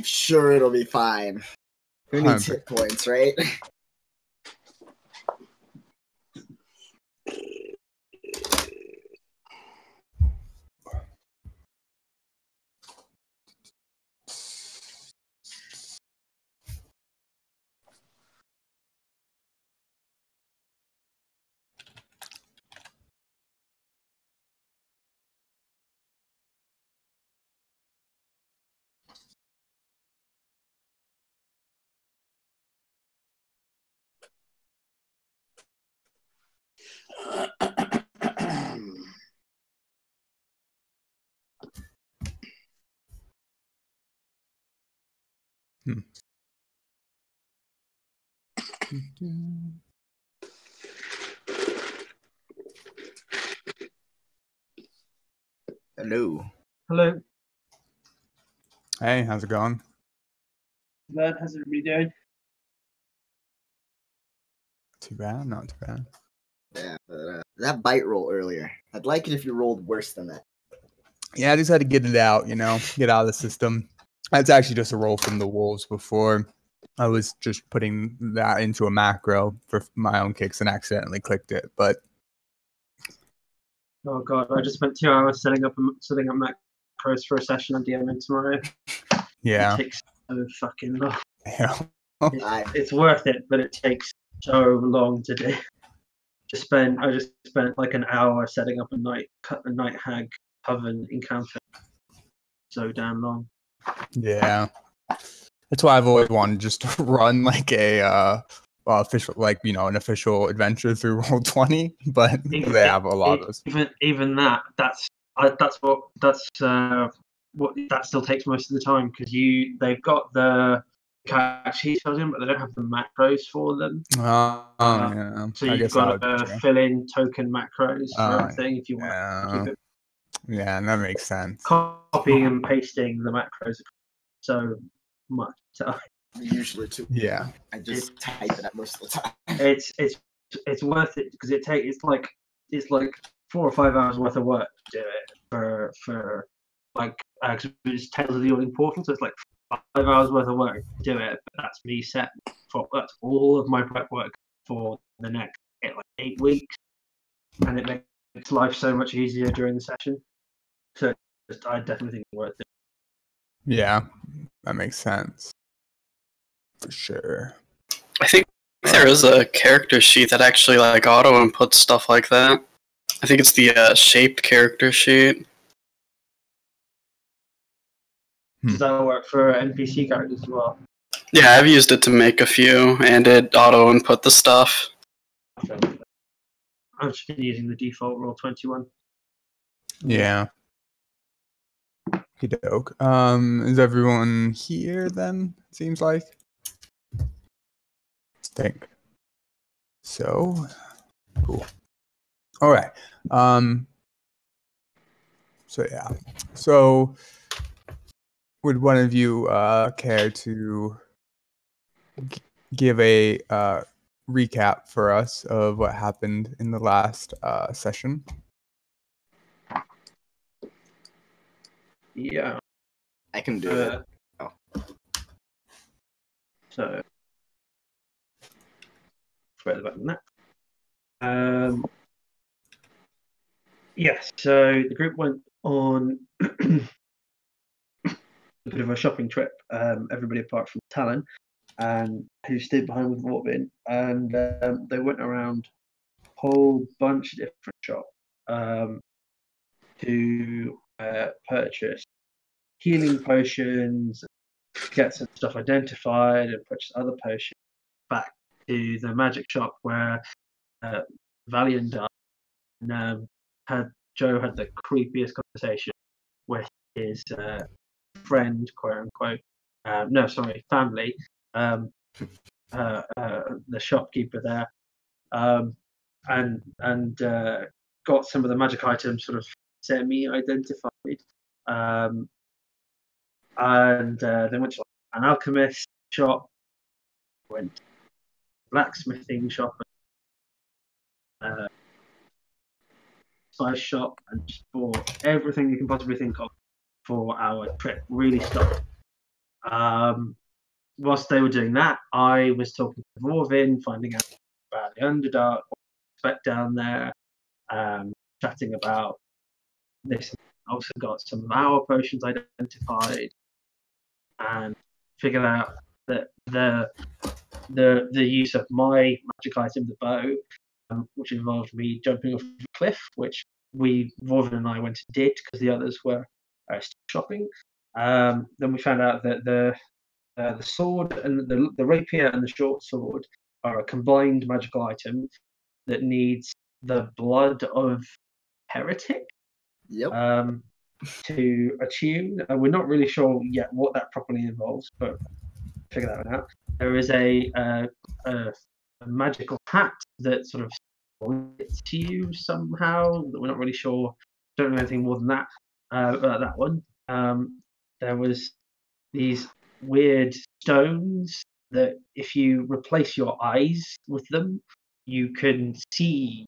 sure it'll be fine. Who needs hit points, right? Hello. Hello. Hey, how's it going? Bad. How's everybody doing? Too bad, not too bad. Yeah, but that bite roll earlier. I'd like it if you rolled worse than that. Yeah, I just had to get it out, get out of the system. That's actually just a roll from the wolves before. I was just putting that into a macro for my own kicks and accidentally clicked it, but Oh god, I just spent 2 hours setting up macros for a session on DMing tomorrow. yeah. It takes so fucking long. Yeah. It's worth it, but it takes so long to do. I just spent like an hour setting up a night hag coven encounter. So damn long. Yeah. That's why I've always wanted just to run like a official, an official adventure through Roll20, but they have a lot of those. Even that still takes most of the time because they've got the character sheets filled in, but they don't have the macros for them. Yeah. So you've got to fill in token macros for everything if you want to keep it. Yeah, that makes sense. Copying and pasting the macros so much time. Usually too. Yeah. I just type it out most of the time. It's worth it because it's like 4 or 5 hours worth of work to do it for it's Tales of the Ul'dan Portal, so it's like 5 hours worth of work to do it. But that's me set for that's all of my prep work for the next 8 weeks, and it makes life so much easier during the session. So I definitely think it's worth it. Yeah, that makes sense for sure. I think there is a character sheet that actually auto inputs stuff like that. I think it's the shaped character sheet. Does that work for NPC characters as well? Yeah, I've used it to make a few, and it auto input the stuff. I've just been using the default Roll21. Yeah. Okey-doke. Is everyone here then? Seems like. Think. So cool. All right. So yeah. So would one of you care to give a recap for us of what happened in the last session? Yeah. I can do it. Oh. So further back than that. Yes, so the group went on a bit of a shopping trip, everybody apart from Talon, and who stayed behind with Warvin, and they went around a whole bunch of different shops to purchase healing potions, get some stuff identified, and purchase other potions back to the magic shop where Valiant died. And Joe had the creepiest conversation with his friend, quote unquote. Family. The shopkeeper there, and got some of the magic items sort of semi-identified. And then went to an alchemist shop, went to a blacksmithing shop, spice shop, and just bought everything you can possibly think of for our trip. Really stopped Whilst they were doing that, I was talking to Vorvin, finding out about the Underdark, what to expect down there, chatting about this. I also got some hour potions identified, and figured out that the use of my magic item, the bow, which involved me jumping off a cliff, which Vorvin and I went and did because the others were still shopping. Then we found out that the sword and the rapier and the short sword are a combined magical item that needs the blood of heretic Yep. to attune. We're not really sure yet what that properly involves, but figure that one out. There is a magical hat that sort of splits you somehow. That we're not really sure. Don't know anything more than that about that one. There was these weird stones that if you replace your eyes with them, you can see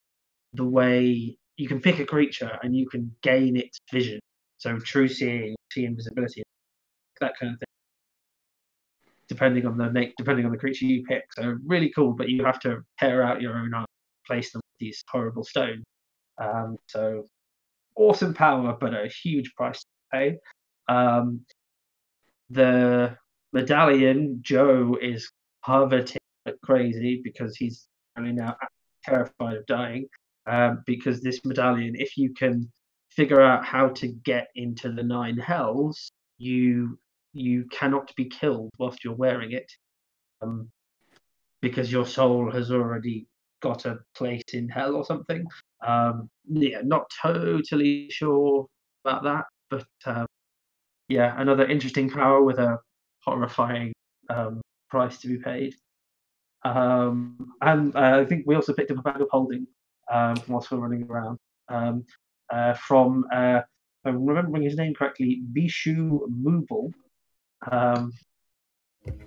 the way you can pick a creature and you can gain its vision. So true seeing, see invisibility, that kind of thing. Depending on the creature you pick. So really cool, but you have to tear out your own eyes, place them with these horrible stones. So awesome power, but a huge price to pay. The medallion, Joe, is coveted like crazy because he's only now terrified of dying. Because this medallion, if you can figure out how to get into the 9 hells, you cannot be killed whilst you're wearing it, because your soul has already got a place in hell or something. Yeah, not totally sure about that, but yeah, another interesting power with a horrifying price to be paid. And I think we also picked up a bag of holding whilst we were running around from, if I'm remembering his name correctly, Bishu Mooble,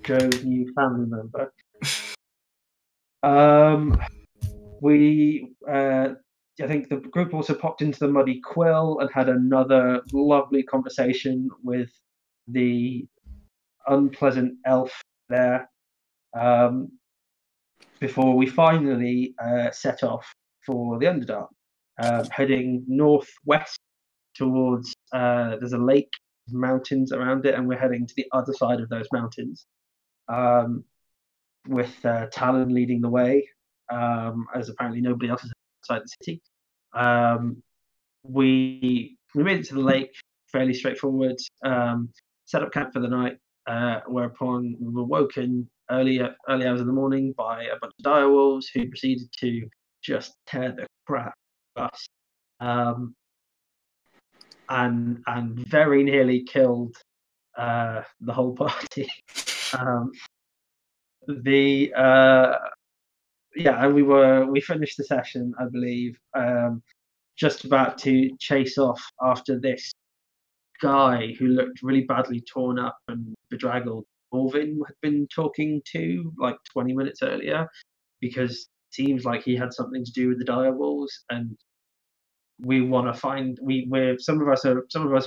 Joe's new family member. I think the group also popped into the Muddy Quill and had another lovely conversation with the unpleasant elf there, before we finally set off for the Underdark, heading northwest towards, there's a lake, mountains around it, and we're heading to the other side of those mountains, with Talon leading the way, as apparently nobody else is outside the city. We made it to the lake, fairly straightforward, set up camp for the night, whereupon we were woken early hours of the morning by a bunch of direwolves who proceeded to just tear the crap out of us, and very nearly killed the whole party. Yeah, and we finished the session, I believe, just about to chase off after this guy who looked really badly torn up and bedraggled. Orvin had been talking to like 20 minutes earlier, because it seems like he had something to do with the direwolves, and we want to find. Some of us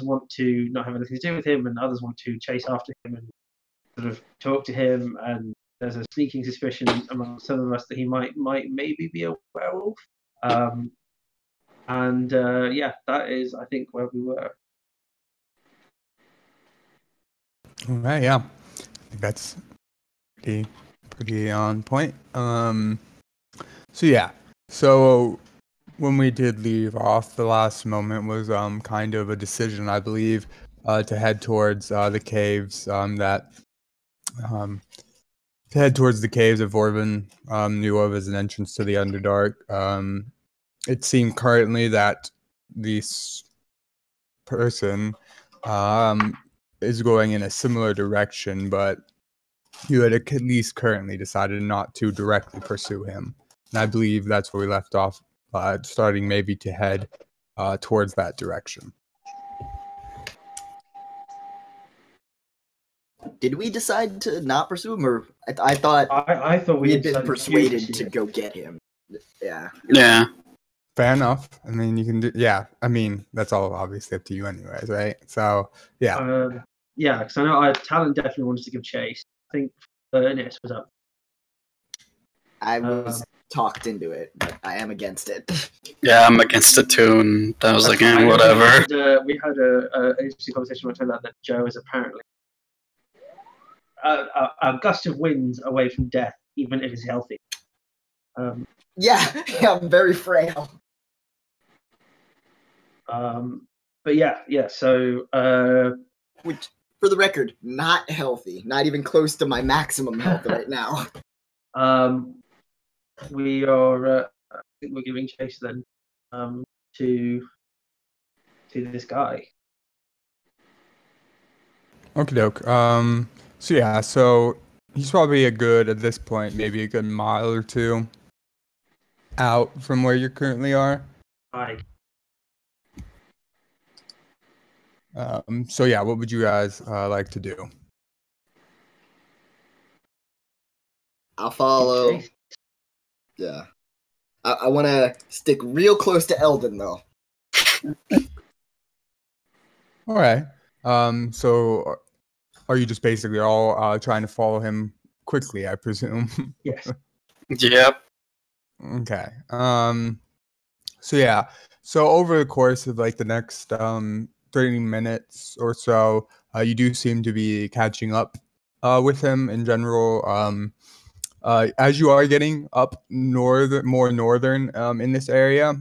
want to not have anything to do with him, and others want to chase after him and sort of talk to him. And there's a sneaking suspicion among some of us that he might maybe be a werewolf. Yeah, that is, I think, where we were. All right, yeah, I think that's pretty on point. So when we did leave off, the last moment was kind of a decision, I believe, to head towards the caves to head towards the caves that Vorvin knew of as an entrance to the Underdark. It seemed currently that this person is going in a similar direction, but you had at least currently decided not to directly pursue him. And I believe that's where we left off, starting maybe to head towards that direction. Did we decide to not pursue him, or I thought I thought we had been decided persuaded to go get him? Yeah. Yeah. Fair enough. I mean, you can do. Yeah. I mean, that's all obviously up to you, anyways, right? So, yeah. Yeah, because I know Talon definitely wanted to give chase. I think Ernest was up. I was talked into it, but I am against it. Yeah, I'm against it too, and I was like, I know whatever. We had an interesting conversation where I turned out that Joe is apparently a gust of winds away from death, even if he's healthy. Yeah, I'm very frail. But yeah. So Which, for the record, not healthy. Not even close to my maximum health right now. we are. I think we're giving chase then to this guy. Okie doke. So yeah, so he's probably at this point, maybe a good mile or two out from where you currently are. Hi. So yeah, what would you guys like to do? I'll follow. Chase. Yeah. I want to stick real close to Ul'dan, though. All right. So are you just basically all trying to follow him quickly, I presume? Yes. Yep. Okay. So yeah. So over the course of like the next 30 minutes or so, you do seem to be catching up with him in general. As you are getting up more northern in this area,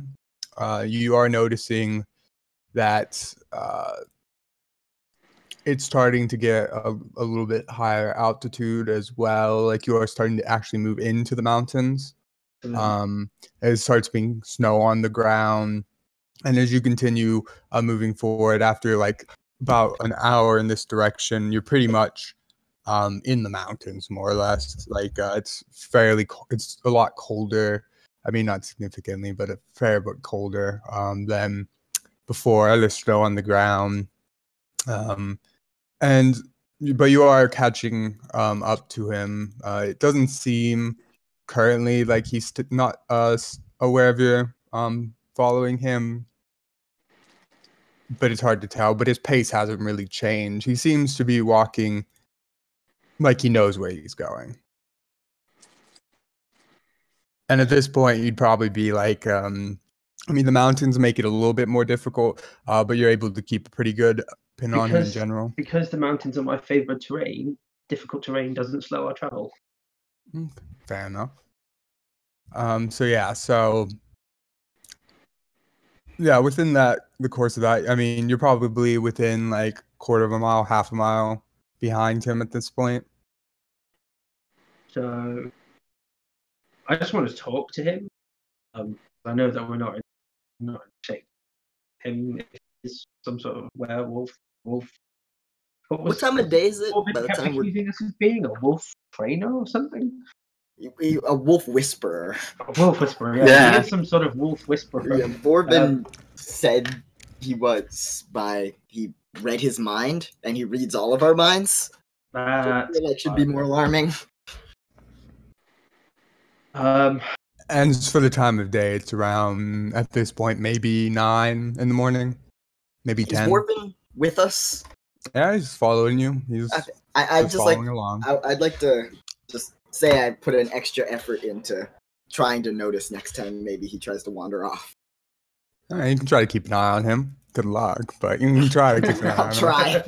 you are noticing that it's starting to get a little bit higher altitude as well. Like you are starting to actually move into the mountains. It starts being snow on the ground. And as you continue moving forward, after like about an hour in this direction, you're pretty much in the mountains, more or less. Like it's it's a lot colder. I mean, not significantly, but a fair bit colder than before. There's snow on the ground, but you are catching up to him. It doesn't seem currently like he's not aware of your following him, but it's hard to tell. But his pace hasn't really changed. He seems to be walking like he knows where he's going. And at this point, you'd probably be like, I mean, the mountains make it a little bit more difficult, but you're able to keep a pretty good pin on him in general. Because the mountains are my favorite terrain, difficult terrain doesn't slow our travel. Fair enough. So yeah, within the course of that, I mean, you're probably within like quarter of a mile, half a mile behind him at this point. So I just want to talk to him. I know that we're not in shape. Him is some sort of werewolf, wolf. What time of day is it? By the Kept time we're accusing us of being a wolf trainer or something. a wolf whisperer. A wolf whisperer, yeah. Yeah. He is some sort of wolf whisperer. Yeah, Borbin said he read his mind, and he reads all of our minds. That should be more alarming. And for the time of day, it's around at this point maybe 9 in the morning, maybe 10. Is Borbin with us? Yeah, he's following you. He's I'd just like following along. I'd like to just say I put an extra effort into trying to notice next time maybe he tries to wander off. All right, you can try to keep an eye on him. Good luck, but you can try to keep an eye on him. I'll try.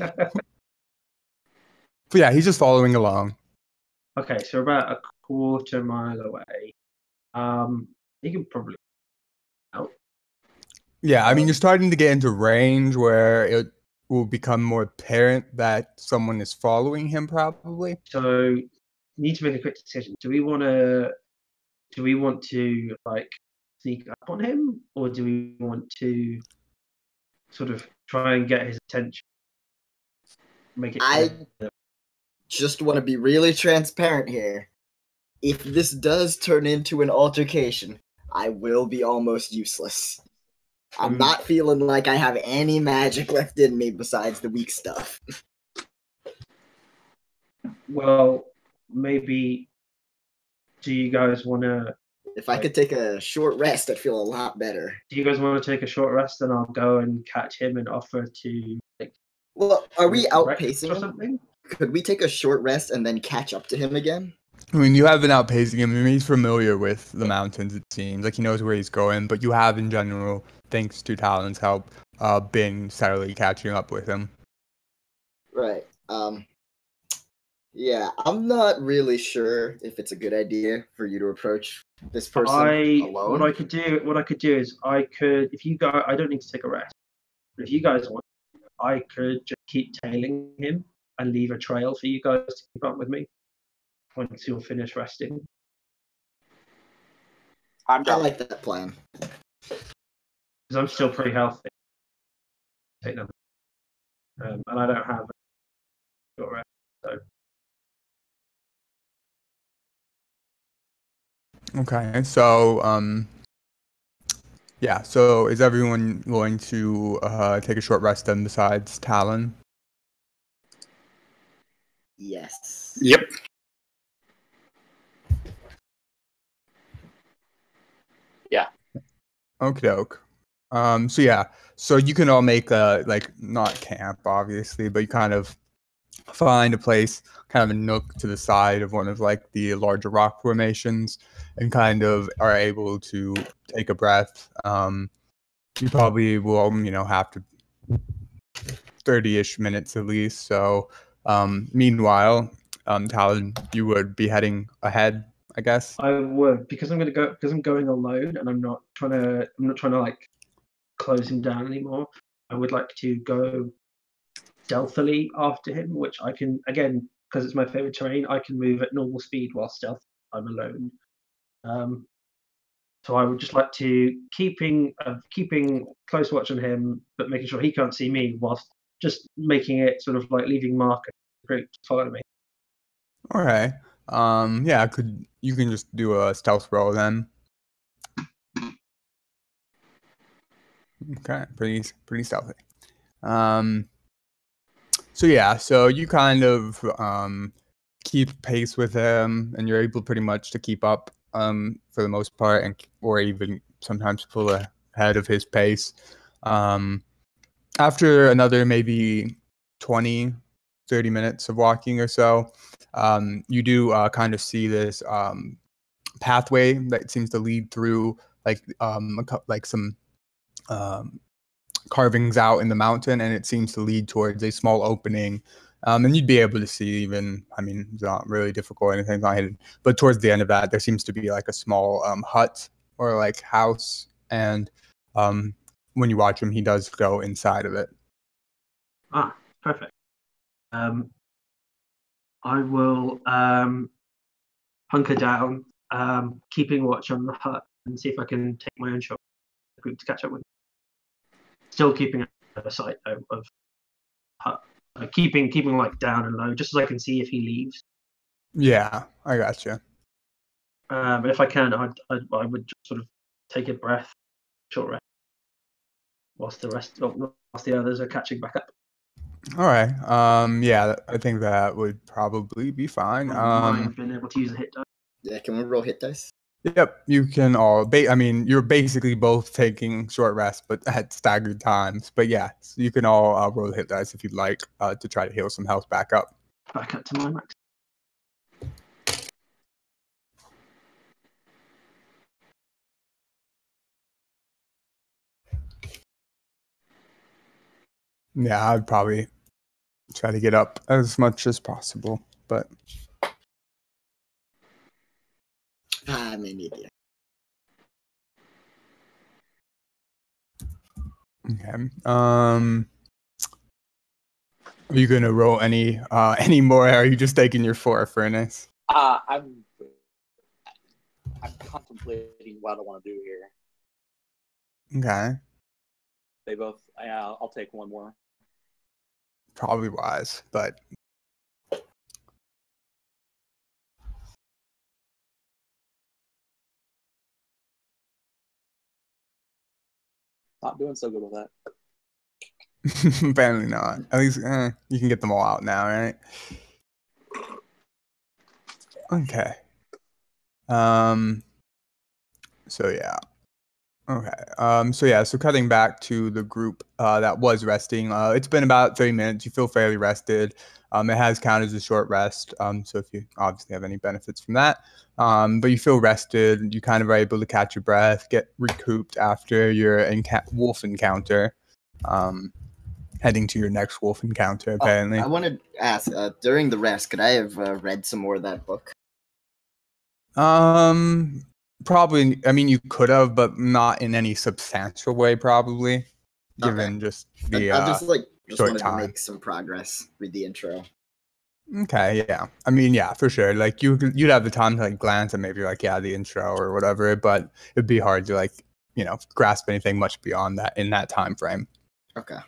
But yeah, he's just following along. Okay, so about a quarter mile away. He can probably help. Yeah, I mean, you're starting to get into range where it will become more apparent that someone is following him, probably. So, need to make a quick decision. Do we want to like sneak up on him, or do we want to sort of try and get his attention? Make it. I just want to be really transparent here. If this does turn into an altercation, I will be almost useless. I'm not feeling like I have any magic left in me besides the weak stuff. Well, maybe. Do you guys want to? If I could take a short rest, I'd feel a lot better. Do you guys want to take a short rest, and I'll go and catch him and offer to like Well, are we Breakfast outpacing or him? something? Could we take a short rest and then catch up to him again? I mean, you have been outpacing him. I mean, he's familiar with the mountains, it seems. Like, he knows where he's going, but you have, in general, thanks to Talon's help, been steadily catching up with him. Right. Yeah, I'm not really sure if it's a good idea for you to approach this person alone. What I could do is if you go, I don't need to take a rest. But if you guys want, I could just keep tailing him and leave a trail for you guys to keep up with me once you're finished resting. I'm I down. like that plan. Because I'm still pretty healthy. Take them. And I don't have a short rest, so. Okay, so, yeah, so is everyone going to take a short rest then besides Talon? Yes. Yep. Yeah. Okie doke. So yeah, so you can all make like not camp obviously, but you kind of find a place, kind of a nook to the side of one of like the larger rock formations, and kind of are able to take a breath. You probably will, have to 30-ish minutes at least. So, meanwhile, Talon, you would be heading ahead, I guess. I would, because I'm going alone, and I'm not trying to like close him down anymore. I would like to go stealthily after him, which I can, again, because it's my favorite terrain. I can move at normal speed while stealth. I'm alone. So I would just like to keeping close watch on him, but making sure he can't see me, whilst just making it sort of like leaving markers for the group to follow me. All right. Yeah, you can just do a stealth roll then. Okay, pretty stealthy. So yeah, so you kind of keep pace with him, and you're able pretty much to keep up for the most part, or even sometimes pull ahead of his pace. After another maybe 20, 30 minutes of walking or so, you do kind of see this pathway that seems to lead through like some carvings out in the mountain, and it seems to lead towards a small opening. And you'd be able to see even, I mean, it's not really difficult or anything, not hidden, but towards the end of that, there seems to be like a small hut or like house. And when you watch him, he does go inside of it. Ah, perfect. I will hunker down, keeping watch on the hut, and see if I can take my own shot at the group to catch up with. Still keeping a sight though of hut, keeping like down and low, just so I can see if he leaves. Yeah, I gotcha. But if I can, I would just sort of take a breath, short rest, whilst the others are catching back up. All right. Yeah, I think that would probably be fine. I've been able to use a hit die. Yeah, can we roll hit dice? Yep, you can all. I mean, you're basically both taking short rests, but at staggered times. But yeah, so you can all roll hit dice if you'd like to try to heal some health back up. Back up to my max. Yeah, I'd probably try to get up as much as possible, but Maybe. okay. Are you gonna roll any more? Or are you just taking your 4 furnace? I'm contemplating what I want to do here. Okay, They both. I'll take one more. probably wise, but Not doing so good with that. apparently not. At least you can get them all out now, right? Okay. So yeah. Okay. So cutting back to the group that was resting, it's been about 30 minutes. You feel fairly rested. It has counted as a short rest. So if you obviously have any benefits from that, but you feel rested. You kind of are able to catch your breath, get recouped after your wolf encounter. Heading to your next wolf encounter, apparently. I wanted to ask, during the rest, could I have read some more of that book? Probably. I mean, you could have, but not in any substantial way, probably, given just the I just wanted short to time. make some progress. Read the intro. Okay, yeah. I mean, yeah, for sure. Like you'd have the time to like glance at maybe like the intro or whatever, but it'd be hard to like grasp anything much beyond that in that time frame. Okay.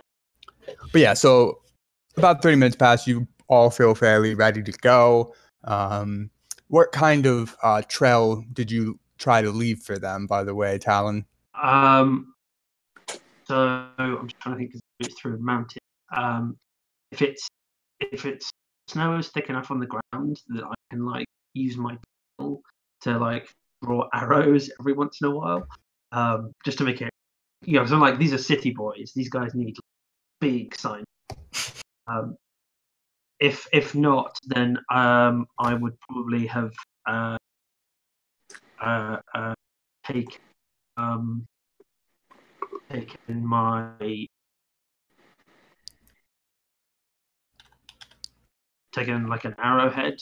But yeah, so about 30 minutes pass. You all feel fairly ready to go. What kind of trail did you try to leave for them, by the way, Talon? So I'm just trying to think if it's through a mountain. If it's snow is thick enough on the ground that I can like use my bill to like draw arrows every once in a while, just to make it. So I'm like, these are city boys. These guys need big signs. If not, then I would probably have taken like an arrowhead,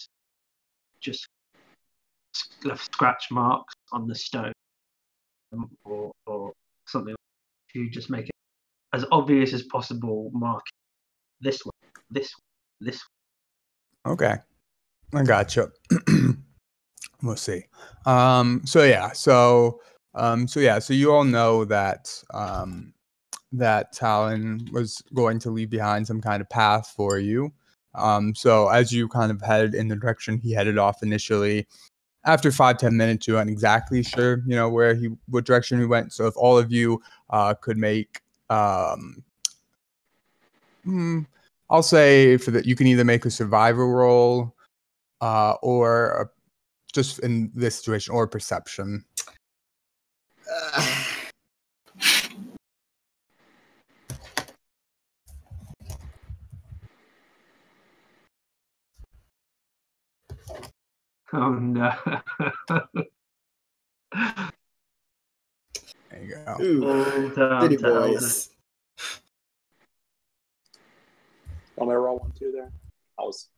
just left scratch marks on the stone, or something to just make it as obvious as possible. Mark this way, this way, this way. Okay, I gotcha. We'll see. So you all know that that Talon was going to leave behind some kind of path for you. So as you kind of headed in the direction he headed off initially, after 5-10 minutes, you weren't exactly sure, what direction he went. So if all of you could make, I'll say you can either make a survival roll, or just in this situation, or perception. Oh no! There you go. Ooh, city boys. Want me to roll 1, 2 there? I was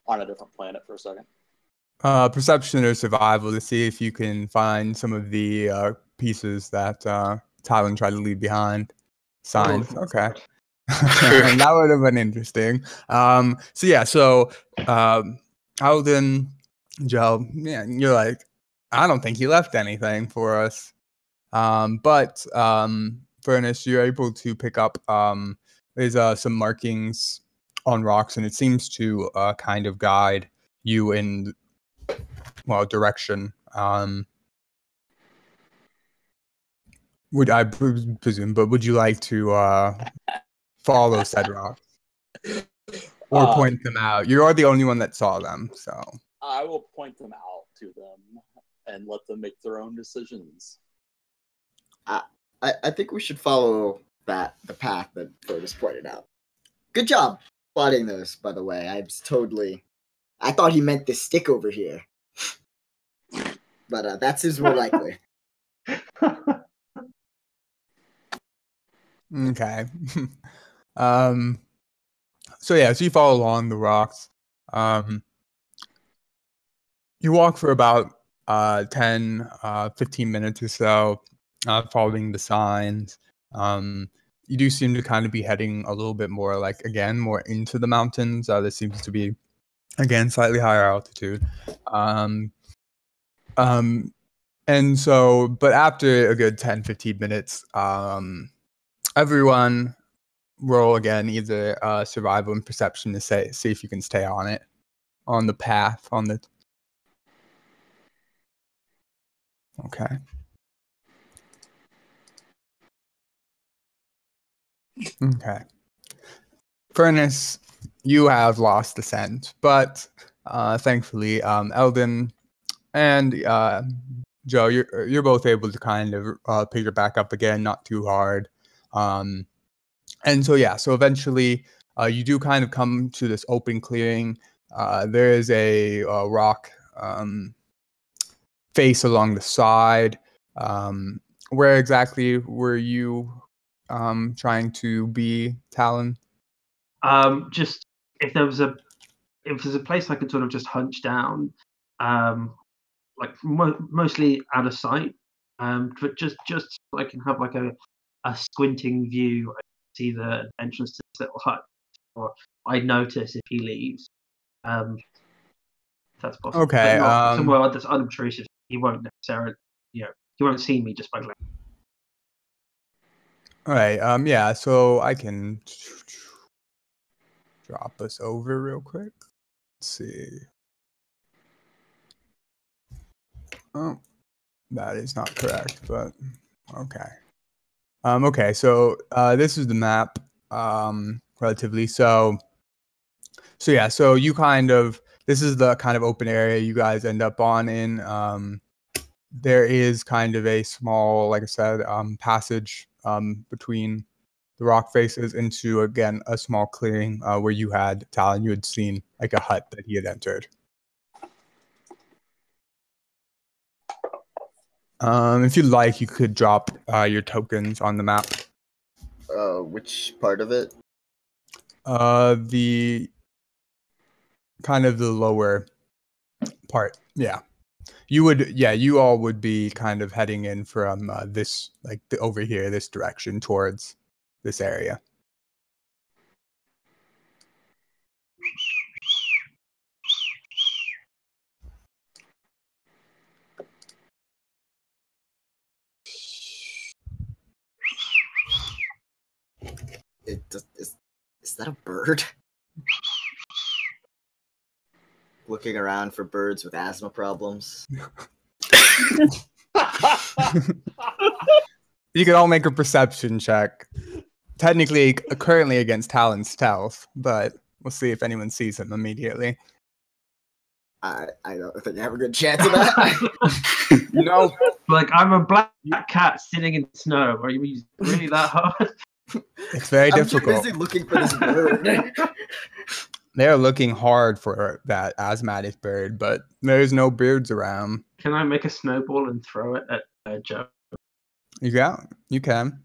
on a different planet for a second. Perception or survival to see if you can find some of the pieces that Talon tried to leave behind. Signs. Oh, okay. That would have been interesting. Ul'dan, Joe, yeah, you're like, I don't think he left anything for us. But Furnace, you're able to pick up there's some markings on rocks, and it seems to kind of guide you in direction. Would I presume? But would you like to follow said rocks or point them out? You are the only one that saw them, so I will point them out to them and let them make their own decisions. I think we should follow the path that Furnace pointed out. Good job spotting those, by the way. I thought he meant this stick over here. But that seems more likely. Okay. So you follow along the rocks. You walk for about 10, 15 minutes or so, following the signs. You do seem to kind of be heading a little bit more more into the mountains. This seems to be, again, slightly higher altitude. And so, but after a good 10, 15 minutes, everyone roll again, either survival and perception to see if you can stay on the path, okay. Okay. Furnace, you have lost the scent, but thankfully, Ul'dan and Joe, you're both able to kind of pick it back up again, not too hard. And so eventually you do kind of come to this open clearing. There is a rock face along the side. Where exactly were you trying to be, Talon? Just if there's a place I could sort of just hunch down, like mostly out of sight, but just so I can have like a squinting view. I see the entrance to this little hut, or I notice if he leaves. If that's possible. Okay. But not somewhere that's unobtrusive. He won't necessarily, he won't see me just by glancing. All right. Yeah. So I can drop us over real quick. Let's see. Oh, that is not correct, but okay. Okay. So this is the map. Relatively. So you kind of, this is the kind of open area you guys end up on in. There is kind of a small, like I said, passage between the rock faces into, again, a small clearing where you had, Talon, you had seen like a hut that he had entered. If you'd like, you could drop your tokens on the map. Which part of it? The kind of the lower part. Yeah. You all would be kind of heading in from this, like over here, this direction towards this area. Is that a bird? Looking around for birds with asthma problems. You can all make a perception check. Technically, currently against Talon's stealth, but we'll see if anyone sees him immediately. I don't think I have a good chance of that. No. Like, I'm a black cat sitting in the snow. Are you really that hard? It's very difficult. I'm too busy looking for this bird. They're looking hard for that asthmatic bird, but there's no birds around. Can I make a snowball and throw it at Joe? Yeah, you can.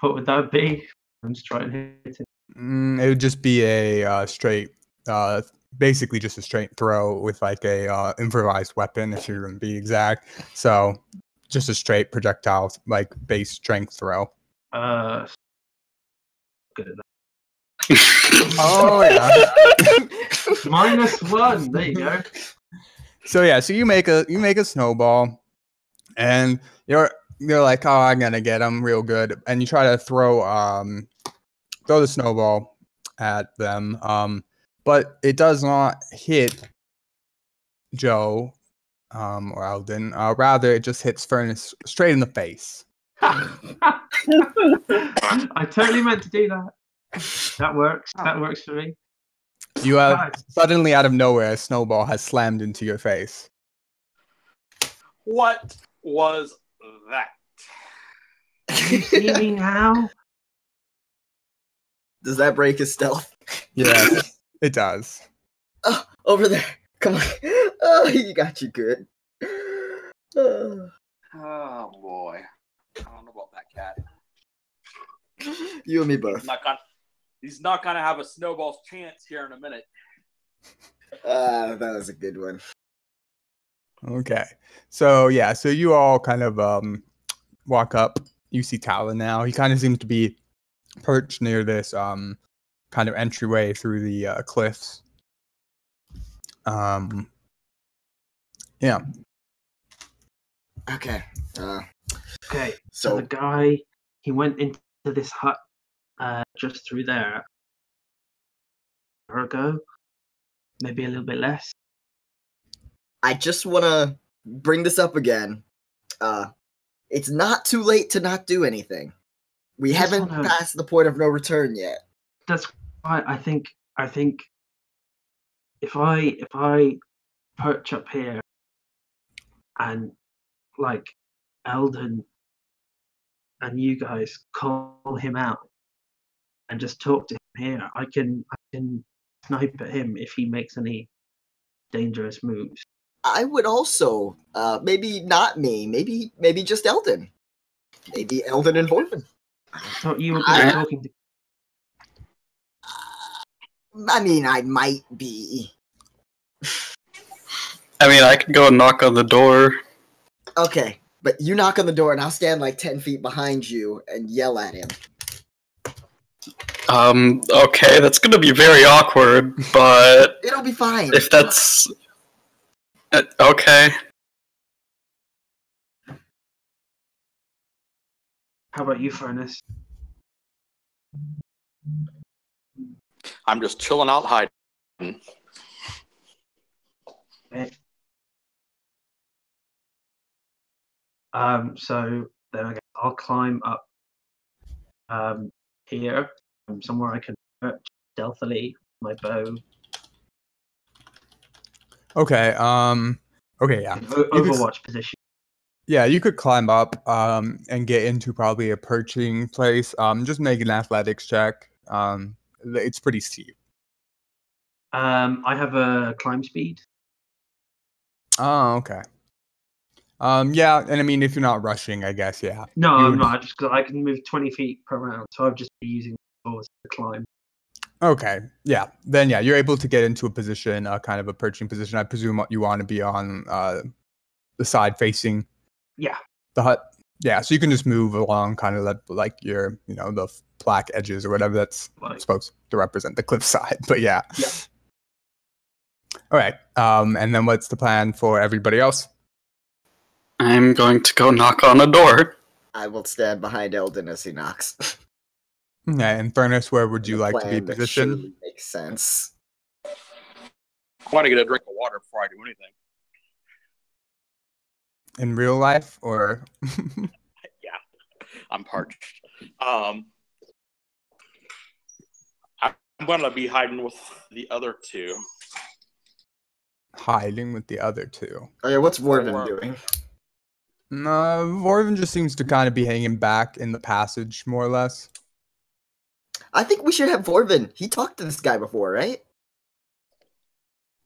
What would that be? I'm just trying to hit it. It would just be a straight, basically just a straight throw with like a improvised weapon, if you're going to be exact. So just a straight projectile, like base strength throw. Good at that. Oh yeah. -1. There you go. So you make a snowball, and you're like, oh, I'm gonna get him real good, and you try to throw the snowball at them, but it does not hit Joe or Ul'dan. Rather, it just hits Furnace straight in the face. I totally meant to do that. That works. That works for me. You have suddenly, out of nowhere, a snowball has slammed into your face. What was that? Can you see me now? Does that break his stealth? Yes, it does. Oh, over there. Come on. Oh, he got you good. Oh boy. I don't know about that cat. You and me both. He's not gonna have a snowball's chance here in a minute. That was a good one. Okay. So you all kind of walk up. You see Talon now. He kind of seems to be perched near this kind of entryway through the cliffs. Yeah. Okay. Okay. So the guy, he went into this hut just through there an hour ago, maybe a little bit less. I just want to bring this up again. It's not too late to not do anything. We haven't passed the point of no return yet. That's why I think if I perch up here and like Ul'dan and you guys call him out and just talk to him here. I can snipe at him if he makes any dangerous moves. I would also, maybe not me, maybe just Eldon. Maybe Eldon and Vorvin. I thought you were going to be talking to. I mean, I might be. I mean, I could go and knock on the door. Okay, but you knock on the door and I'll stand like 10 feet behind you and yell at him. Okay, that's gonna be very awkward, but... It'll be fine. If that's... okay. How about you, Furnace? I'm just chilling out, hiding. Okay. So then I guess I'll climb up here, somewhere I can perch stealthily my bow. Okay. Okay. Yeah. Overwatch position. Yeah, you could climb up and get into probably a perching place. Just make an athletics check. It's pretty steep. I have a climb speed. Oh, okay. Yeah, and I mean, if you're not rushing, I guess, yeah. No, I'm not. Just because I can move 20 feet per round, so I'll just be using force to climb. Okay, yeah. Then, yeah, you're able to get into a position, kind of a perching position. I presume you want to be on the side facing the hut. Yeah, so you can just move along kind of like your, the black edges or whatever that's supposed to represent the cliffside. But yeah. All right. And then what's the plan for everybody else? I'm going to go knock on a door. I will stand behind Eldon as he knocks. Yeah, and Furnace, where would you like to be positioned? Makes sense. I want to get a drink of water before I do anything. In real life, or? Yeah, I'm parched. I'm going to be hiding with the other two. Hiding with the other two. Oh yeah, what's Vorvin doing? Vorvin just seems to kind of be hanging back in the passage, more or less. I think we should have Vorvin. He talked to this guy before, right?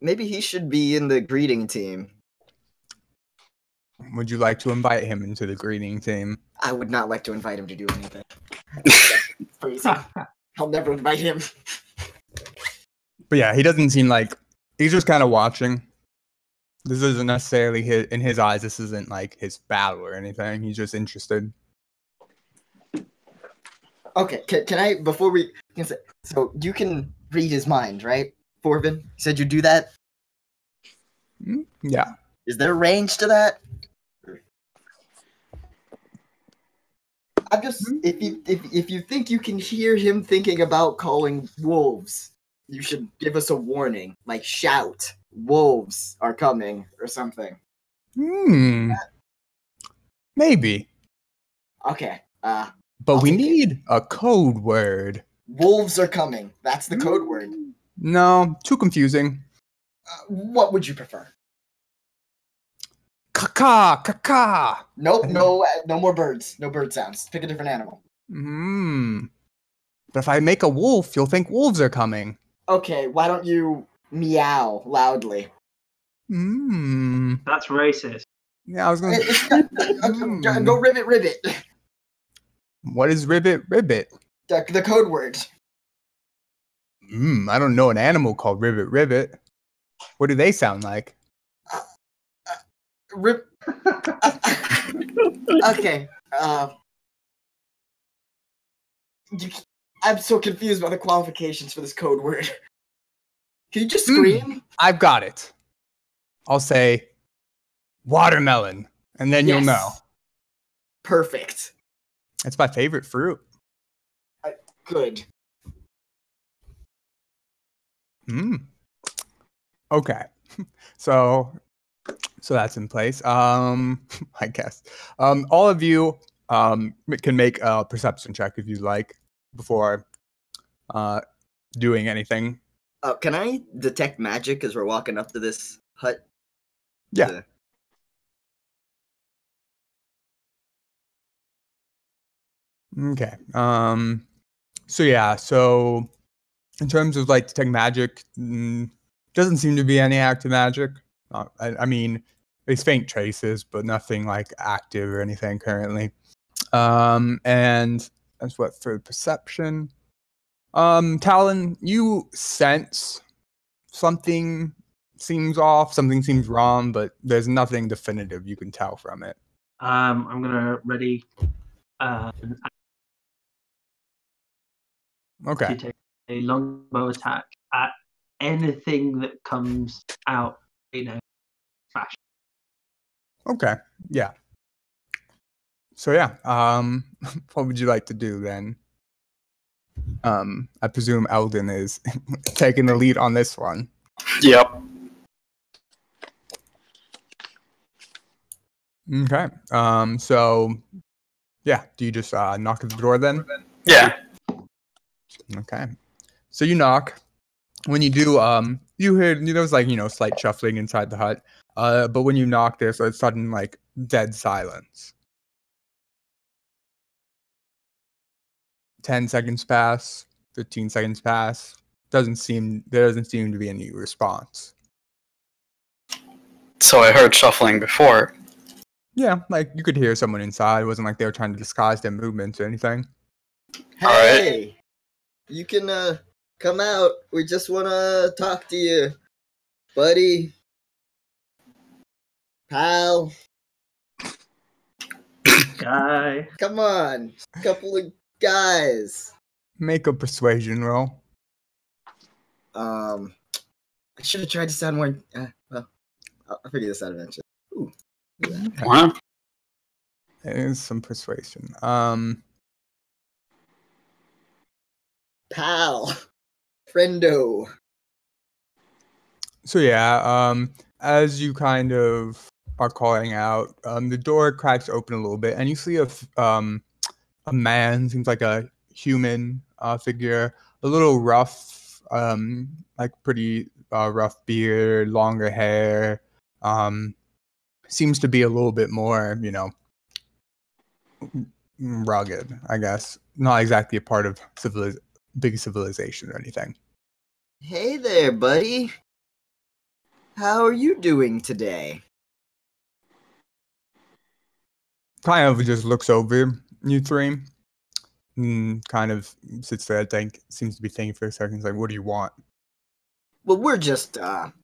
Maybe he should be in the greeting team. Would you like to invite him into the greeting team? I would not like to invite him to do anything. Crazy. I'll never invite him. But yeah, he doesn't seem like... He's just kind of watching. This isn't necessarily in his eyes, this isn't like his battle or anything. He's just interested. Okay, can I, before we... So, you can read his mind, right, Vorvin? You said you do that? Yeah. Is there range to that? I'm just... If you think you can hear him thinking about calling wolves, you should give us a warning. Like, shout, wolves are coming, or something. Maybe. Okay, but we need a code word. Wolves are coming. That's the code word. No, too confusing. What would you prefer? Caca. Nope, no more birds. No bird sounds. Pick a different animal. But if I make a wolf, you'll think wolves are coming. Okay, why don't you meow loudly? That's racist. Yeah, I was going to... Go ribbit. What is ribbit? The code word. I don't know an animal called ribbit. What do they sound like? Okay. I'm so confused by the qualifications for this code word. Can you just scream? I've got it. I'll say watermelon, and then you'll know. Perfect. It's my favorite fruit. Good. Okay. So that's in place. I guess. All of you can make a perception check if you'd like before doing anything. Can I detect magic as we're walking up to this hut? Yeah. Okay. So yeah. So in terms of like detect magic, doesn't seem to be any active magic. I mean, there's faint traces, but nothing like active or anything currently. And that's what for perception. Talon, you sense something seems off, something seems wrong, but there's nothing definitive you can tell from it. I'm gonna ready Okay. to take a longbow attack at anything that comes out, fashion. Okay. Yeah. So yeah, what would you like to do then? I presume Ul'dan is taking the lead on this one. Yep. Okay. So yeah, do you just knock at the door then? Yeah. Okay. So you knock. When you do, you hear there's like slight shuffling inside the hut. But when you knock, there's a sudden like dead silence. 10 seconds pass. 15 seconds pass. There doesn't seem to be any response. So I heard shuffling before. Yeah, like you could hear someone inside. It wasn't like they were trying to disguise their movements or anything. Hey, you can come out. We just want to talk to you, buddy, pal. Guy. Come on, couple of guys. Make a persuasion roll. I should have tried to sound more. Well, I'll figure this out eventually. Ooh. What? There is some persuasion. Pal, friendo. So yeah, as you kind of are calling out, the door cracks open a little bit, and you see a man, seems like a human figure, a little rough, like pretty rough beard, longer hair, seems to be a little bit more, rugged, I guess. Not exactly a part of big civilization or anything. Hey there, buddy. How are you doing today? Kind of just looks over you three. Kind of sits there, seems to be thinking for a second. He's like, what do you want? Well, we're just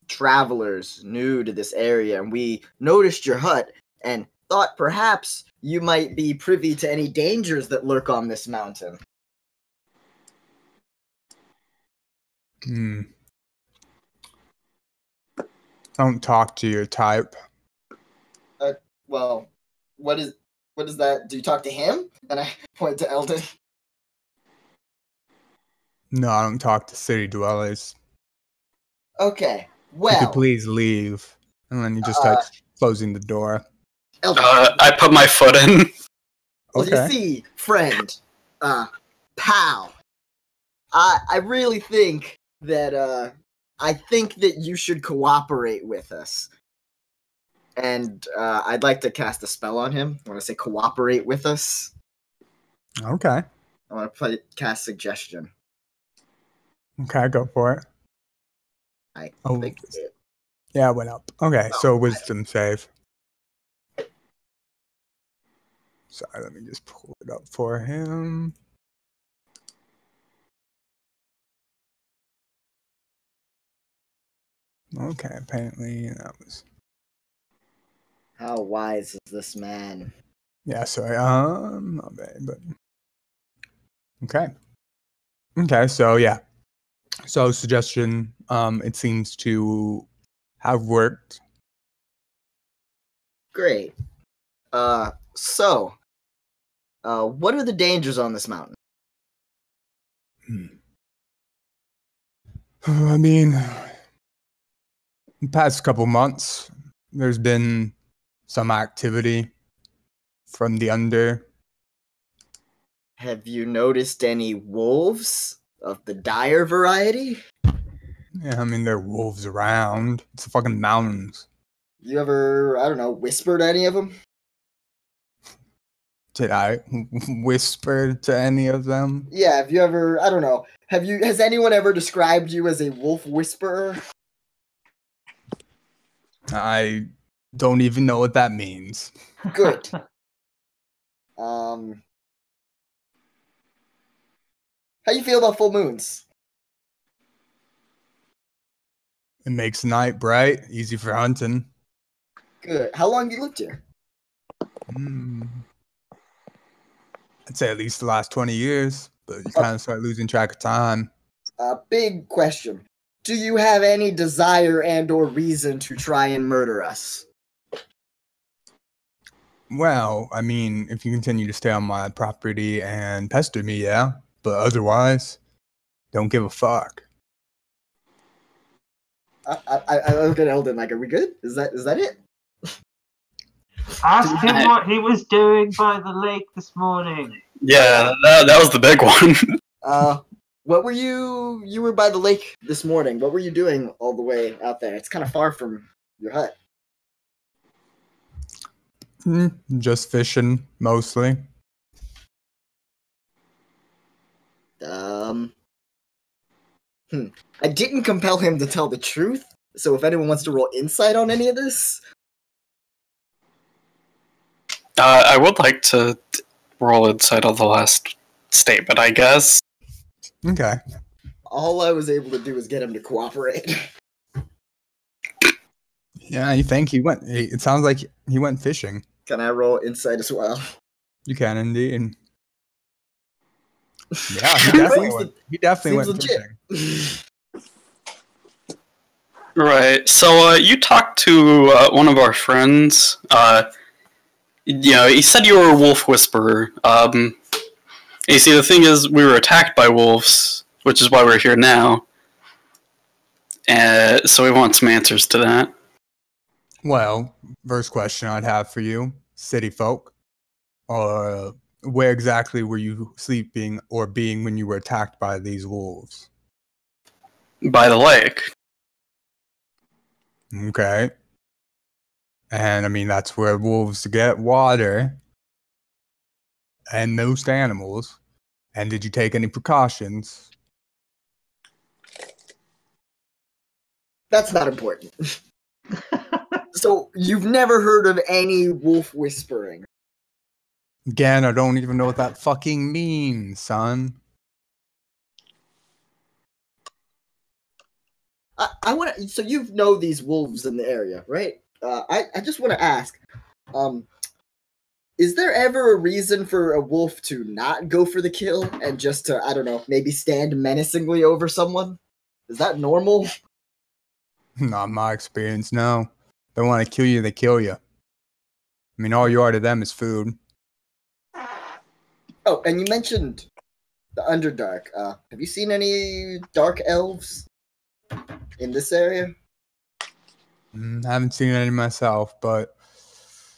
travelers new to this area, and we noticed your hut and thought perhaps you might be privy to any dangers that lurk on this mountain. Don't talk to your type. Well, what is that? Do you talk to him? And I point to Ul'dan. No, I don't talk to city dwellers. Okay, You well, could please leave. And then you just start closing the door. Ul'dan, I put my foot in. well, Okay. you see, friend, pal, I really think that you should cooperate with us. And I'd like to cast a spell on him. I want to say cooperate with us. Okay. I want to cast suggestion. Okay, go for it. I Oh, think it. yeah, it went up. Okay, so wisdom save. Sorry, let me just pull it up for him. Okay, apparently that was... How wise is this man? Yeah, sorry. Not bad, but... Okay. Okay, so yeah. So suggestion, it seems to have worked. Great. So, what are the dangers on this mountain? I mean, the past couple months, there's been some activity from the under. Have you noticed any wolves of the dire variety? Yeah, I mean, there are wolves around. It's the fucking mountains. You ever, I don't know, whispered any of them? Did I whisper to any of them? Yeah, have you ever, I don't know, has anyone ever described you as a wolf whisperer? I don't even know what that means. Good. How you feel about full moons? It makes the night bright, easy for hunting. Good. How long have you lived here? I'd say at least the last 20 years, but you kind of start losing track of time. Big question. Do you have any desire and or reason to try and murder us? Well, I mean, if you continue to stay on my property and pester me, yeah. But otherwise, don't give a fuck. I look at Ul'dan like, are we good? Is that it? Ask him what he was doing by the lake this morning. Yeah, that was the big one. What were you were by the lake this morning. What were you doing all the way out there? It's kind of far from your hut. Just fishing, mostly. I didn't compel him to tell the truth, so if anyone wants to roll insight on any of this. I would like to roll insight on the last statement, I guess. Okay. All I was able to do was get him to cooperate. Yeah, you think he went? It sounds like he went fishing. Can I roll insight as well? You can indeed. Yeah, he definitely went legit. fishing. Right. So you talked to one of our friends. He said you were a wolf whisperer. You see, the thing is, we were attacked by wolves, which is why we're here now. So we want some answers to that. Well, first question I'd have for you, city folk. Where exactly were you sleeping or being when you were attacked by these wolves? By the lake. Okay. And I mean, that's where wolves get water and most animals. And did you take any precautions? That's not important. So, you've never heard of any wolf whispering? Again, I don't even know what that fucking means, son. I want to. So you know these wolves in the area, right? I just want to ask, is there ever a reason for a wolf to not go for the kill and just to, I don't know, maybe stand menacingly over someone? Is that normal? Not my experience, no. They want to kill you, they kill you. I mean, all you are to them is food. Oh, and you mentioned the underdark. Have you seen any dark elves in this area? Haven't seen any myself, but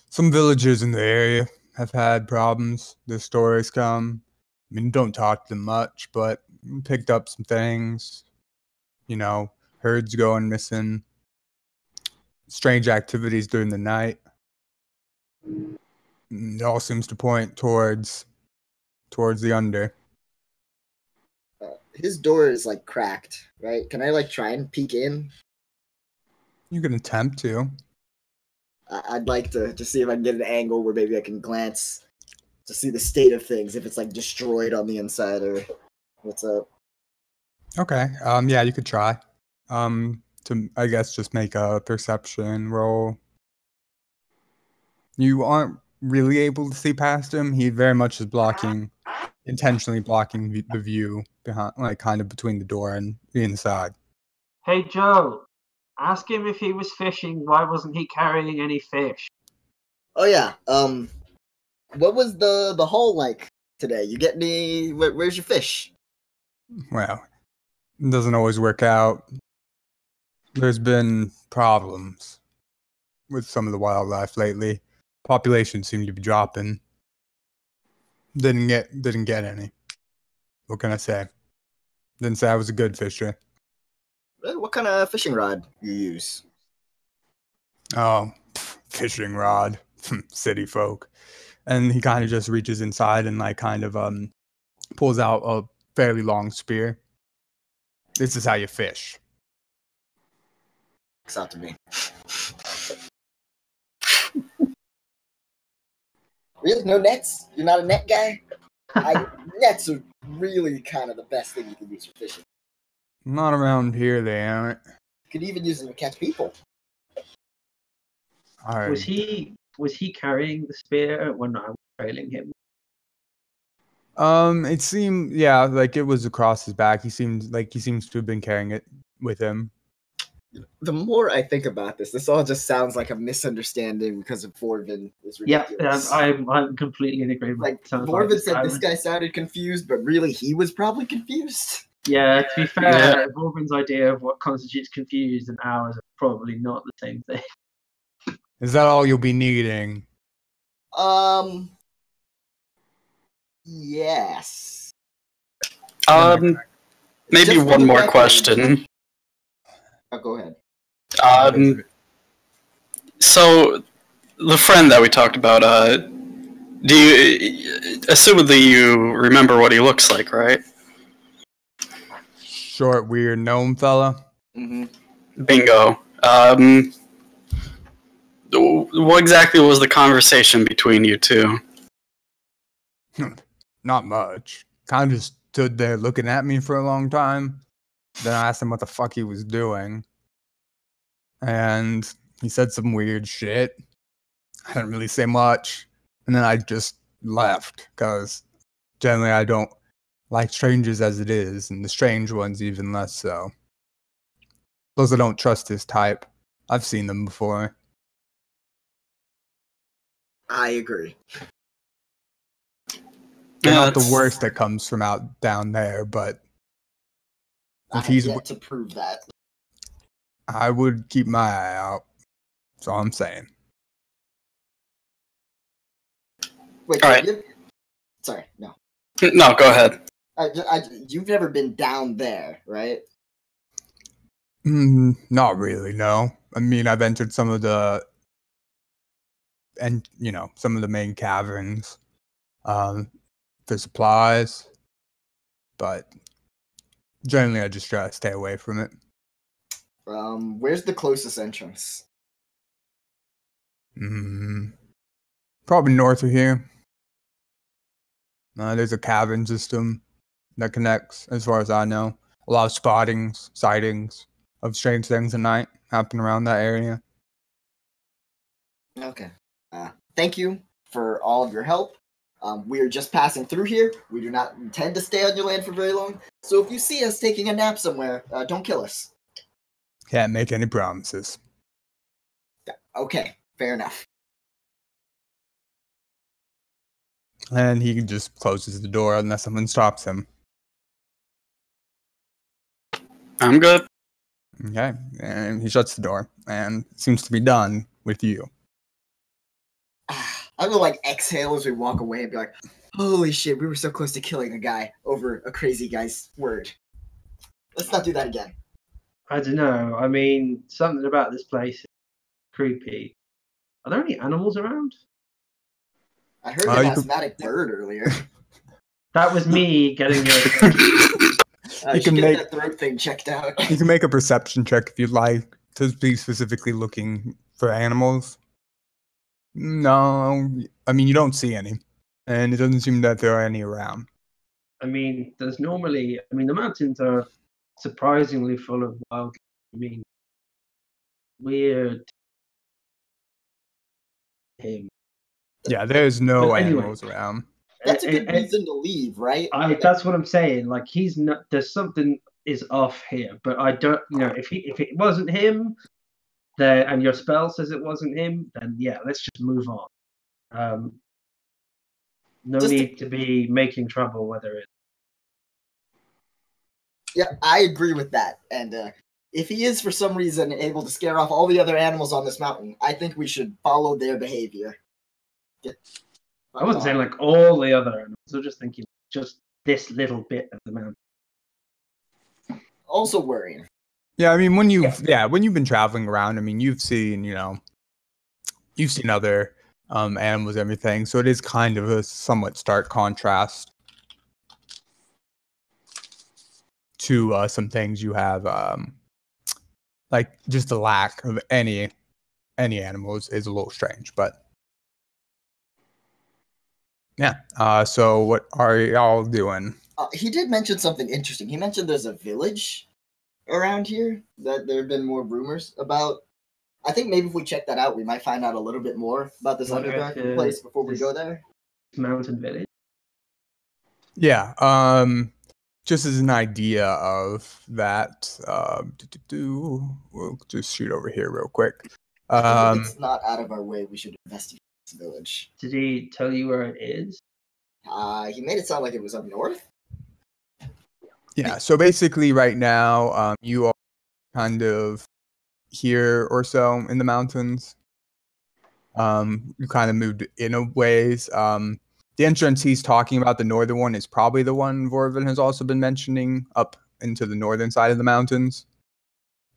some villagers in the area have had problems. The stories come. I mean, don't talk to them much, but picked up some things. You know, herds going missing. Strange activities during the night. It all seems to point towards the under. His door is like cracked, right? Can I like try and peek in? You can attempt to. I'd like to see if I can get an angle where maybe I can glance to see the state of things, if it's like destroyed on the inside or what's up. Okay. Yeah, you could try. To I guess just make a perception roll. You aren't really able to see past him. He very much is intentionally blocking the view behind, like kind of between the door and the inside. Hey, Joe, ask him if he was fishing. Why wasn't he carrying any fish? Oh yeah. What was the haul like today? You get any? Where's your fish? Well, it doesn't always work out. There's been problems with some of the wildlife lately. Population seemed to be dropping. Didn't get any. What can I say? Didn't say I was a good fisher. What kind of fishing rod you use? Oh, fishing rod. City folk. And he kind of just reaches inside and like kind of pulls out a fairly long spear. This is how you fish. It's out to me. Really? No nets? You're not a net guy? Nets are really kind of the best thing you can use for fishing. Not around here, they aren't. You could even use them to catch people. All right. Was he carrying the spear when I was trailing him? It seemed, yeah, like it was across his back. He seems to have been carrying it with him. The more I think about this all just sounds like a misunderstanding because of Vorvin is ridiculous. I'm completely in agreement. Like Vorvin said this guy sounded confused, but really he was probably confused. Yeah, to be fair, Vorvin's idea of what constitutes confused and ours are probably not the same thing. Is that all you'll be needing? Yes. Maybe one more question. Oh, go ahead. So the friend that we talked about, do you, assumedly you remember what he looks like, right? Short, weird gnome fella. Mm-hmm. Bingo. What exactly was the conversation between you two? Not much. Kind of just stood there looking at me for a long time. Then I asked him what the fuck he was doing. And he said some weird shit. I didn't really say much. And then I just left, because generally I don't like strangers as it is, and the strange ones even less so. Plus I don't trust his type. I've seen them before. I agree. They're not the worst that comes from out down there, but if he's yet to prove that, I would keep my eye out. That's all I'm saying. Wait, all right. Sorry, no. No, go ahead. You've never been down there, right? Not really, no. I mean, I've entered some of the main caverns for supplies, but generally I just try to stay away from it. Where's the closest entrance? Probably north of here. There's a cavern system that connects, as far as I know. A lot of sightings of strange things at night happen around that area. Okay. Thank you for all of your help. We are just passing through here. We do not intend to stay on your land for very long. So if you see us taking a nap somewhere, don't kill us. Can't make any promises. Okay, fair enough. And he just closes the door unless someone stops him. I'm good. Okay, and he shuts the door and seems to be done with you. I will exhale as we walk away and be like, holy shit, we were so close to killing a guy over a crazy guy's word. Let's not do that again. I don't know. I mean, something about this place is creepy. Are there any animals around? I heard an asthmatic bird earlier. That was me getting your attention. You can get that throat thing checked out. You can make a perception check if you'd like to be specifically looking for animals. No, I mean, you don't see any. And it doesn't seem that there are any around. I mean, the mountains are surprisingly full of wild, weird. Yeah, there's no animals around. That's a good reason to leave, right? That's what I'm saying. Like, he's not. There's something is off here, but I don't. If it wasn't him, and your spell says it wasn't him, then yeah, let's just move on. No need to be making trouble, whether it. Yeah, I agree with that. And if he is for some reason able to scare off all the other animals on this mountain, I think we should follow their behavior. I wasn't saying all the other animals. I was just thinking just this little bit of the mountain. Also worrying. Yeah, I mean, when you've been traveling around, I mean, you've seen other animals, everything. So it is kind of a somewhat stark contrast to some things you have, like just the lack of any animals is a little strange, but yeah. So what are y'all doing? He did mention something interesting. He mentioned there's a village around here that there have been more rumors about. I think maybe if we check that out, we might find out a little bit more about this Wanna go underdark to place before we this- go there. Mountain village. Yeah. Just as an idea of that, we'll just shoot over here real quick. I think if it's not out of our way, we should investigate this village. Did he tell you where it is? He made it sound like it was up north. Yeah. So basically, right now, you are kind of here or so in the mountains. You kind of moved in a ways. The entrance he's talking about, the northern one, is probably the one Vorvin has also been mentioning up into the northern side of the mountains.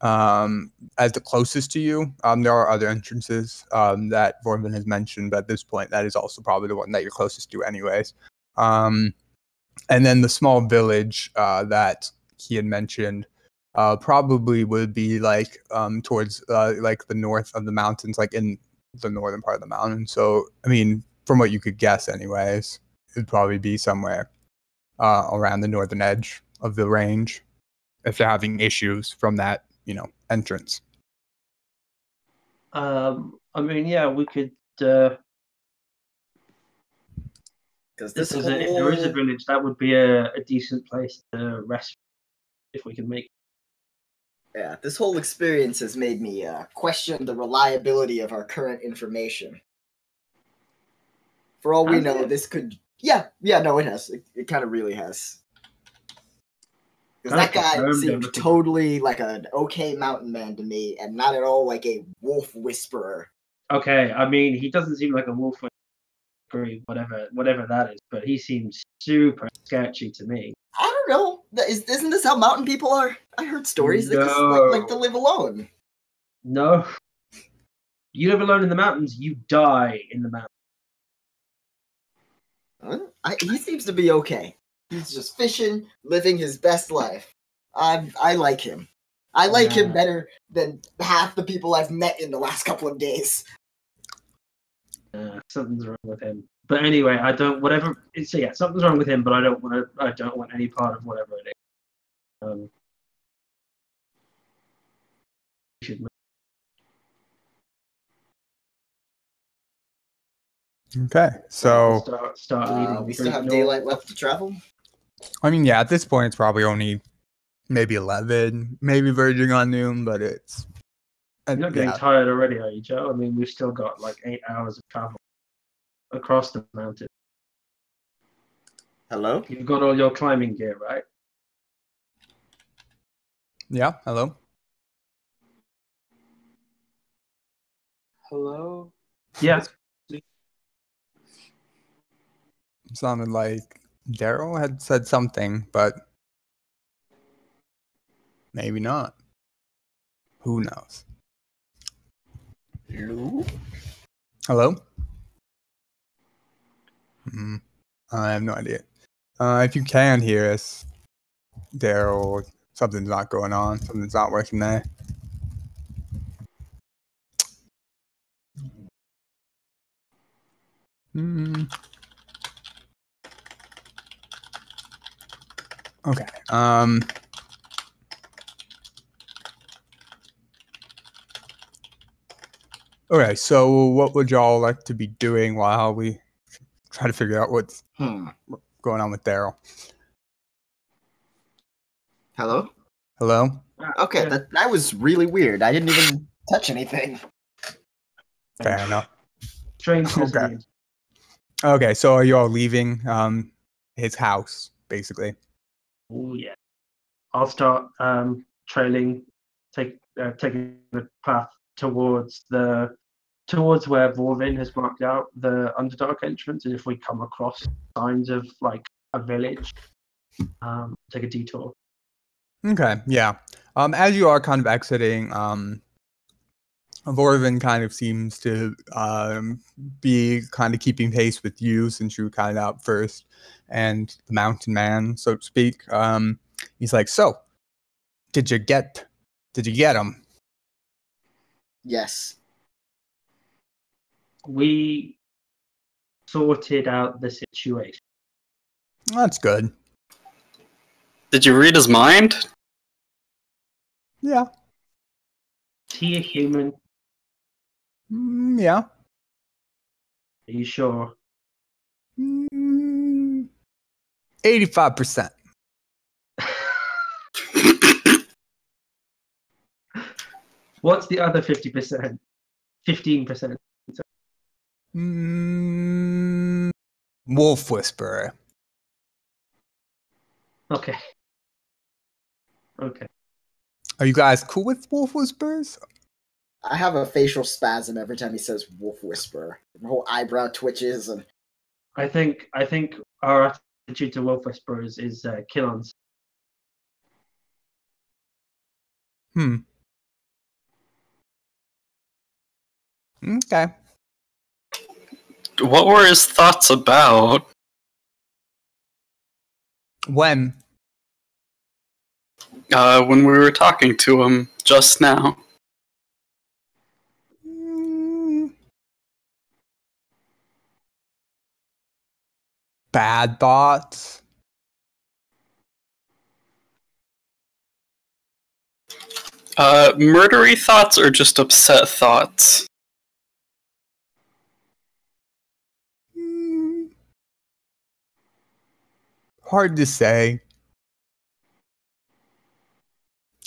As the closest to you, there are other entrances that Vorvin has mentioned, but at this point, that is also probably the one that you're closest to, anyways. And then the small village that he had mentioned probably would be like towards like the north of the mountains, like in the northern part of the mountain. So, I mean, from what you could guess, anyways, it'd probably be somewhere around the northern edge of the range if they're having issues from that, entrance. I mean, yeah, we could. Because If this there is a village, that would be a decent place to rest if we can make. Yeah, this whole experience has made me question the reliability of our current information. For all we Has know, it? this could... Yeah, no, it has. It kind of really has. Because that guy confirmed seemed everything. totally like an okay mountain man to me, and not at all like a wolf whisperer. Okay, I mean, he doesn't seem like a wolf. Agree, whatever that is, but he seems super sketchy to me. I don't know. Isn't this how mountain people are? I heard stories. They just No. like to live alone. No, you live alone in the mountains, you die in the mountains. He seems to be okay. He's just fishing, living his best life. I like him. I like him better than half the people I've met in the last couple of days. Something's wrong with him. But anyway, I don't. Whatever. So yeah, something's wrong with him. But I don't want any part of whatever it is. We should. Okay, so start leading. We still have daylight left to travel. I mean, yeah, at this point, it's probably only maybe 11, maybe verging on noon, but it's. You're not getting tired already, are you, Joe? I mean, we've still got like 8 hours of travel across the mountain. Hello? You've got all your climbing gear, right? Yeah, hello? Hello? Yeah. It sounded like Daryl had said something, but maybe not. Who knows? Hello? Hello? I have no idea. If you can hear us, Daryl, something's not going on. Something's not working there. Okay. Okay, so what would y'all like to be doing while we try to figure out what's going on with Daryl? Hello? Hello? Okay, that was really weird. I didn't even touch anything. Fair enough. Strange. Okay. Okay, so are you all leaving his house, basically? Oh yeah. I'll start taking the path towards where Vorvin has marked out the Underdark entrance, and if we come across signs of like a village, take a detour. Okay, yeah. As you are kind of exiting Vorvin kind of seems to be kind of keeping pace with you since you were kind of out first, and the mountain man, so to speak. He's like, so, did you get him? Yes. We sorted out the situation. That's good. Did you read his mind? Yeah. Is he a human? Yeah. Are you sure? 85%. What's the other 50%? 15%. Wolf Whisperer. Okay. Okay. Are you guys cool with Wolf Whisperers? I have a facial spasm every time he says wolf whisperer. My whole eyebrow twitches and I think our attitude to wolf whisperers is kill on. Okay. What were his thoughts about? When? When we were talking to him just now. Bad thoughts. Murdery thoughts or just upset thoughts? Hard to say.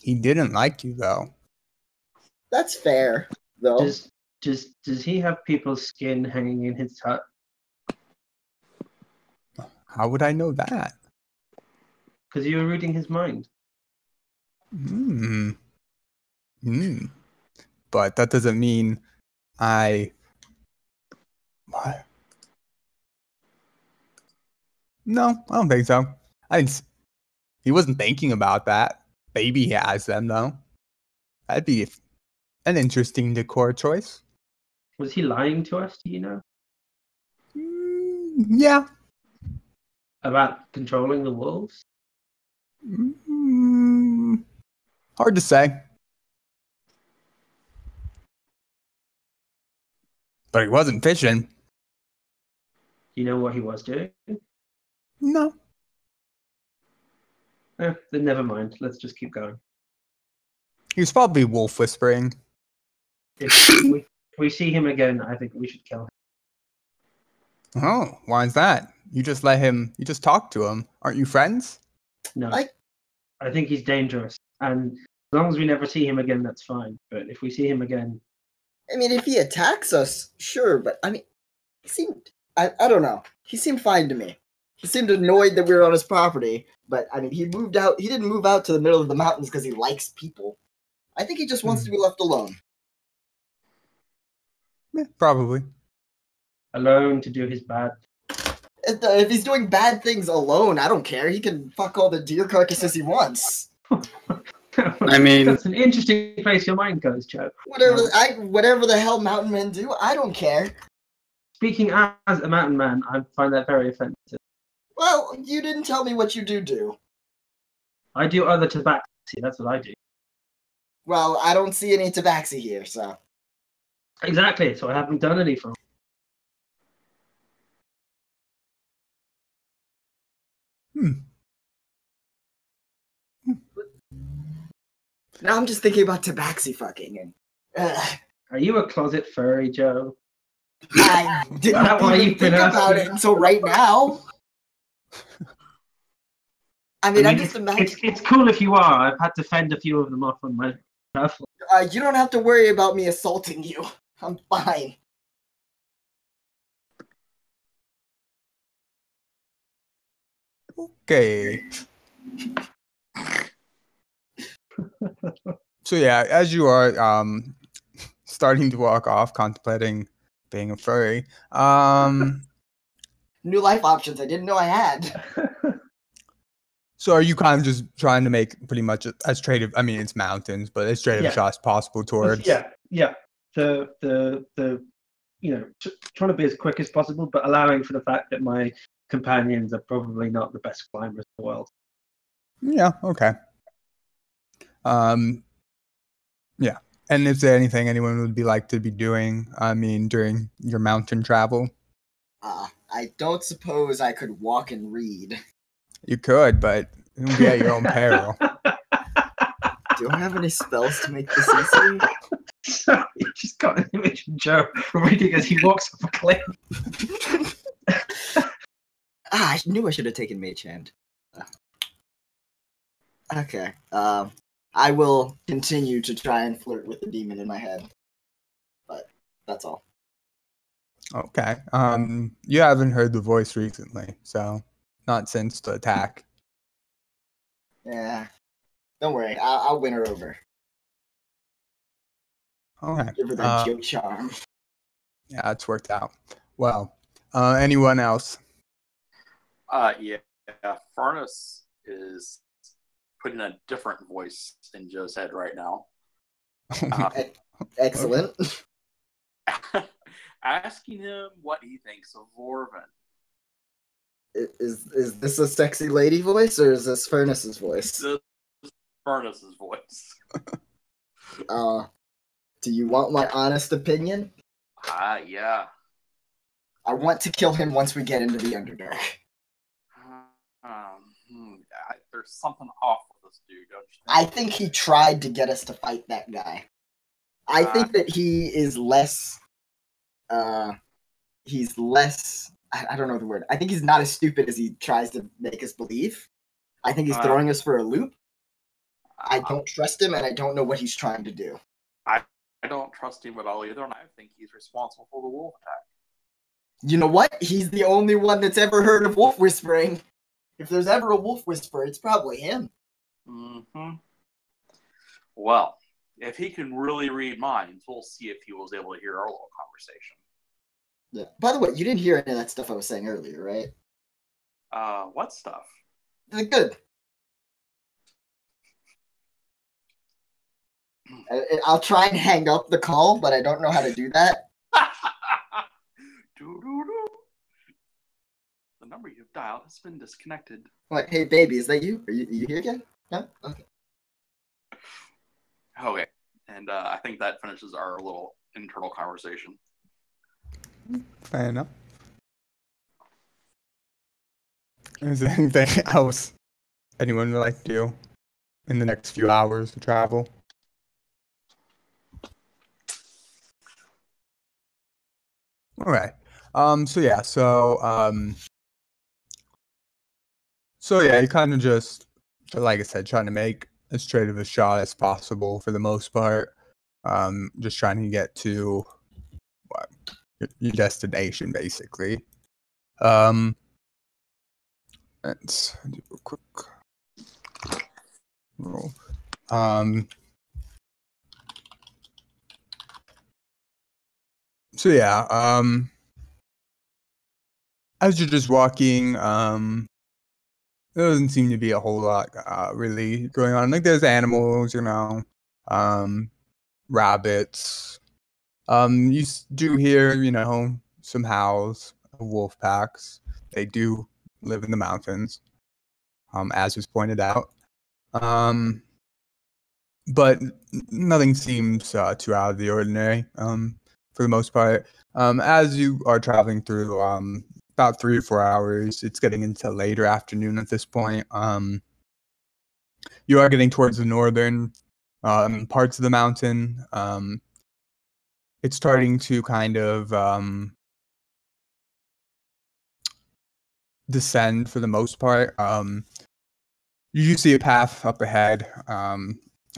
He didn't like you, though. that's fair, though. Does he have people's skin hanging in his hut? How would I know that? Because you were reading his mind. But that doesn't mean I... What? No, I don't think so. He wasn't thinking about that. Maybe he has them, though. That'd be an interesting decor choice. Was he lying to us? Do you know Yeah. about controlling the wolves? Hard to say. But he wasn't fishing. Do you know what he was doing? No. Then never mind. Let's just keep going. He was probably wolf whispering. If we see him again, I think we should kill him. Oh, why is that? You just talk to him. Aren't you friends? No. I think he's dangerous. And as long as we never see him again, that's fine. But if we see him again... I mean, if he attacks us, sure, but I mean, he seemed... I don't know. He seemed fine to me. He seemed annoyed that we were on his property, but I mean, he moved out. He didn't move out to the middle of the mountains because he likes people. I think he just wants to be left alone. Yeah, probably. Alone to do his bad. If he's doing bad things alone, I don't care. He can fuck all the deer carcasses he wants. I mean, that's an interesting place your mind goes, Joe. Whatever the hell mountain men do, I don't care. Speaking as a mountain man, I find that very offensive. Well, you didn't tell me what you do. I do other tabaxi, that's what I do. Well, I don't see any tabaxi here, so... Exactly, so I haven't done any for... Now I'm just thinking about tabaxi fucking and... Are you a closet furry, Joe? I didn't even think about it until right now. I mean, I'm just imagining... It's cool if you are. I've had to fend a few of them off on my stuff. You don't have to worry about me assaulting you. I'm fine. Okay. So yeah, as you are starting to walk off, contemplating being a furry, new life options I didn't know I had. So are you kind of just trying to make pretty much as straight of, I mean, it's mountains, but as straight of a shot as possible towards... Yeah. the trying to be as quick as possible, but allowing for the fact that my companions are probably not the best climbers in the world. Yeah. Okay. Yeah. And is there anything anyone would be like to be doing? I mean, during your mountain travel? I don't suppose I could walk and read. You could, but it would be at your own peril. Do I have any spells to make this easier? So you just got an image of Joe reading as he walks up a cliff. I knew I should have taken Mage Hand. Okay. I will continue to try and flirt with the demon in my head. But that's all. Okay. You haven't heard the voice recently, so not since the attack. Yeah. Don't worry. I'll win her over. Okay. Give her that joke charm. Yeah, it's worked out. Well, anyone else? Yeah. Furnace is putting a different voice in Joe's head right now. Excellent. Asking him what he thinks of Vorvin. Is this a sexy lady voice, or is this Furnace's voice? This is Furnace's voice. Do you want my honest opinion? Yeah. I want to kill him once we get into the Underdark. There's something off with this dude, don't you think? I think he tried to get us to fight that guy. I think that he is less... he's less... I don't know the word. I think he's not as stupid as he tries to make us believe. I think he's throwing us for a loop. I don't trust him, and I don't know what he's trying to do. I don't trust him at all either, and I think he's responsible for the wolf attack. You know what? He's the only one that's ever heard of wolf whispering. If there's ever a wolf whisperer, it's probably him. Mm-hmm. Well, if he can really read minds, we'll see if he was able to hear our little conversation. Yeah. By the way, you didn't hear any of that stuff I was saying earlier, right? What stuff? Good. I'll try and hang up the call, but I don't know how to do that. The number you've dialed has been disconnected. What? Hey, baby, is that you? Are you here again? No? Okay. Okay. And I think that finishes our little internal conversation. Fair enough. Is there anything else anyone would like to do in the next few hours to travel? All right. So you kind of just, like I said, trying to make as straight of a shot as possible for the most part. Just trying to get to your destination, basically. Let's do a quick roll. As you're just walking, there doesn't seem to be a whole lot really going on. Like there's animals, rabbits. You do hear, some howls of wolf packs. They do live in the mountains, as was pointed out. But nothing seems too out of the ordinary, for the most part. As you are traveling through about 3 or 4 hours, it's getting into later afternoon at this point. You are getting towards the northern parts of the mountain. It's starting to kind of descend for the most part. You see a path up ahead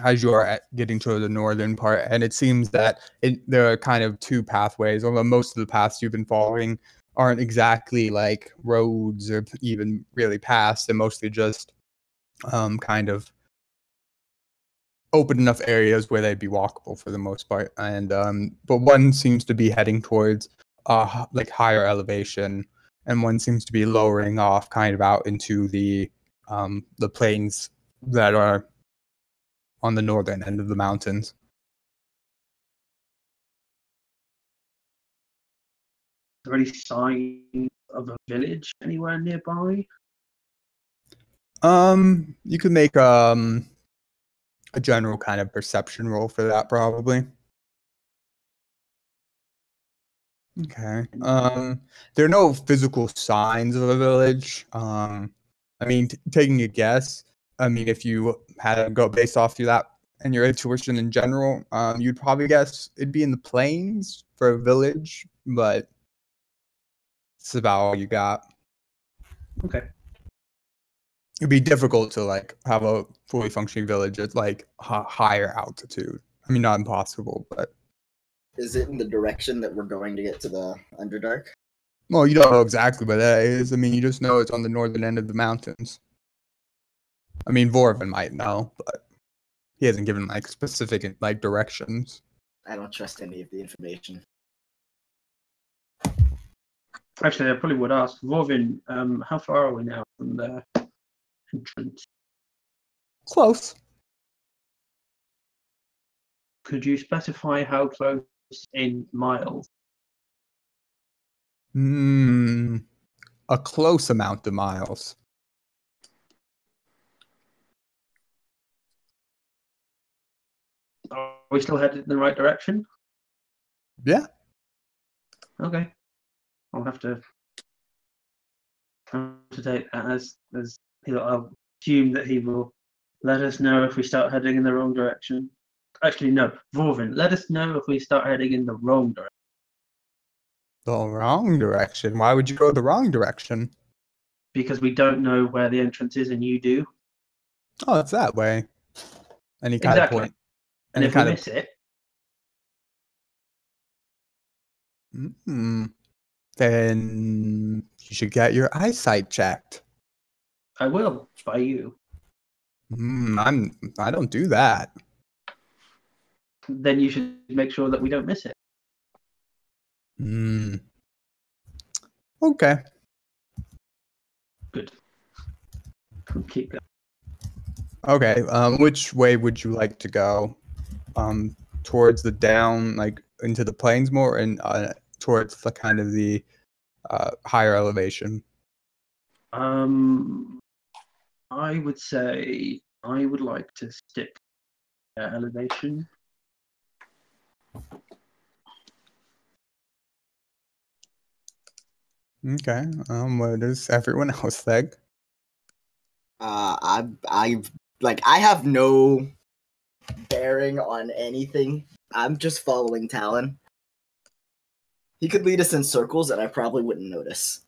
as you are getting to the northern part, and it seems that there are kind of 2 pathways, although most of the paths you've been following aren't exactly like roads or even really paths. They're mostly just kind of open enough areas where they'd be walkable for the most part. And but one seems to be heading towards like higher elevation, and one seems to be lowering off kind of out into the plains that are on the northern end of the mountains. there any sign of a village anywhere nearby? You could make a general kind of perception roll for that, probably. Okay. There are no physical signs of a village. I mean, taking a guess. I mean, if you had to go based off of that and your intuition in general, you'd probably guess it'd be in the plains for a village, but it's about all you got. Okay. It'd be difficult to like have a fully functioning village at like higher altitude. I mean, not impossible, but Is it in the direction that we're going to get to the Underdark? well, you don't know exactly where that is. I mean, you just know it's on the northern end of the mountains. I mean, Vorvin might know, but he hasn't given like specific like directions. I don't trust any of the information. Actually, I probably would ask Vorvin, how far are we now from the entrance? Close. Could you specify how close in miles? A close amount of miles. Are we still headed in the right direction? Yeah. Okay. I'll have to take that as I'll assume that he will let us know if we start heading in the wrong direction. Actually, no, Vorvin, let us know if we start heading in the wrong direction. The wrong direction? Why would you go the wrong direction? Because we don't know where the entrance is and you do. Oh, it's that way. Any kind Exactly. of point. And if we miss it, then you should get your eyesight checked. I will by you. I don't do that. Then you should make sure that we don't miss it. Okay. Good. Keep going. Okay. Which way would you like to go? Towards the down, like into the plains more, and towards the kind of the higher elevation? I would say I would like to stick to elevation. Okay. What does everyone else think? I have no bearing on anything. I'm just following Talon. He could lead us in circles, and I probably wouldn't notice.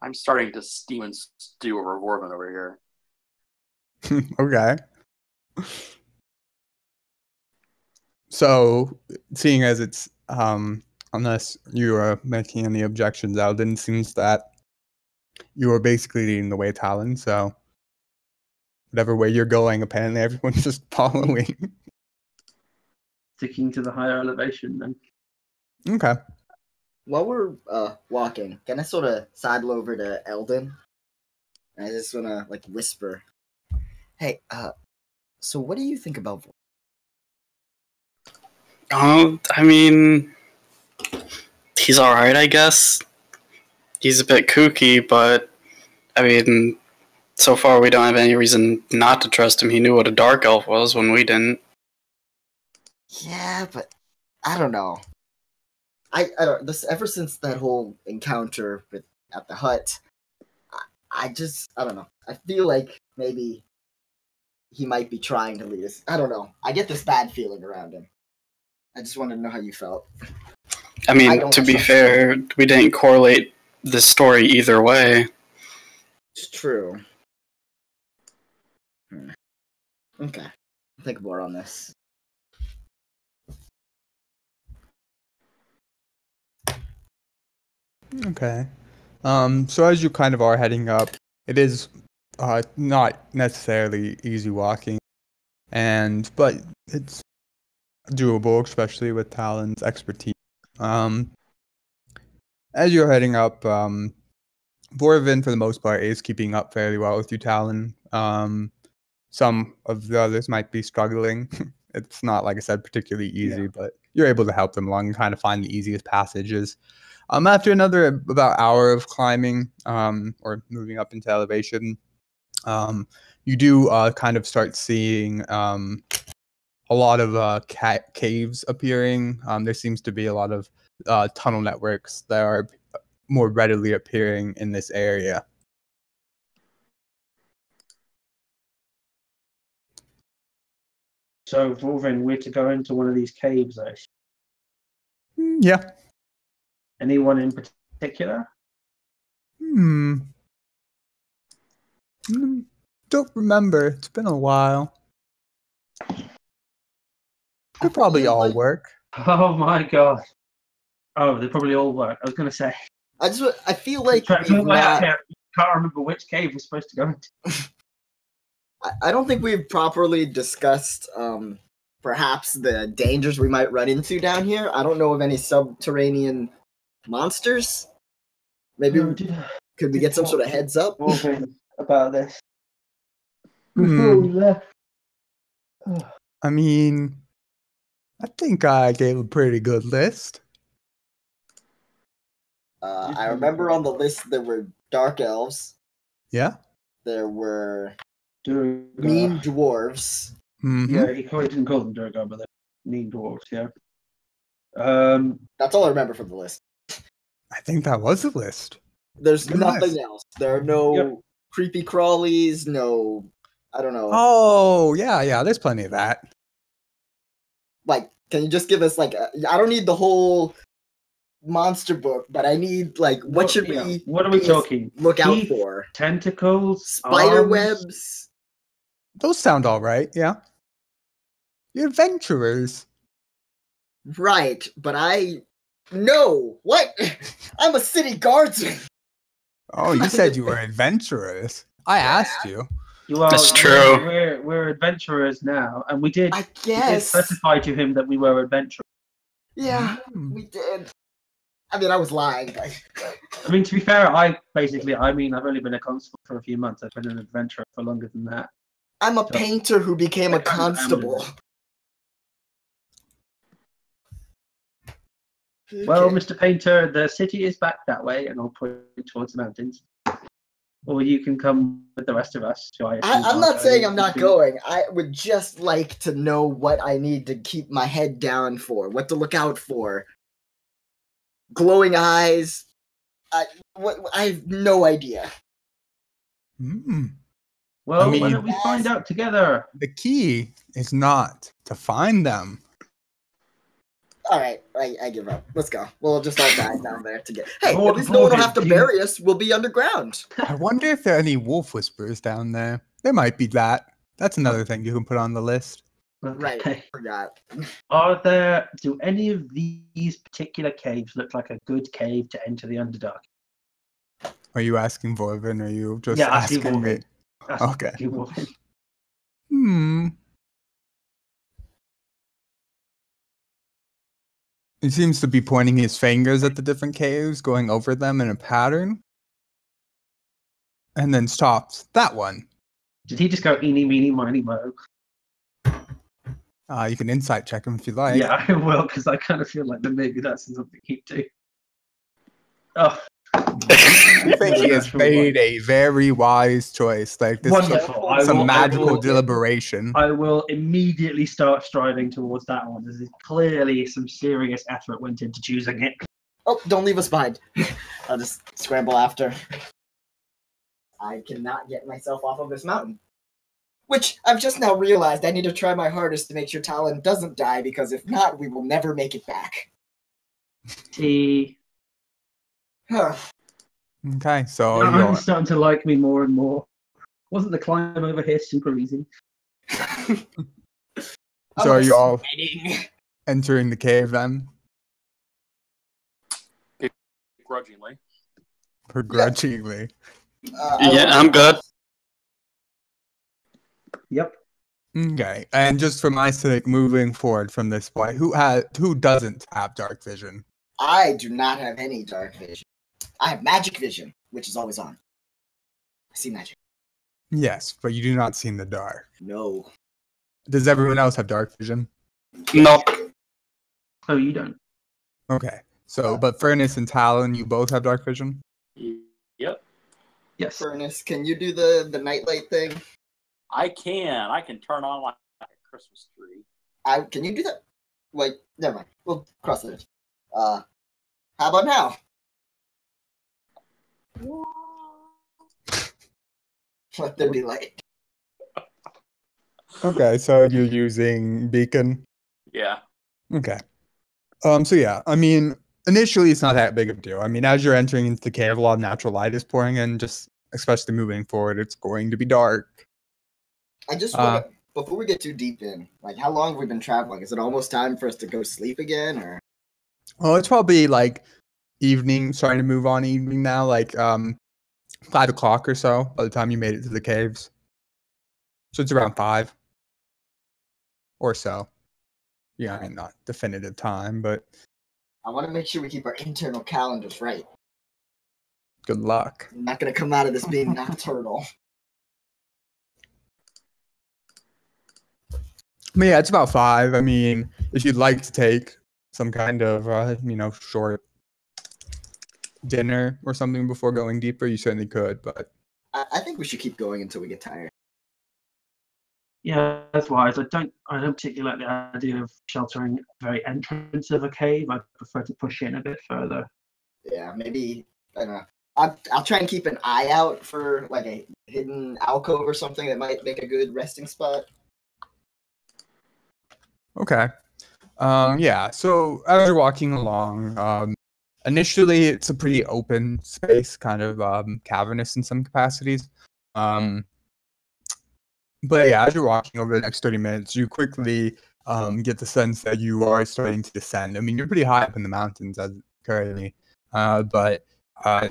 I'm starting to steam and stew over Vorvin over here. Okay. So, seeing as it's unless you are making any objections, Ul'dan, seems that you are basically leading the way, Talon. So, whatever way you're going, apparently everyone's just following. Sticking to the higher elevation, then. Okay. While we're walking, can I sort of sidle over to Ul'dan? I just want to like whisper, "Hey, so what do you think about?" I mean, he's alright, I guess. He's a bit kooky, but, I mean, so far we don't have any reason not to trust him. He knew what a dark elf was when we didn't. Yeah, but I don't know. I don't this ever since that whole encounter at the hut. I don't know. I feel like maybe he might be trying to lead us. I don't know. I get this bad feeling around him. I just wanted to know how you felt. I mean, to be fair, we didn't correlate the story either way. It's true. Okay. I'll think more on this. Okay. So as you kind of are heading up, it is not necessarily easy walking, but it's doable, especially with Talon's expertise. As you're heading up, Vorvin, for the most part, is keeping up fairly well with you, Talon. Some of the others might be struggling. It's not, like I said, particularly easy, but you're able to help them along and kind of find the easiest passages. After another about hour of climbing or moving up into elevation, you do kind of start seeing a lot of caves appearing. There seems to be a lot of tunnel networks that are more readily appearing in this area. So, Vorvin, we're to go into one of these caves, though. Yeah. Anyone in particular? Don't remember. It's been a while. Could probably all work. Oh my god. Oh, they probably all work. I was going to say. I feel like I can't remember which cave we're supposed to go into. I don't think we've properly discussed perhaps the dangers we might run into down here. I don't know of any subterranean monsters. Maybe could we get some sort of heads up about this before we left? I mean, I think I gave a pretty good list. I remember on the list there were dark elves. Yeah. There were Durgar. mean dwarves. Mm-hmm. Yeah, he probably didn't call them Durgar, but they're mean dwarves, yeah. That's all I remember from the list. I think that was the list. There's Good nothing list. else. There are no creepy crawlies, no, I don't know. Oh, yeah, there's plenty of that. Like, can you just give us, like, I don't need the whole monster book, but I need, like, what are we talking? Look out for? Tentacles? Spider arms? webs? Those sound all right, yeah. You're adventurers. Right, but No! What? I'm a city guardsman! Oh, you said you were adventurers. I asked you. That's true. We're adventurers now, and we did specify to him that we were adventurers. Yeah, we did. I mean, I was lying. I mean, to be fair, I've only been a constable for a few months. I've been an adventurer for longer than that. I'm a painter who became a constable. Well, Mr. Painter, the city is back that way, and I'll point towards the mountains. Or you can come with the rest of us. I'm not saying I'm not going. I would just like to know what I need to keep my head down for, what to look out for. Glowing eyes. I have no idea. Well, why don't we find out together? The key is not to find them. All right, I give up. Let's go. We'll just all die down there together. Hey, at least no one will have to bury us. We'll be underground. I wonder if there are any wolf whisperers down there. There might be that. That's another thing you can put on the list. Right, I forgot. Do any of these particular caves look like a good cave to enter the Underdark? Are you asking Vorvin, or are you just asking me? Okay. He seems to be pointing his fingers at the different caves, going over them in a pattern, and then stops. That one. Did he just go eeny, meeny, miny, mo? You can insight check him if you like. Yeah, I will, because I kind of feel like that maybe that's something he'd do. Oh. I think he has made a very wise choice. Like this Wonderful. Is some magical deliberation. I will immediately start striding towards that one. There's clearly some serious effort went into choosing it. Oh, don't leave us behind. I'll just scramble after. I cannot get myself off of this mountain. Which I've just now realized I need to try my hardest to make sure Talon doesn't die, because if not, we will never make it back. Okay, so I'm starting to like me more and more. Wasn't the climb over here super easy? So are you all entering the cave then? Begrudgingly. Begrudgingly. Yeah, I'm good. Yep. Okay, and just for my sake, moving forward from this point, who doesn't have dark vision? I do not have any dark vision. I have magic vision, which is always on. I see magic. Yes, but you do not see in the dark. No. Does everyone else have dark vision? Nope. Oh, you don't. Okay. So, but Furnace and Talon, you both have dark vision? Yep. Yes. Furnace, can you do the nightlight thing? I can. I can turn on like a Christmas tree. Can you do that? Wait, never mind. We'll cross that. How about now? Let there be light. Okay, so you're using beacon. Yeah. Okay. So yeah, I mean, initially it's not that big of a deal. I mean, as you're entering into the cave, a lot of natural light is pouring in, just especially moving forward, it's going to be dark. I just want to, before we get too deep in, like, how long have we been traveling? Is it almost time for us to go sleep again, or? Well, it's probably like evening, starting to move on evening now, like 5 o'clock or so by the time you made it to the caves. So it's around 5 or so. Yeah, I mean, not definitive time, but I want to make sure we keep our internal calendars right. good luck. I'm not going to come out of this being nocturnal. But yeah, it's about 5. I mean, if you'd like to take some kind of, short dinner or something before going deeper, you certainly could, but I think we should keep going until we get tired. Yeah, that's wise. I don't particularly like the idea of sheltering the very entrance of a cave. I prefer to push in a bit further. Yeah, maybe, I don't know. I'll try and keep an eye out for like a hidden alcove or something that might make a good resting spot. okay. Yeah, so as you're walking along, initially it's a pretty open space, kind of cavernous in some capacities. But yeah, as you're walking over the next 30 minutes, you quickly get the sense that you are starting to descend. I mean, you're pretty high up in the mountains as currently, but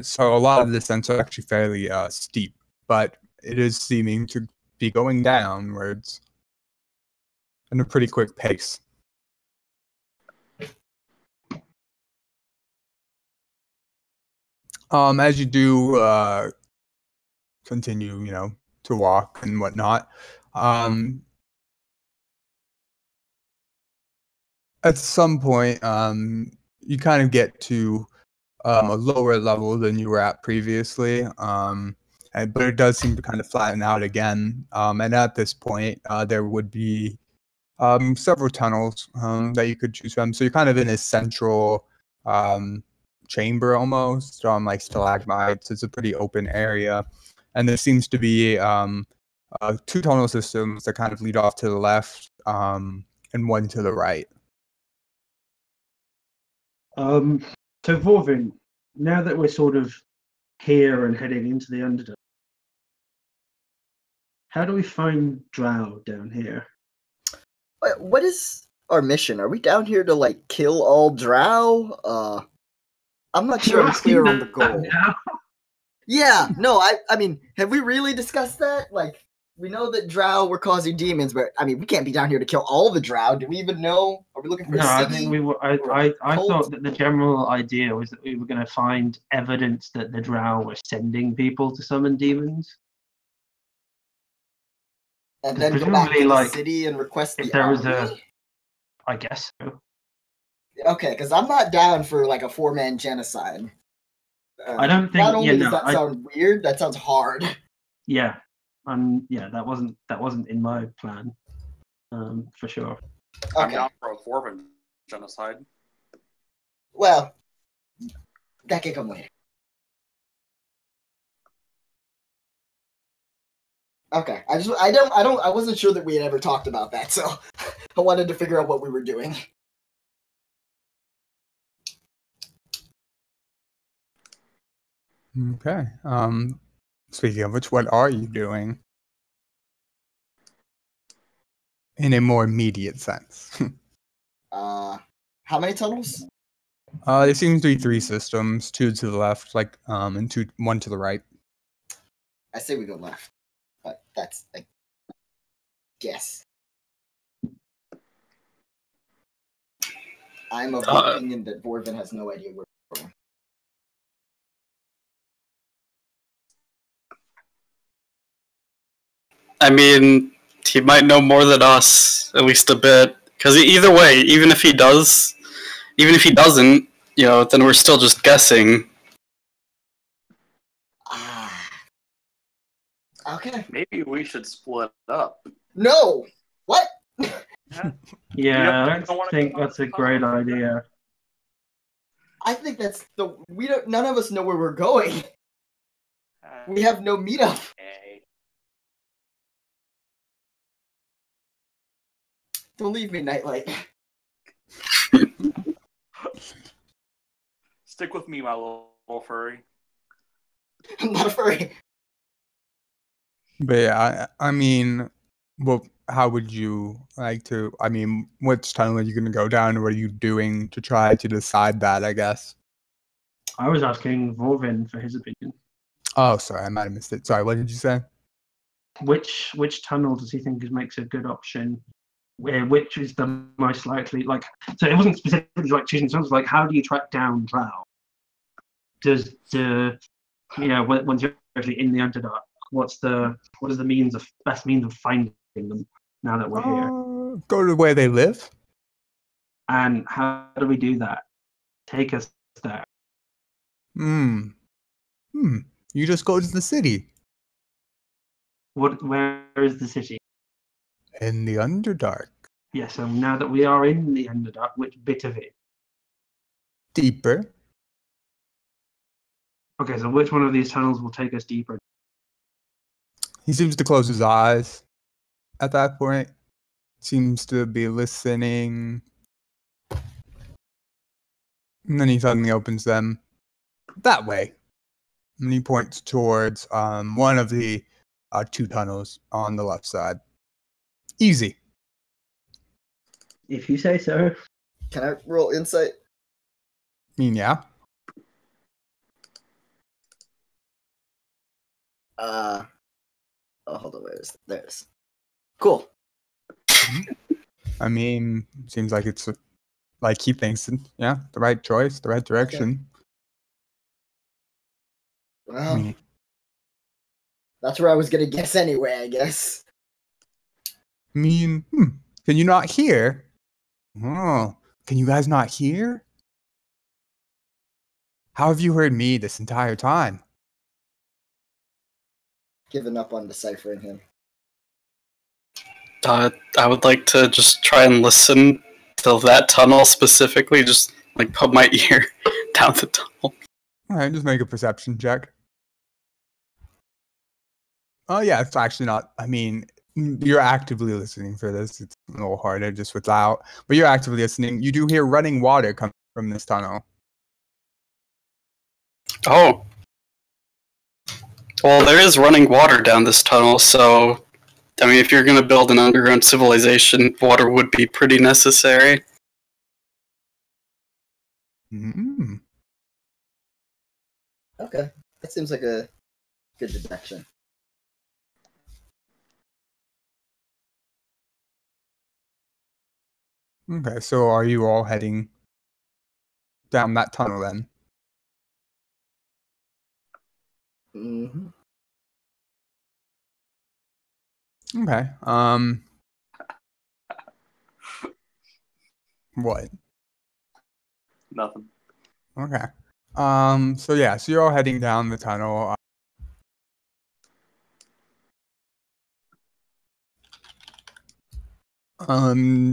so a lot of the descents are actually fairly steep, but it is seeming to be going downwards in a pretty quick pace. As you do continue, to walk and whatnot, at some point, you kind of get to a lower level than you were at previously, but it does seem to kind of flatten out again. And at this point, there would be several tunnels that you could choose from. So you're kind of in a central chamber almost, like stalagmites. It's a pretty open area. And there seems to be 2 tunnel systems that kind of lead off to the left and one to the right. So Vorvin, now that we're sort of here and heading into the underdark, how do we find Drow down here? What is our mission? Are we down here to like kill all drow? I'm not sure I'm clear on the goal. Yeah, no, I mean, have we really discussed that? Like, we know that drow were causing demons, but I mean, we can't be down here to kill all the drow. Do we even know? Are we looking for No, a I city? think we were. I thought that the general idea was that we were going to find evidence that the Drow were sending people to summon demons. And then go back to presumably, the like, city and request if the there was army? I guess so. Okay, because I'm not down for like a 4-man genocide. I don't think. Not only Yeah, does no. that sound weird, that sounds hard. Yeah, yeah. That wasn't in my plan, for sure. I'm Okay, down for a Dwarven genocide. well, that can come later. Okay, I wasn't sure that we had ever talked about that, so I wanted to figure out what we were doing. Okay. Speaking of which, what are you doing? In a more immediate sense. How many tunnels? There seems to be 3 systems, 2 to the left, and 1 to the right. I say we go left, but that's a guess. I'm of the opinion that Vorvin has no idea where we're going. I mean, he might know more than us, at least a bit. Because either way, even if he doesn't, then we're still just guessing. Okay. Maybe we should split up. No. What? Yeah, I You don't wanna think go that's a to great college? idea. I think that's the we don't. None of us know where we're going. We have no meetup. Okay. Don't leave me, Nightlight. Stick with me, my little furry. I'm not afraid. But yeah, I mean, well, how would you like to? I mean, which tunnel are you going to go down? What are you doing to try to decide that? I guess. I was asking Vorvin for his opinion. Oh, sorry, I might have missed it. Sorry, what did you say? Which tunnel does he think makes a good option? Which is the most likely? Like, so it wasn't specifically like choosing tunnels. Like, how do you track down Drow? Does the once you're actually in the Underdark, what is the best means of finding them now that we're here? Go to where they live. And how do we do that? Take us there. You just go to the city Where is the city? in the Underdark. Yeah, so now that we are in the Underdark, which bit of it? Deeper. Okay, so which one of these tunnels will take us deeper? He seems to close his eyes at that point. Seems to be listening. And then he suddenly opens them that way. And he points towards one of the two tunnels on the left side. Easy. If you say so. Can I roll insight? I mean, yeah. Oh, hold on. There it is. Cool. I mean, seems like it's like he thinks, yeah, the right choice, the right direction. Well, I mean, that's where I was gonna guess anyway, I guess. can you not hear? Oh, can you guys not hear? How have you heard me this entire time? Given up on deciphering him. I would like to just try and listen to that tunnel specifically, just like put my ear down the tunnel. All right, just make a perception check. Oh, yeah, it's actually not. I mean, you're actively listening for this. It's a little harder just without, but you're actively listening. You do hear running water coming from this tunnel. Oh. Well, there is running water down this tunnel, so I mean, if you're going to build an underground civilization, water would be pretty necessary. Okay. That seems like a good deduction. Okay, so are you all heading down that tunnel then? Mm-hmm. Okay. What? Nothing. Okay. So yeah, so you're all heading down the tunnel.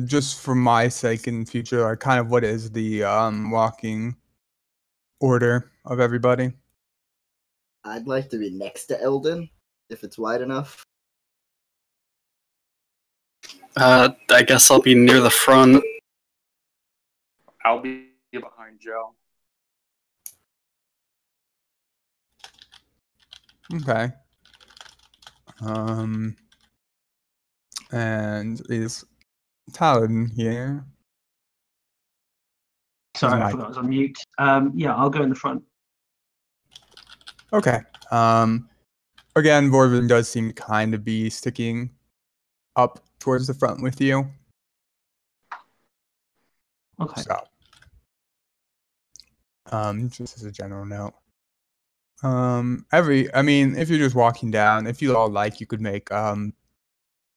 Just for my sake in the future, like kind of what is the walking order of everybody? I'd like to be next to Ul'dan, if it's wide enough. I guess I'll be near the front. I'll be behind Joe. Okay. And is Talon here? Sorry, I forgot I was on mute. Yeah, I'll go in the front. Okay. Again, Vorvin does seem to kind of be sticking up towards the front with you. Okay. So, just as a general note. I mean, if you're just walking down, if you all like, you could make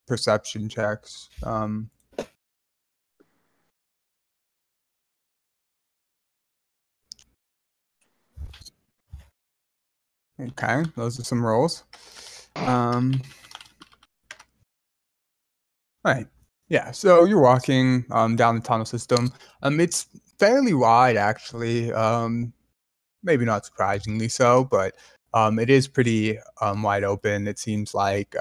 perception checks. Okay, those are some rolls. Right. Yeah, so you're walking down the tunnel system. It's fairly wide, actually. Maybe not surprisingly so, but it is pretty wide open. It seems like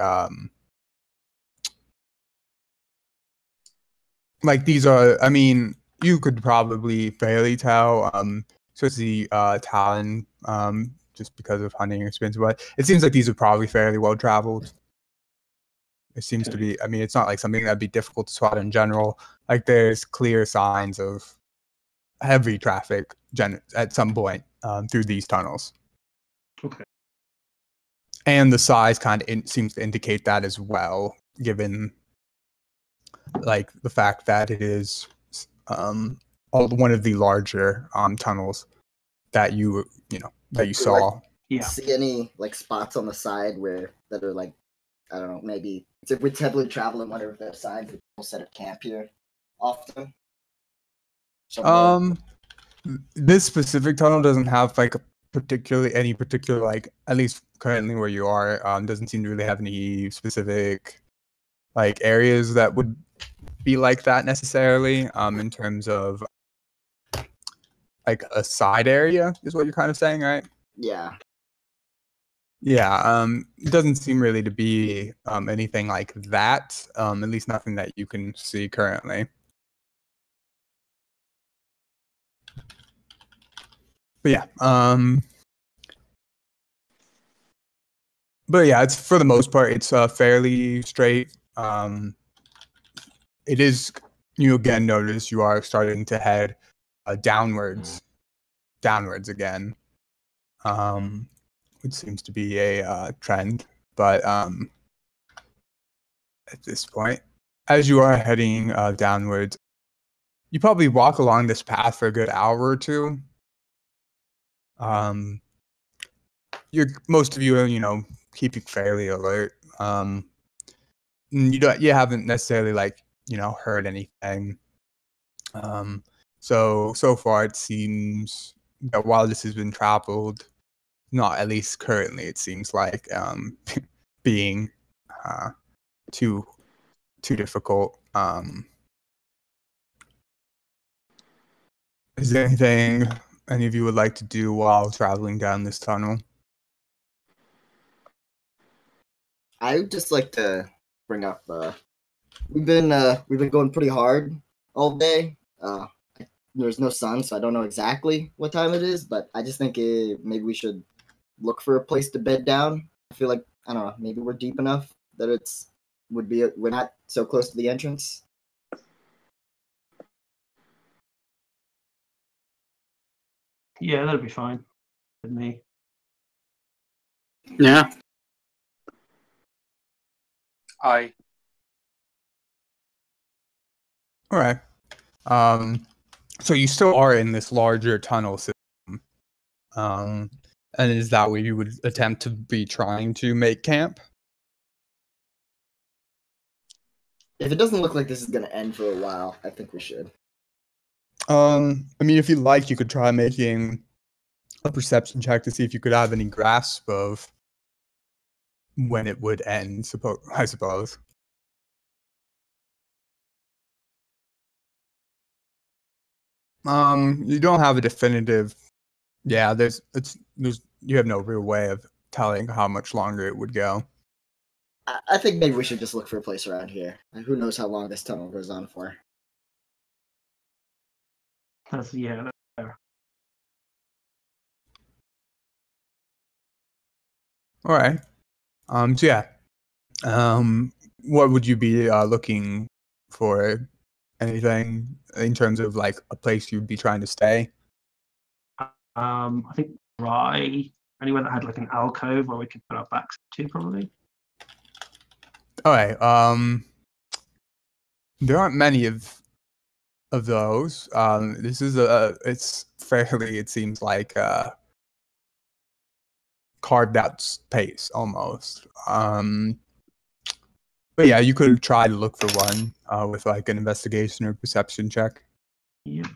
these are. I mean, you could probably fairly tell, especially Talon, just because of hunting experience. But it seems like these are probably fairly well traveled. It seems to be. I mean, it's not like something that'd be difficult to spot in general. Like there's clear signs of heavy traffic at some point through these tunnels. Okay. And the size kind of seems to indicate that as well, given like the fact that it is one of the larger tunnels that you saw. Yeah. See any like spots on the side that are like, I don't know, maybe if we're heavily traveling, wonder if there's signs we'll set up camp here often. This specific tunnel doesn't have like any particular like, at least currently where you are, doesn't seem to really have any specific like areas that would be like that necessarily, in terms of like a side area is what you're kind of saying, right? Yeah. Yeah, it doesn't seem really to be anything like that, at least nothing that you can see currently. But yeah, it's for the most part, it's fairly straight. It is, you again notice you are starting to head downwards again, which seems to be a trend. But at this point, as you are heading downwards, you probably walk along this path for a good hour or two. Most of you, keeping fairly alert. You haven't necessarily heard anything. So far it seems that while this has been traveled, not at least currently, it seems like being too difficult. Is there anything any of you would like to do while traveling down this tunnel? I would just like to bring up we've been going pretty hard all day. There's no sun, so I don't know exactly what time it is, but I just think maybe we should look for a place to bed down. I feel like, I don't know, maybe we're deep enough that we're not so close to the entrance. Yeah, that'd be fine with me. Yeah. Aye. All right. So you still are in this larger tunnel system. And is that where you would attempt to be trying to make camp? If it doesn't look like this is going to end for a while, I think we should. I mean, if you'd like, you could try making a perception check to see if you could have any grasp of when it would end, I suppose. You don't have a definitive. Yeah, you have no real way of telling how much longer it would go. I think maybe we should just look for a place around here. Who knows how long this tunnel goes on for? That's fair. All right. So yeah. What would you be looking for? Anything in terms of like a place you'd be trying to stay? I think anywhere that had like an alcove where we could put our backs to, probably. All right. There aren't many of those. This is it's fairly, it seems like carved out space almost. But yeah, you could try to look for one with like an investigation or perception check. Yep.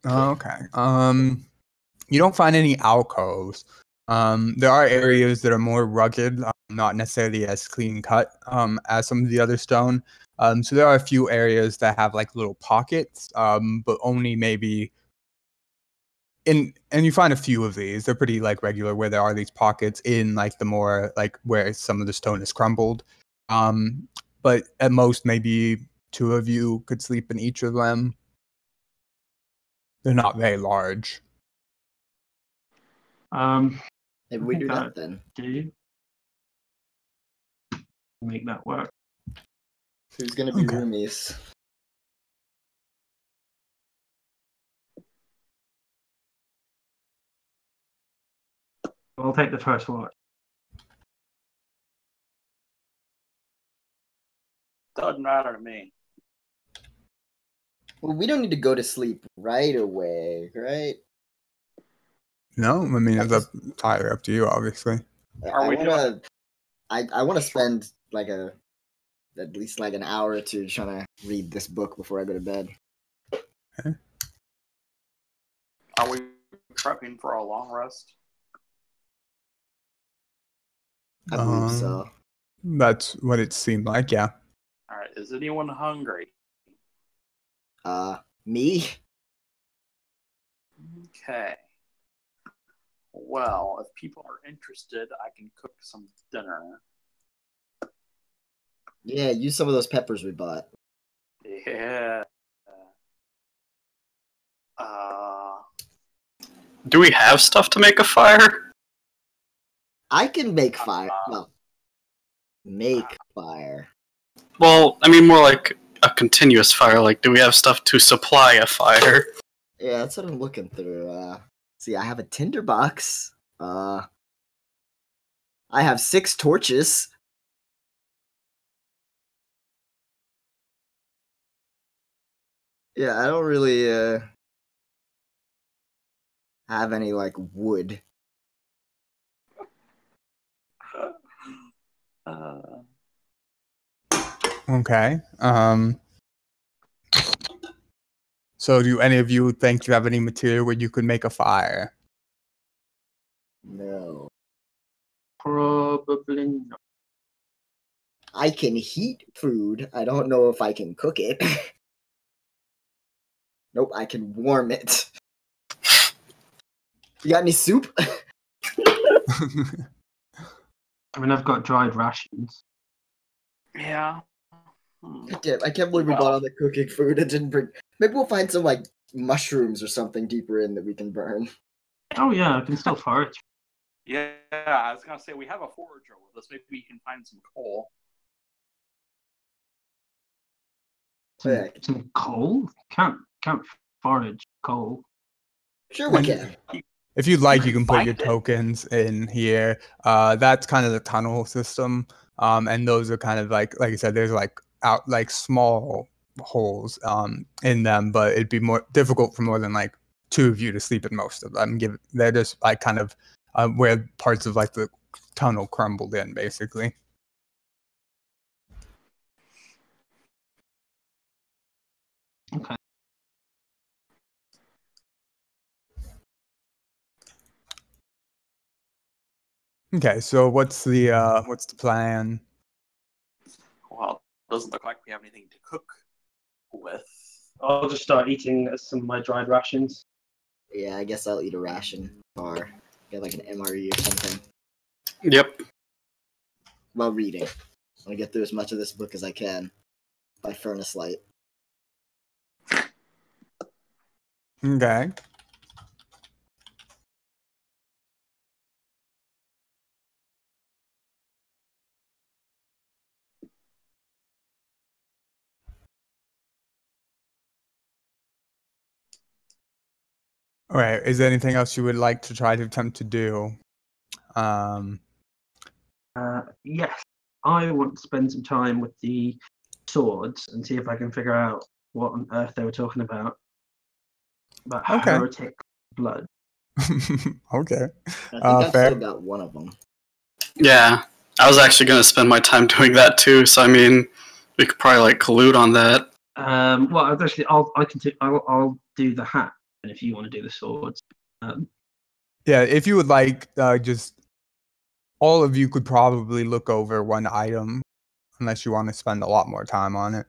Okay. You don't find any alcoves. There are areas that are more rugged, not necessarily as clean cut as some of the other stone. So there are a few areas that have like little pockets, but only maybe and you find a few of these. They're pretty like regular where there are these pockets in like the more like where some of the stone is crumbled. But at most maybe 2 of you could sleep in each of them. They're not very large. Maybe we I do think that then. do make that work. Who's gonna be Okay. roomies? I'll take the first watch. Doesn't matter to me. Well, we don't need to go to sleep right away, right? No, I mean it's entirely up to you, obviously. Are we doing I want to spend like at least like an hour or two trying to read this book before I go to bed. Okay. Are we prepping for a long rest? I believe so. That's what it seemed like, yeah. All right. Is anyone hungry? Me? Okay. Well, if people are interested, I can cook some dinner. Yeah, use some of those peppers we bought. Yeah. Do we have stuff to make a fire? I can make fire. Well, make fire. Well, I mean more like a continuous fire. Like, do we have stuff to supply a fire? Yeah, that's what I'm looking through. See, I have a tinderbox. I have 6 torches. Yeah, I don't really have any like wood. Okay. So do any of you think you have any material where you could make a fire? No. Probably not. I can heat food. I don't know if I can cook it. Nope, I can warm it. You got any soup? I mean, I've got dried rations. Yeah. I can't believe we bought all the cooking food and didn't bring. Maybe we'll find some like mushrooms or something deeper in that we can burn. Oh yeah, I can still forage. Yeah, I was gonna say we have a forager with us. Maybe we can find some coal. Some coal? Can't forage coal. Sure, we can. If you'd like, you can put Find your it. tokens in here. That's kind of the tunnel system, and those are kind of like I said, there's like out like small holes in them, but it'd be more difficult for more than like 2 of you to sleep in most of them. They're just like kind of where parts of like the tunnel crumbled in, basically. Okay. Okay, so what's the plan? Well, it doesn't look like we have anything to cook with. I'll just start eating some of my dried rations. Yeah, I guess I'll eat a ration or get like an MRE or something. Yep. While reading. I'm gonna get through as much of this book as I can by furnace light. Okay. All right. Is there anything else you would like to try to attempt to do? Yes, I want to spend some time with the swords and see if I can figure out what on earth they were talking about Okay. heretic blood. Okay. I think I've Fair. still got one of them. Yeah, I was actually going to spend my time doing that too. So I mean, we could probably like collude on that. Well, actually, I'll do the hat, and if you want to do the swords, Yeah, if you would like, just all of you could probably look over one item, unless you want to spend a lot more time on it.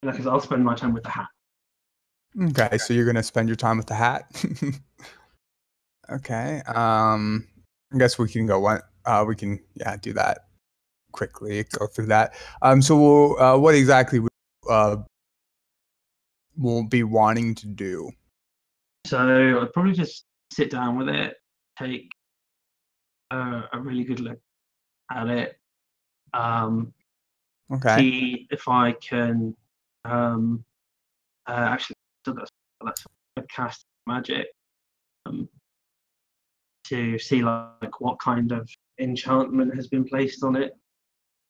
because I'll spend my time with the hat. Okay, so you're gonna spend your time with the hat. Okay. I guess we can go one. We can do that quickly. Go through that. So what exactly we'll be wanting to do? So I'd probably just sit down with it, take a really good look at it, Okay. see if I can actually so that's cast magic to see like what kind of enchantment has been placed on it.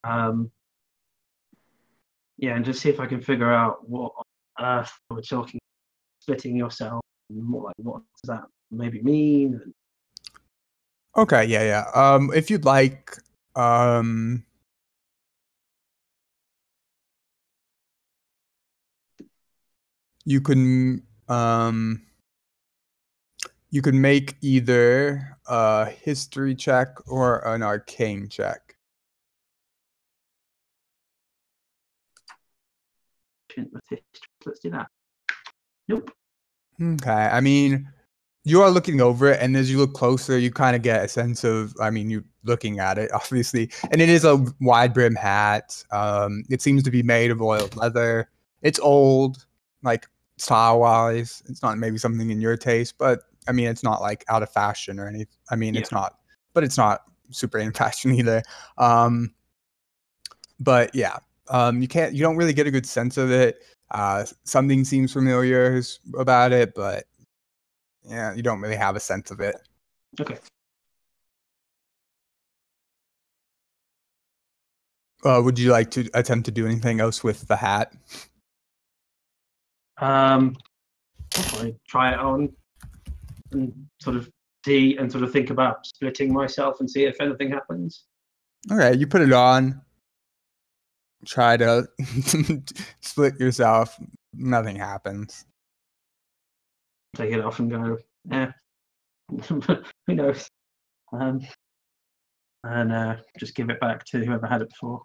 And just see if I can figure out what on earth we're talking, splitting yourself, and what does that maybe mean? Okay. Yeah. If you'd like, you can make either a history check or an arcane check. Let's do that. Nope. Okay. I mean, you are looking over it, and as you look closer, you kind of get a sense of, you looking at it, obviously, and it is a wide brim hat. It seems to be made of oiled leather. It's old, like style wise. It's not maybe something in your taste, but I mean, it's not like out of fashion or anything. I mean, it's not, but it's not super in fashion either. But yeah, you don't really get a good sense of it. Something seems familiar about it, but yeah, you don't really have a sense of it. Okay. Would you like to attempt to do anything else with the hat? I'll probably try it on and sort of see and sort of think about splitting myself and see if anything happens. Okay, you put it on. Try to split yourself. Nothing happens. Take it off and go, yeah. Who knows? And just give it back to whoever had it before.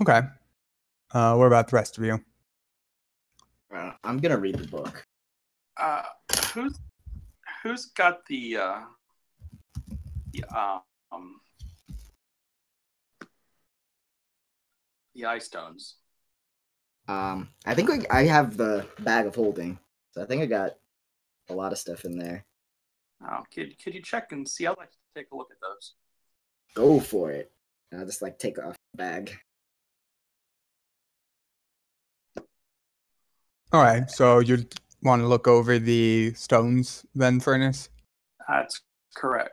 Okay. What about the rest of you? I'm gonna read the book. Who's got the eye stones? I think I have the bag of holding, so I think I got a lot of stuff in there. Oh, could you check and see? I'd like to take a look at those. Go for it. I'll just take off the bag. All right, so you want to look over the stones then, Furnace? That's correct.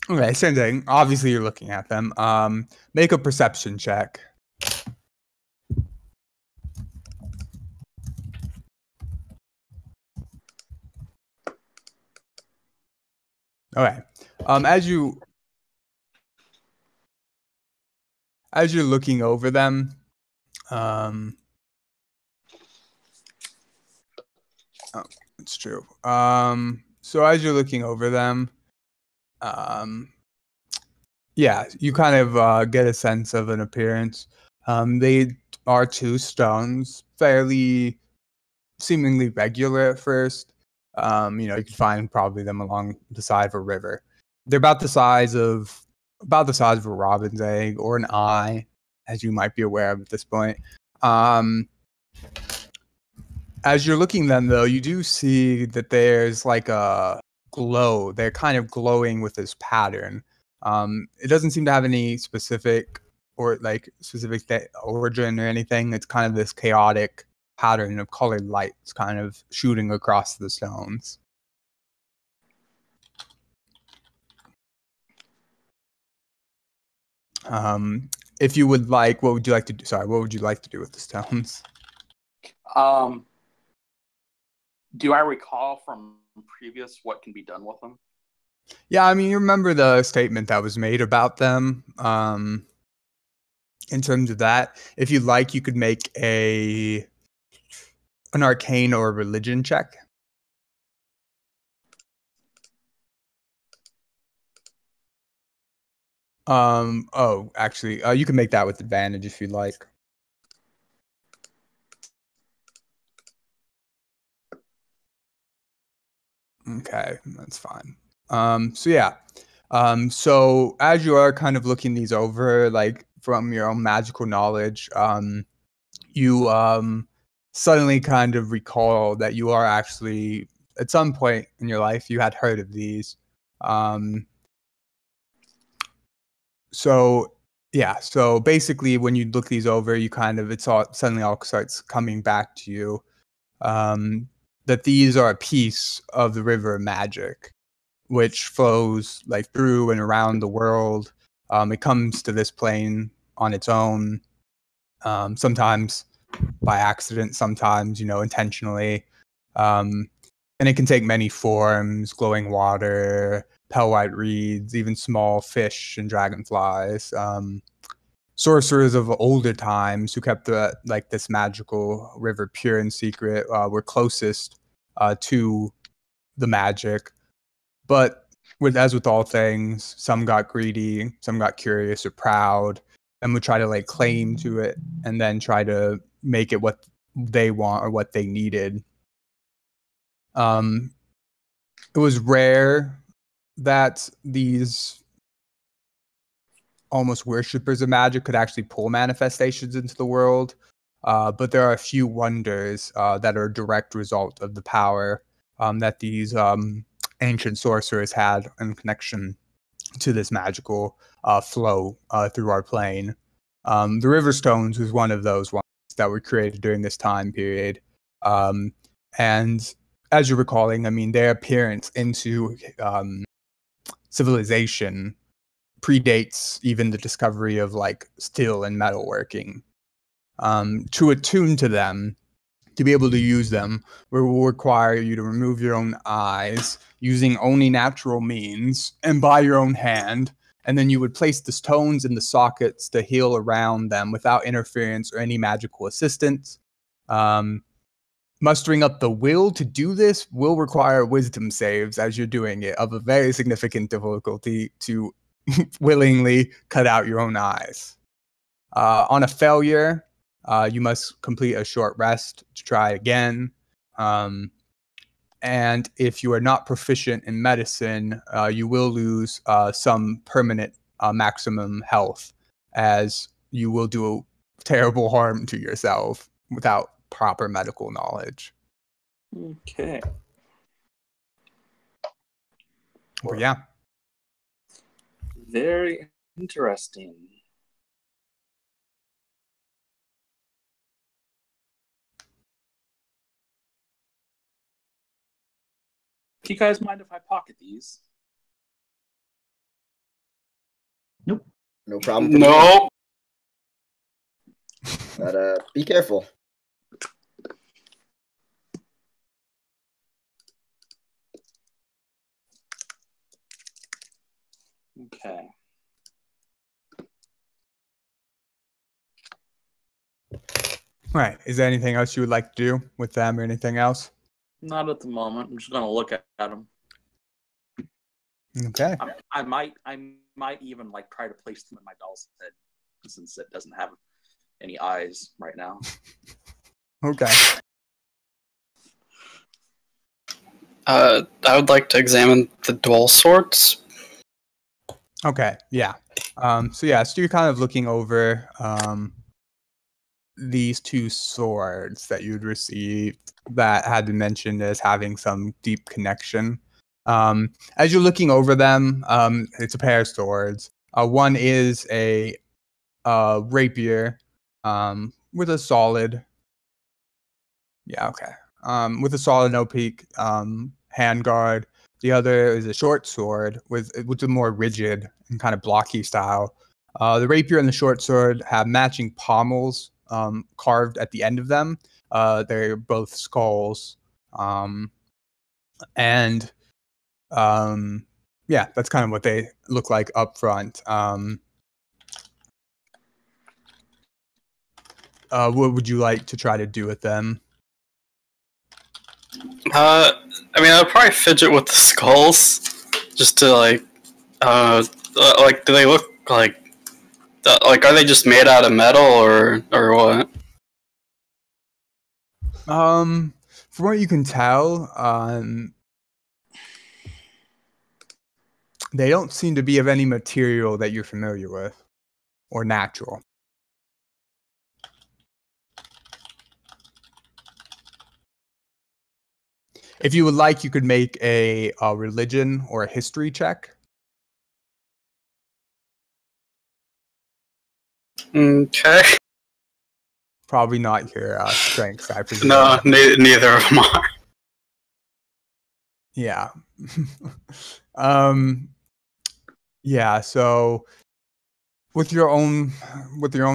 Okay, same thing. Obviously, you're looking at them. Make a perception check. Okay. As you're looking over them, it's true. So as you're looking over them, you kind of get a sense of an appearance. They are two stones, fairly seemingly regular at first. You can find probably them along the side of a river. They're about the size of a robin's egg or an eye, as you might be aware of at this point. As you're looking them, though, you do see that there's like a glow. They're kind of glowing with this pattern. It doesn't seem to have any specific origin or anything. It's kind of this chaotic pattern of colored lights kind of shooting across the stones. If you would like, what would you like to do? Sorry, what would you like to do with the stones? Do I recall from previous what can be done with them? Yeah, I mean, you remember the statement that was made about them. In terms of that, if you'd like, you could make an arcane or religion check. Oh, actually, you can make that with advantage if you'd like. Okay, that's fine. So yeah. So as you are kind of looking these over, like from your own magical knowledge, you suddenly kind of recall that you are actually at some point in your life you had heard of these. So yeah, so basically when you look these over, you kind of suddenly all starts coming back to you that these are a piece of the river magic, which flows like through and around the world. It comes to this plane on its own, sometimes by accident, sometimes, intentionally. And it can take many forms: glowing water, pale white reeds, even small fish and dragonflies. Sorcerers of older times who kept this magical river pure and secret were closest to the magic. But as with all things, some got greedy, some got curious or proud, and would try to claim to it and then try to make it what they want or what they needed. It was rare that these almost worshippers of magic could actually pull manifestations into the world, but there are a few wonders that are a direct result of the power that these ancient sorcerers had in connection to this magical flow through our plane. The River Stones was one of those ones that were created during this time period. And as you're recalling, I mean, their appearance into civilization predates even the discovery of steel and metalworking. To attune to them, to be able to use them, will require you to remove your own eyes using only natural means and by your own hand. And then you would place the stones in the sockets to heal around them without interference or any magical assistance. Mustering up the will to do this will require wisdom saves as you're doing it of a very significant difficulty to willingly cut out your own eyes. On a failure, you must complete a short rest to try again. And if you are not proficient in medicine, you will lose some permanent maximum health, as you will do terrible harm to yourself without proper medical knowledge. Okay. But yeah. Very interesting. Do you guys mind if I pocket these? No problem. for me. No. But be careful. Okay. Right. Is there anything else you would like to do with them or anything else? Not at the moment. I'm just gonna look at them. Okay. I might even try to place them in my doll's head, since it doesn't have any eyes right now. Okay. I would like to examine the dual swords. Okay. Yeah. So you're kind of looking over these two swords that you'd received that had been mentioned as having some deep connection. As you're looking over them, it's a pair of swords. One is a rapier with a solid. Yeah, okay. With a solid no-peak handguard. The other is a short sword with a more rigid and kind of blocky style. The rapier and the short sword have matching pommels carved at the end of them. They're both skulls. And yeah, that's kind of what they look like up front. What would you like to try to do with them? I mean, I'd probably fidget with the skulls, just to like, do they look like, are they just made out of metal or what? From what you can tell, they don't seem to be of any material that you're familiar with or natural. If you would like, you could make a religion or a history check. Okay. Probably not your strengths, I presume. No, neither of them are. Yeah. Yeah, so with your own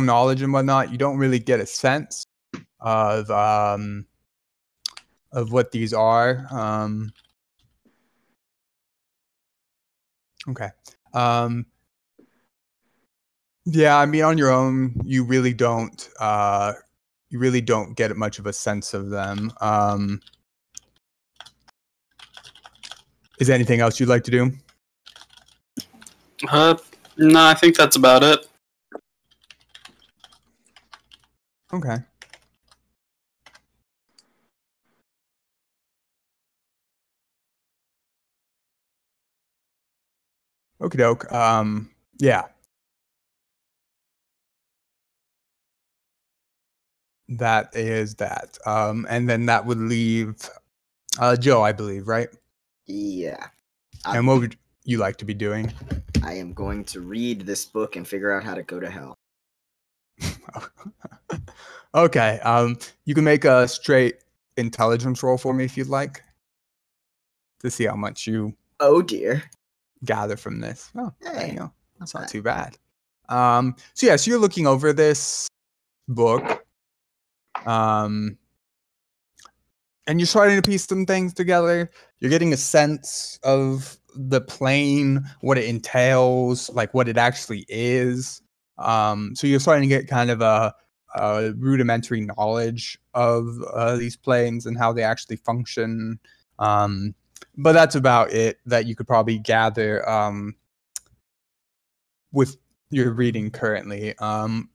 knowledge and whatnot, you don't really get a sense of what these are. Okay. Yeah, I mean, on your own, you really don't get much of a sense of them. Is there anything else you'd like to do? No, I think that's about it. Okay. Okie doke. Yeah. That is that. And then that would leave Joe, I believe, right? Yeah. And what would you like to be doing? I am going to read this book and figure out how to go to hell. Okay. You can make a straight intelligence roll for me if you'd like, to see how much you Oh dear. gather from this. Oh, there you go. That's not Okay. too bad. So yeah, so you're looking over this book, and you're starting to piece some things together. You're getting a sense of the plane, what it entails, like what it actually is. So you're starting to get kind of a rudimentary knowledge of these planes and how they actually function. But that's about it that you could probably gather with your reading currently.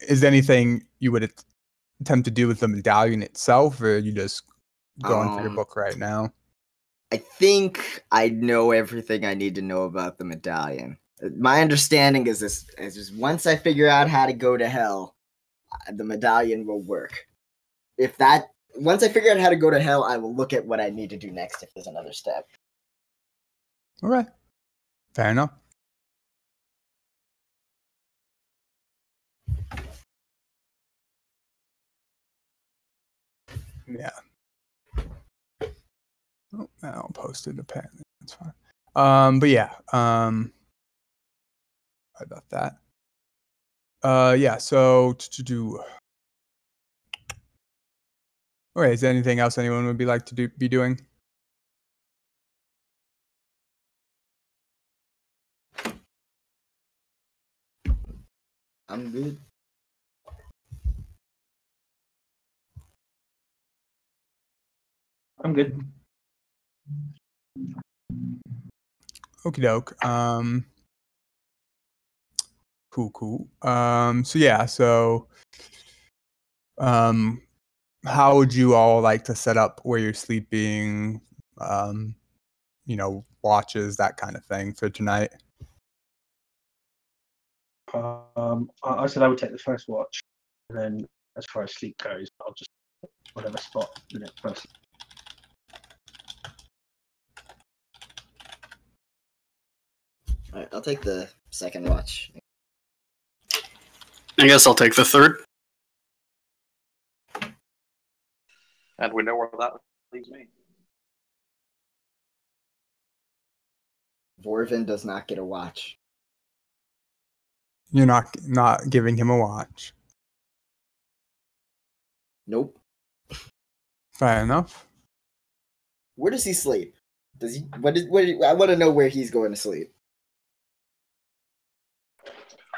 Is there anything you would attempt to do with the medallion itself, or are you just going for your book right now? I think I know everything I need to know about the medallion. My understanding is this: is once I figure out how to go to hell, the medallion will work. Once I figure out how to go to hell, I will look at what I need to do next if there's another step. All right. Fair enough. Yeah. Oh, I'll post it apparently. That's fine. But yeah. Sorry about that. Yeah, so to do. All right, is there anything else anyone would be doing? I'm good. I'm good. Okie doke. Cool. So yeah, how would you all like to set up where you're sleeping? Watches, that kind of thing for tonight. I said I would take the first watch, and then as far as sleep goes, I'll just whatever spot the next person. All right, I'll take the second watch. I guess I'll take the third. And we know where that leaves me. Vorvin does not get a watch. You're not giving him a watch. Nope. Fair enough. Where does he sleep? Does he? I want to know where he's going to sleep.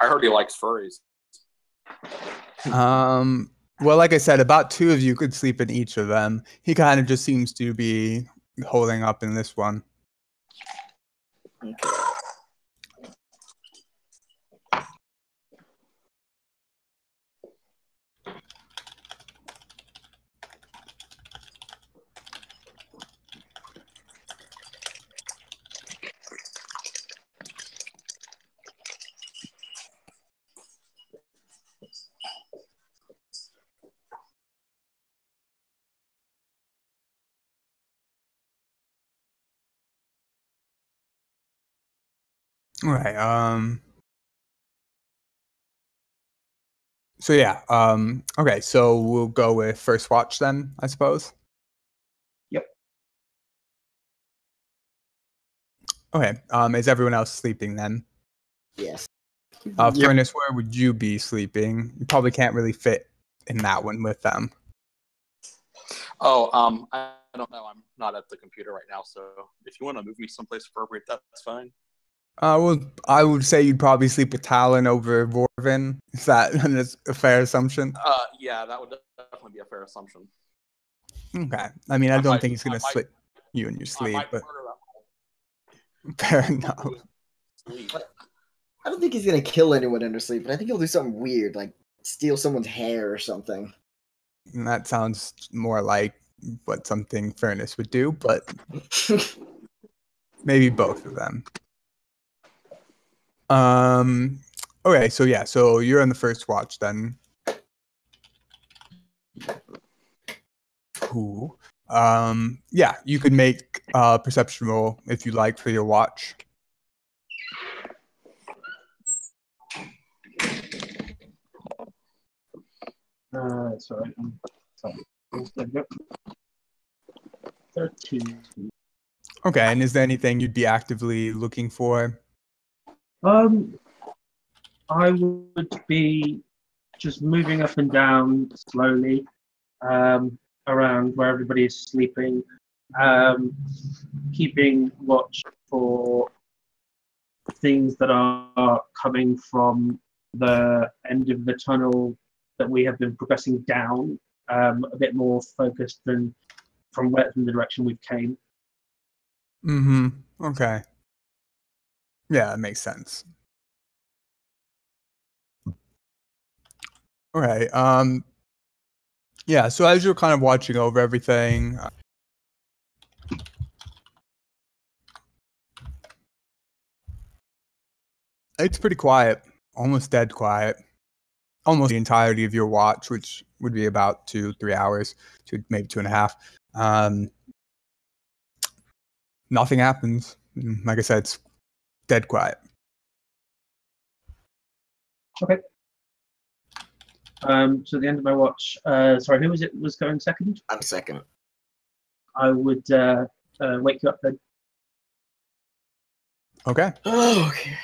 I heard he likes furries. Well, like I said, about 2 of you could sleep in each of them. He kind of just seems to be holding up in this one. Okay. All right. So yeah. Okay. So we'll go with first watch then, I suppose. Yep. Okay. Is everyone else sleeping then? Yes. Furnace, where would you be sleeping? You probably can't really fit in that one with them. Oh, I don't know. I'm not at the computer right now, so if you want to move me someplace appropriate, that's fine. Well, I would say you'd probably sleep with Talon over Vorvin. Is that a fair assumption? Yeah, that would definitely be a fair assumption. Okay. I mean, I don't think he's gonna slip you in your sleep, but fair enough. I don't think he's gonna kill anyone in their sleep, but I think he'll do something weird, like steal someone's hair or something. And that sounds more like what something Furnace would do, but maybe both of them. Okay, so yeah, so you're on the first watch then. Cool. Yeah, you could make a perception roll if you like for your watch. Sorry. 13. Okay, and is there anything you'd be actively looking for? I would be just moving up and down slowly around where everybody is sleeping, keeping watch for things that are coming from the end of the tunnel that we have been progressing down, a bit more focused than from the direction we came. Mm-hmm. Okay. Yeah, that makes sense. All right. Yeah, so as you're kind of watching over everything, it's pretty quiet, almost dead quiet. Almost the entirety of your watch, which would be about 2-3 hours, maybe 2.5. Nothing happens. Like I said, it's dead quiet. Okay. So at the end of my watch, sorry, who was going second? I'm second. I would wake you up then. Okay. Okay.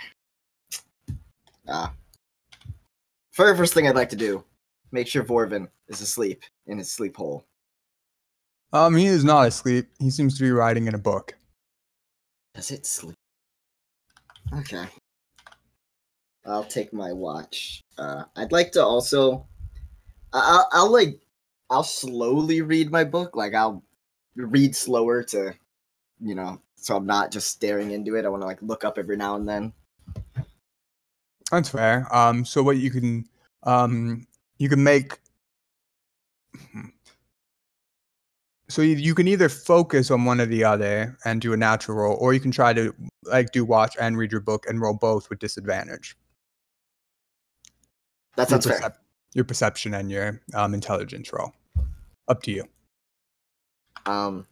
Very first thing I'd like to do, make sure Vorvin is asleep in his sleep hole. He is not asleep. He seems to be writing in a book. Does it sleep? Okay. I'll take my watch. I'd like to also. I'll slowly read my book. Like I'll read slower to, so I'm not just staring into it. I want to look up every now and then. That's fair. So what you can make. So you can either focus on one or the other and do a natural roll, or you can try to do watch and read your book and roll both with disadvantage. That sounds fair. Your perception and your intelligence roll. Up to you. But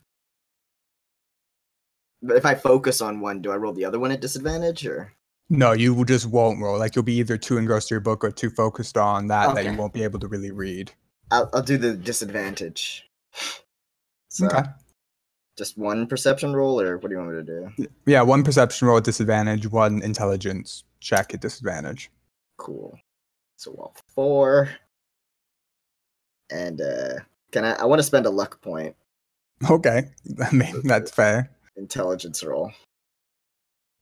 if I focus on one, do I roll the other one at disadvantage or? No, you just won't roll. You'll be either too engrossed in your book or too focused on that that you Okay. won't be able to really read. I'll do the disadvantage. So, okay. Just one perception roll, or what do you want me to do? Yeah, one perception roll at disadvantage, one intelligence check at disadvantage. Cool. So roll 4. And I want to spend a luck point. Okay, I mean that's fair. Intelligence roll.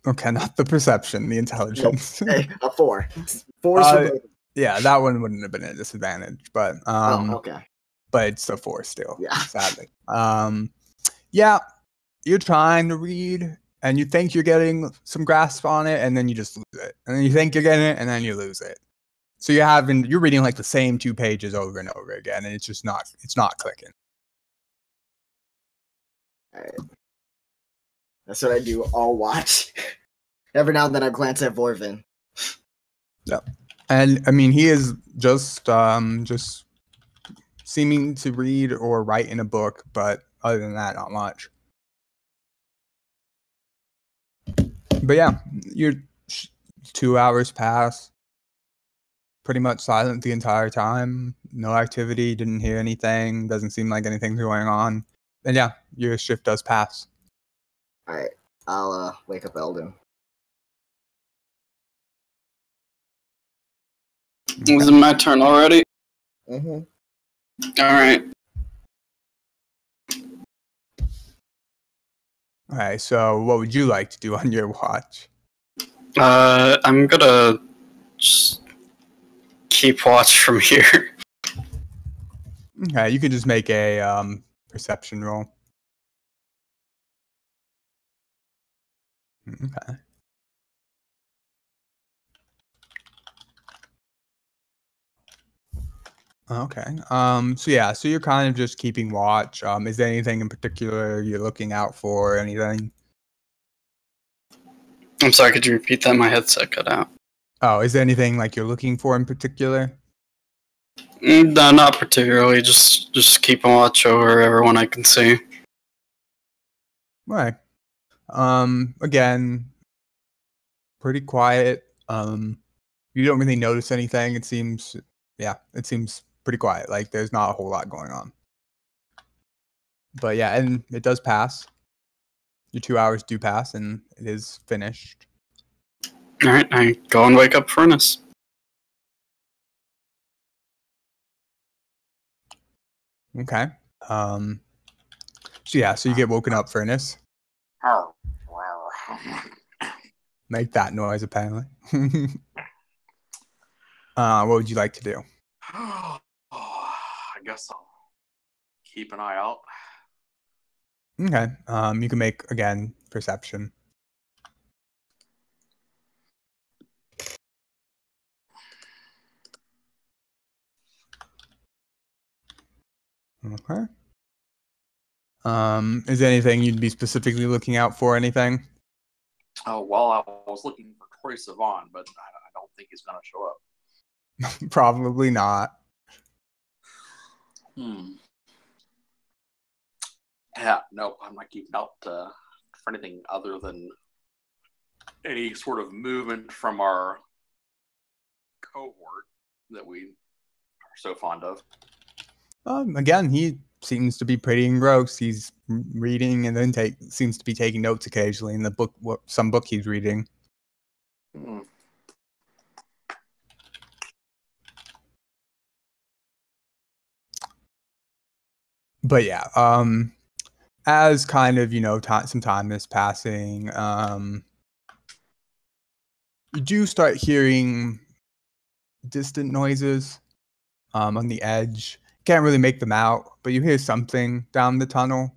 Okay, not the perception, the intelligence. Hey, a 4. 4's for both. Yeah, that one wouldn't have been a disadvantage, but Okay. but it's a 4 still. Yeah. Sadly. Yeah, you're trying to read, and you think you're getting some grasp on it, and then you just lose it, and then you think you're getting it, and then you lose it. So you're reading like the same 2 pages over and over again, and it's not clicking. All right. That's what I do. I'll watch. Every now and then I glance at Vorvin. Yeah. And I mean, he is just seeming to read or write in a book, but other than that, not much. But yeah, 2 hours pass. Pretty much silent the entire time. No activity. Didn't hear anything. Doesn't seem like anything's going on. And yeah, your shift does pass. All right. I'll wake up Ul'dan. Is it my turn already? Mm-hmm. All right. Okay, so what would you like to do on your watch? I'm gonna just keep watch from here. Okay, you can just make a perception roll. Okay. Okay. So you're kind of just keeping watch. Is there anything in particular you're looking out for? Anything? I'm sorry, could you repeat that? My headset cut out. Oh, is there anything like you're looking for in particular? No, not particularly. Just keeping watch over everyone I can see. Right. Again, pretty quiet. You don't really notice anything. It seems pretty quiet. Like there's not a whole lot going on. But yeah, and it does pass. Your 2 hours do pass, and it is finished. All right, I go and wake up Furnace. Okay. So you get woken up, Furnace. Oh, well. Make that noise, apparently. What would you like to do? I guess I'll keep an eye out. Okay. You can make, again, perception. Okay. Is there anything you'd be specifically looking out for? Anything? Oh, well, I was looking for Troy Sivan, but I don't think he's going to show up. Probably not. Yeah, no, I'm not keeping out for anything other than any sort of movement from our cohort that we are so fond of. Again, he seems to be pretty engrossed. He's reading and then seems to be taking notes occasionally in the book, some book he's reading. But yeah, as kind of, some time is passing, you do start hearing distant noises on the edge. Can't really make them out, but you hear something down the tunnel.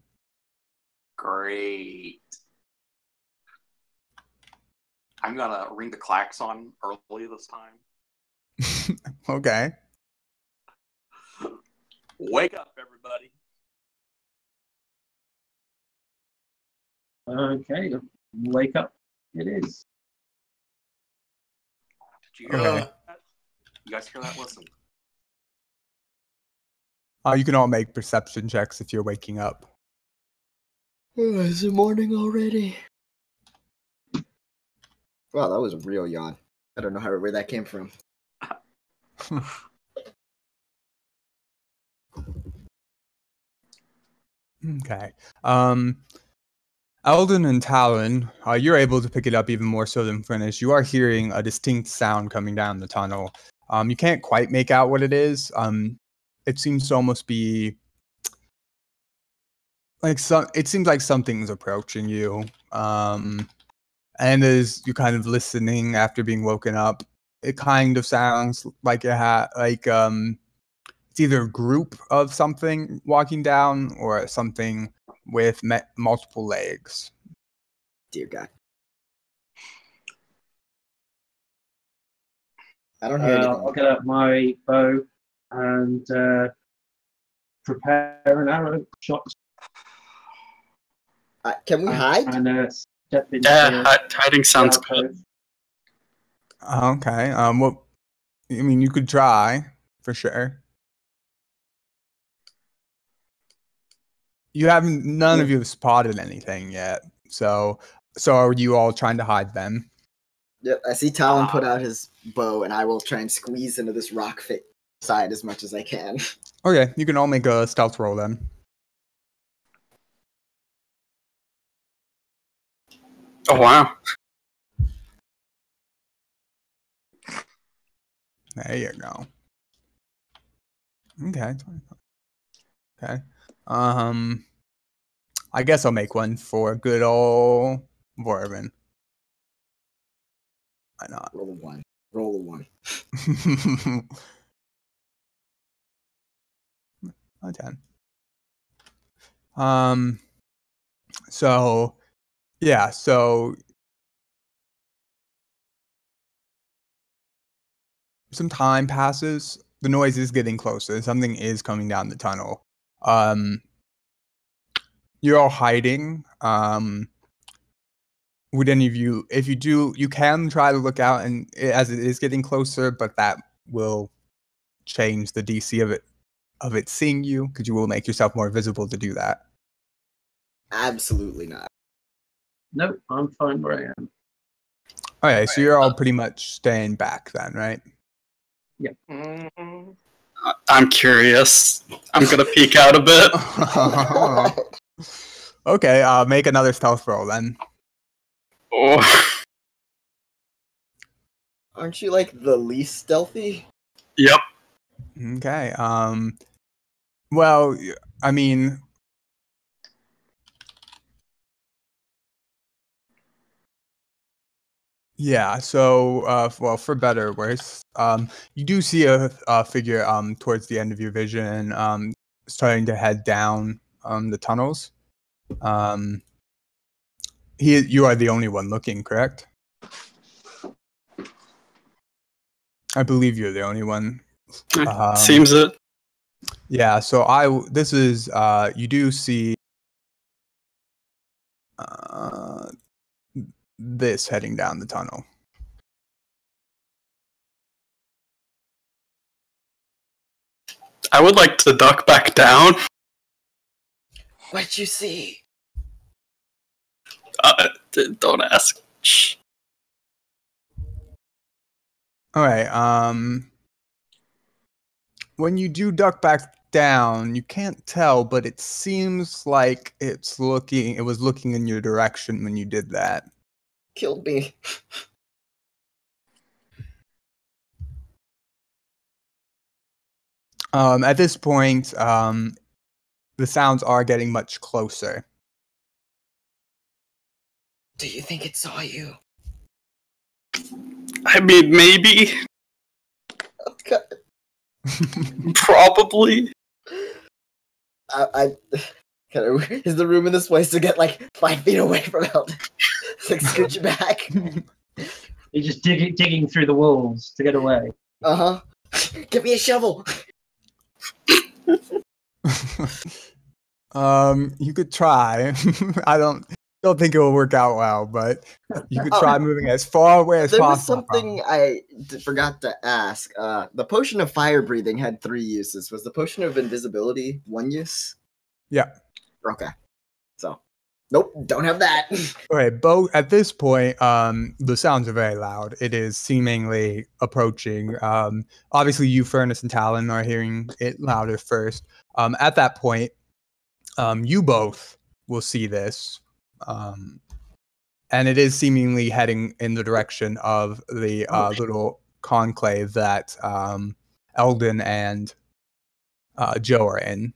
Great. I'm going to ring the klaxon early this time. Okay. Wake up, everybody. Okay, wake up. It is. Did you hear that? You guys hear that? Listen. You can all make perception checks if you're waking up. Oh, is it morning already? Wow, that was a real yawn. I don't know where that came from. Okay. Ul'dan and Talon, you're able to pick it up even more so than Finish. You are hearing a distinct sound coming down the tunnel. You can't quite make out what it is. It seems to almost be like it seems like something's approaching you. And as you're kind of listening after being woken up, it kind of sounds like it's either a group of something walking down or something with multiple legs. Dear God. I don't hear anything. I'll get out my bow and prepare an arrow shot. Can we hide? And step into hiding sounds good. Okay. Well, I mean, you could try for sure. None of you have spotted anything yet. So are you all trying to hide then? Yep, I see Talon put out his bow, and I will try and squeeze into this rock fit side as much as I can. Okay, you can all make a stealth roll then. Oh, wow. There you go. Okay. Okay. I guess I'll make one for good old Vorvin. Why not? Roll a 1. Roll a 1. A 10. So yeah, so some time passes. The noise is getting closer. Something is coming down the tunnel. You're all hiding. Would any of you, if you do, you can try to look out, and as it is getting closer, but that will change the DC of it seeing you, because you will make yourself more visible to do that. Absolutely not. Nope, I'm fine where I am. Okay, so you're all pretty much staying back then, right? Yeah. Mm-hmm. I'm curious. I'm gonna peek out a bit. Okay, make another stealth roll then. Oh. Aren't you like the least stealthy? Yep. Okay. Well, I mean, yeah. So, well, for better or worse, you do see a figure towards the end of your vision, starting to head down the tunnels. You are the only one looking, correct? I believe you're the only one. Seems it. Yeah. So this is you do see this heading down the tunnel. I would like to duck back down. What'd you see? Don't ask. Shh. All right. When you do duck back down, you can't tell, but it seems like it was looking in your direction when you did that. Killed me. At this point, the sounds are getting much closer. Do you think it saw you? I mean, maybe. Okay. Probably. Is the room in this place to get like 5 feet away from Ul'dan? Like scooch back. You're just digging through the walls to get away. Uh-huh. Give me a shovel. You could try. I don't think it will work out well, but you could try moving as far away as possible. There was something I forgot to ask. The potion of fire breathing had 3 uses. Was the potion of invisibility 1 use? Yeah. Okay. So, nope, don't have that. Okay, both at this point, the sounds are very loud. It is seemingly approaching. Obviously, you, Furnace, and Talon are hearing it louder first. At that point, you both will see this, and it is seemingly heading in the direction of the little conclave that Ul'dan and Joe are in.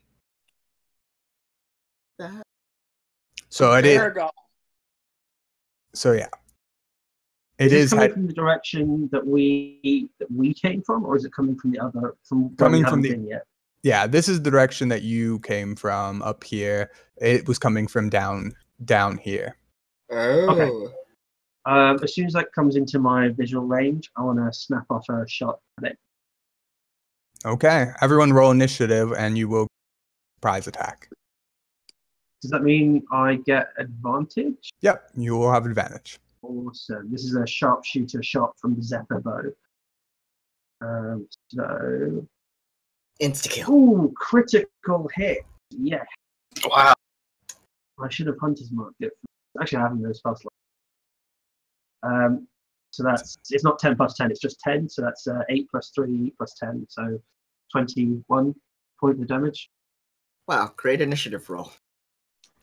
So it is. Paragon. So yeah, Is it it is coming from the direction that we came from, or is it coming from the other from where Coming we from haven't the- been yet? yeah. This is the direction that you came from up here. It was coming from down here. Oh. As soon as that comes into my visual range, I want to snap off a shot at it. Okay, everyone roll initiative, and you will surprise attack. Does that mean I get advantage? Yep, you will have advantage. Awesome. This is a sharpshooter shot from the Zephyr bow. So, Insta kill. ooh, critical hit. Yeah, Wow. I should have hunter's marked it. Actually, I haven't those fast. So it's not 10 plus 10. It's just 10. So that's 8 plus 3 plus 10. So 21 point of damage. Wow, great initiative roll.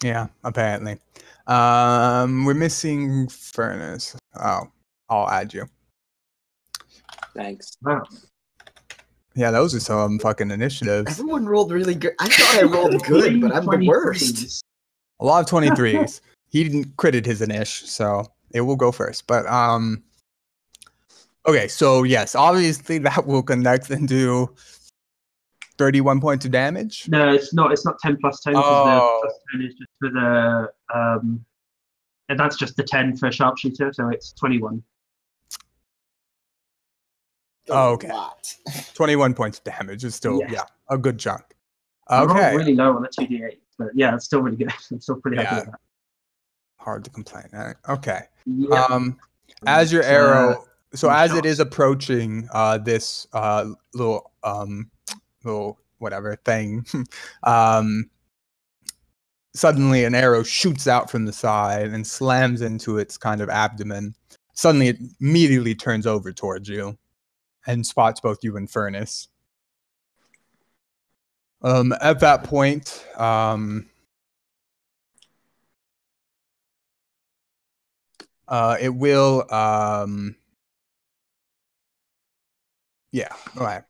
Yeah, apparently. We're missing Furnace. Oh, I'll add you. Thanks. Wow. Yeah, those are some fucking initiatives. Everyone rolled really good. I thought I rolled good, but I'm the 23s. worst. A lot of 23s. He didn't critted his inish, so it will go first. But okay, so yes, obviously that will connect into 31 points of damage. No, it's not. It's not 10 plus 10 because the plus 10 is just for the and that's just the 10 for sharpshooter. So it's 21. Oh, okay. A lot. 21 points of damage is still Yes. a good chunk. I rolled Okay. really low on the 2d8, but yeah, it's still really good. I'm still pretty happy Yeah. with that. Hard to complain. Right? Okay. Yeah. As your It's, arrow, so good as shot. it is approaching this little whatever thing, suddenly an arrow shoots out from the side and slams into its kind of abdomen. Suddenly, it immediately turns over towards you and spots both you and Furnace. At that point, it will, yeah, all right.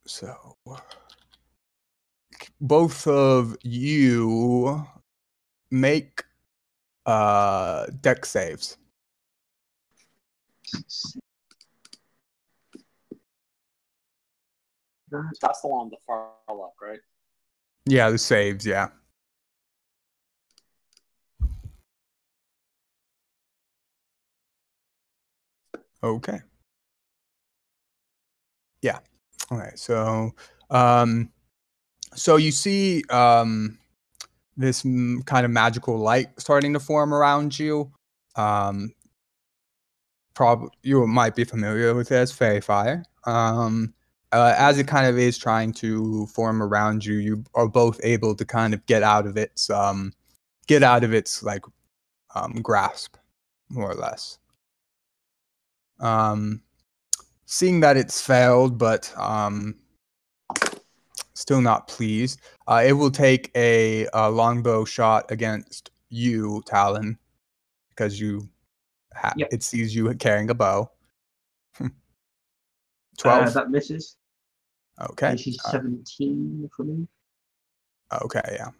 So, both of you make deck saves. That's the one on the far left, right? Yeah, the saves, yeah. Okay. Yeah. Okay. So, so you see this kind of magical light starting to form around you. Probably you might be familiar with it as fairy fire. As it kind of is trying to form around you, you are both able to kind of get out of its like grasp, more or less. Seeing that it's failed, but still not pleased, it will take a longbow shot against you, Talon, because you Yep. it sees you carrying a bow. 12. That misses. Okay. AC 17 for me. Okay, yeah.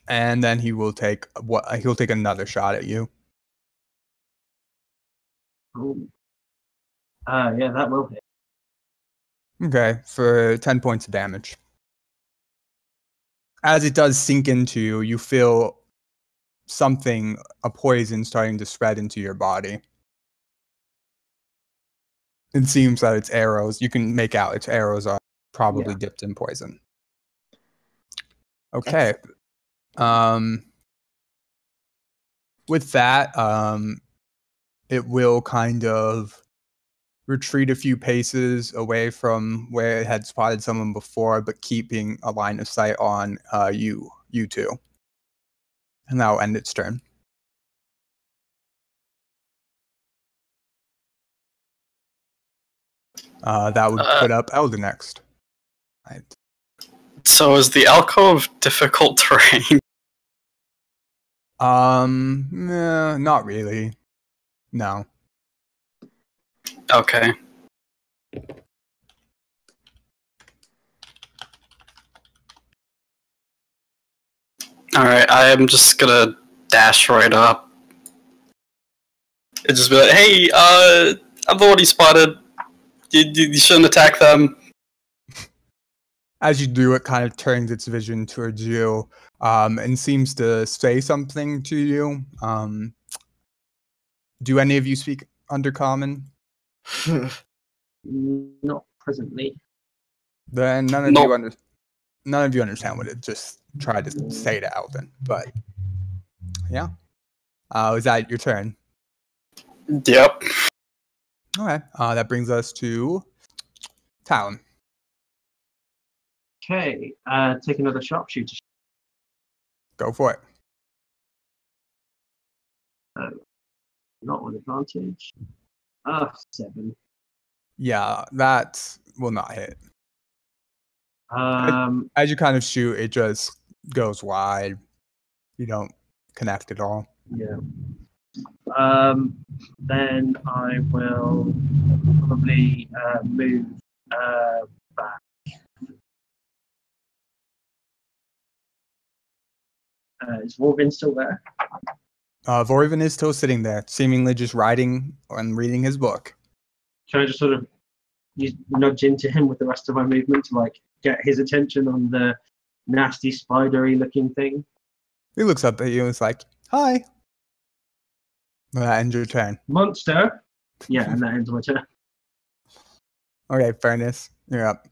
And then he'll take another shot at you. Oh. Yeah, that will hit. Okay, for 10 points of damage. As it does sink into you, you feel something, a poison starting to spread into your body. It seems that its arrows, you can make out its arrows are probably dipped in poison. Okay. With that, it will kind of retreat a few paces away from where it had spotted someone before, but keeping a line of sight on you two. And that will end its turn. That would put up Ul'dan next. Right. So is the alcove difficult terrain? Not really. No. Okay. Alright, I am just gonna dash right up. And just be like, hey, I'm the one you spotted. You shouldn't attack them. As you do, it kind of turns its vision towards you and seems to say something to you. Do any of you speak Undercommon? Not presently. Then none of Nope. you understand what it just tried to say to Ul'dan. But yeah, is that your turn? Yep. Okay, that brings us to Talon. Okay, take another sharpshooter. Go for it. Not with advantage. 7. Yeah, that will not hit. Um, As you kind of shoot, it just goes wide. You don't connect at all. yeah. Then I will probably move back. Is Wolverine still there? Vorven is still sitting there, seemingly just writing and reading his book. Can I just sort of nudge into him with the rest of my movement to like get his attention on the nasty spidery looking thing? He looks up at you and is like, hi. That ends your turn. Monster. Yeah, and that ends my turn. Okay, Fairness, you're up.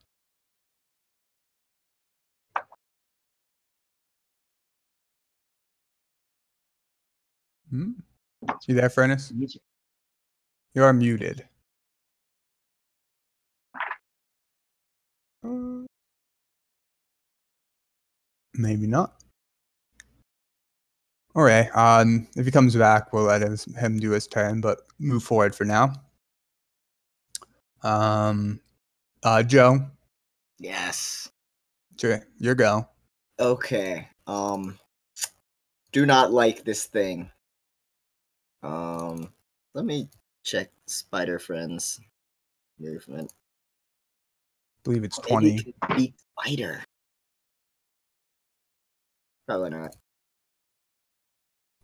You there, Fairness? You are muted. Maybe not. Alright, if he comes back, we'll let him do his turn, but move forward for now. Joe, Yes. your go. Okay. Do not like this thing. Let me check Spider Friend's movement. I believe it's Maybe 20. it can beat Spider. Probably not.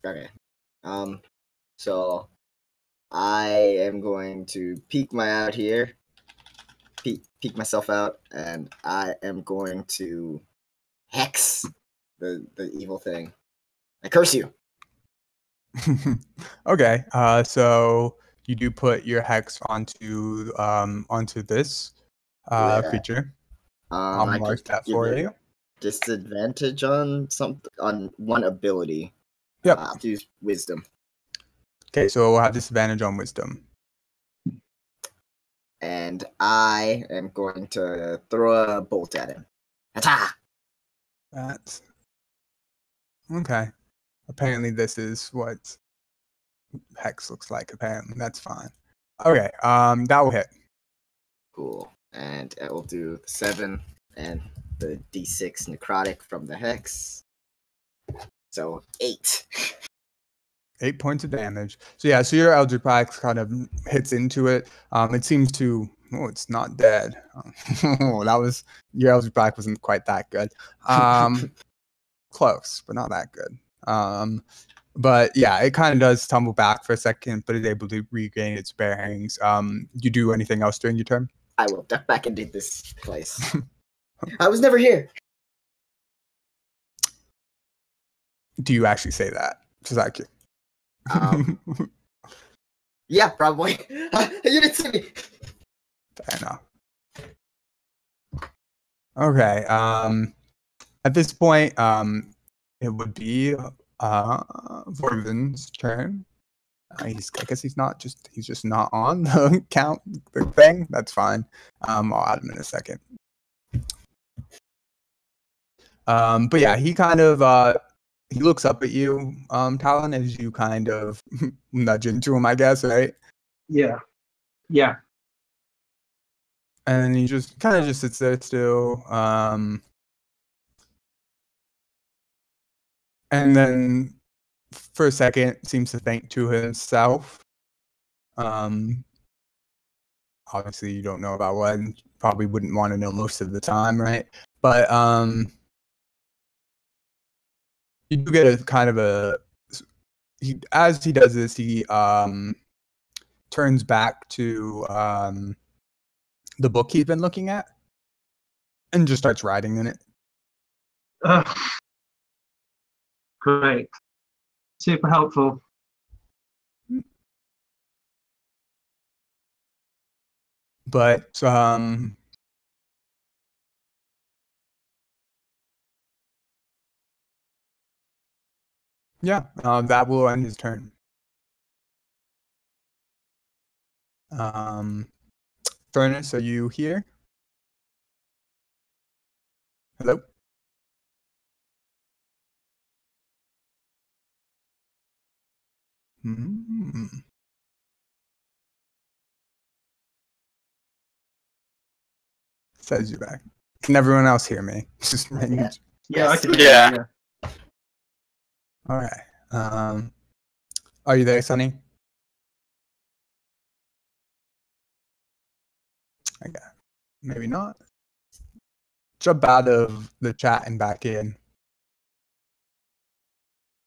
Okay. So I am going to peek myself out, and I am going to hex the evil thing. I curse you. Okay, so you do put your hex onto this Yeah. creature. I'll I mark could that give for it you. disadvantage on one ability. Yep. I'll use wisdom. Okay, so we'll have disadvantage on wisdom. And I am going to throw a bolt at him. Attack! That's okay. Apparently, this is what hex looks like. Apparently, that's fine. Okay, that will hit. Cool. And I will do the 7 and the d6 necrotic from the hex. So 8. 8 points of damage. So yeah, so your Eldritch Blast kind of hits into it. It seems to. Oh, it's not dead. That was your Eldritch Blast wasn't quite that good. Close, but not that good. But yeah, it kind of does tumble back for a second, but is able to regain its bearings. You do anything else during your turn? I will duck back into this place. I was never here. Do you actually say that? Just like you. Yeah, probably. You didn't see me. Fair enough. Okay. At this point, it would be Vorvin's turn. I guess he's just not on the count the thing. That's fine. I'll add him in a second. But yeah, he kind of he looks up at you, Talon, as you kind of nudge into him, I guess, right? Yeah. Yeah. And he just kind of just sits there still. And then for a second seems to think to himself. Obviously you don't know about what, and probably wouldn't want to know most of the time, right? But you do get a kind of a. As he does this, he turns back to the book he's been looking at, and just starts writing in it. Ugh. Great. Super helpful. But yeah, that will end his turn. Furnace, are you here? Hello? Says you're back. Can everyone else hear me? Just Yeah, I can. Yeah. All right. Are you there, Sonny? Okay. Maybe not. Jump out of the chat and back in.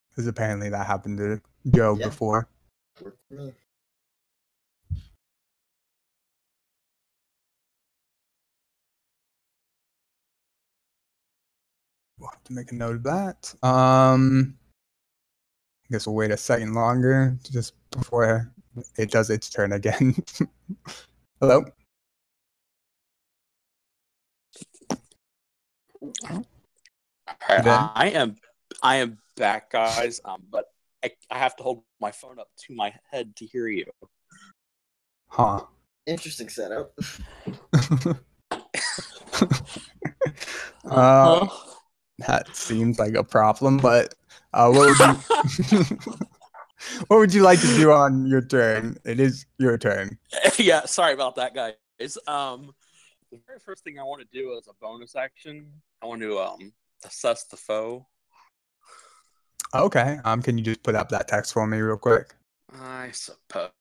Because apparently that happened to Joe before. Worked for me. We'll have to make a note of that. I guess we'll wait a second longer just before it does its turn again. Hello? I am back, guys. But I have to hold my phone up to my head to hear you. Huh. Interesting setup. That seems like a problem, but what would you what would you like to do on your turn? It is your turn. Yeah, sorry about that, guys. The very first thing I want to do is a bonus action. I want to assess the foe. Okay. Can you just put up that text for me real quick? I suppose.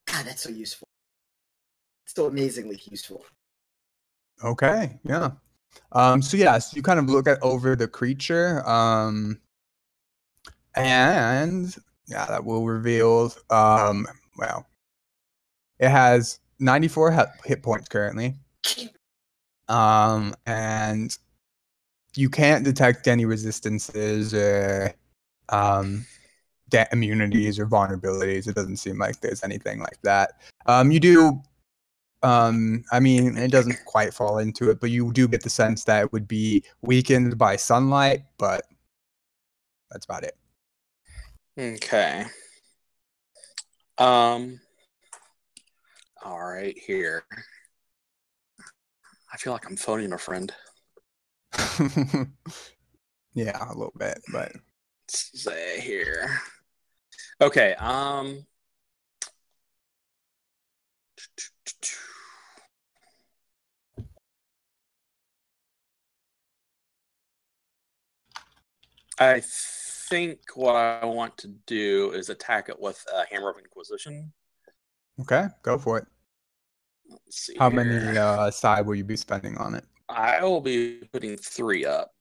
God, that's so useful. It's so amazingly useful. Okay, yeah. So yes, you kind of look at over the creature, and yeah, that will reveal. Well, it has 94 hit points currently, and you can't detect any resistances or immunities or vulnerabilities. It doesn't seem like there's anything like that. You do. I mean, it doesn't quite fall into it, but you do get the sense that it would be weakened by sunlight, but that's about it. Okay. All right, here. I feel like I'm phoning a friend. Yeah, a little bit, but Let's say here. Okay, I think what I want to do is attack it with a Hammer of Inquisition. okay, go for it. Let's see. How here. many side will you be spending on it? I will be putting 3 up.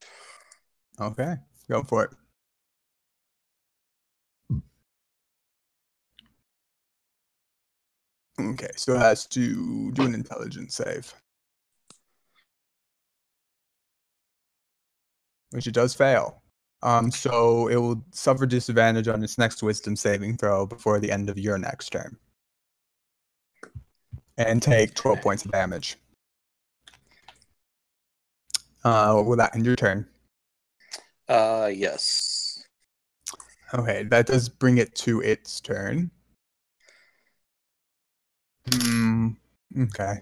Okay, go for it. Okay, so it has to do an intelligence save, which it does fail. So it will suffer disadvantage on its next wisdom saving throw before the end of your next turn, and take 12 points of damage. Will that end your turn? Yes. Okay, that does bring it to its turn. Okay.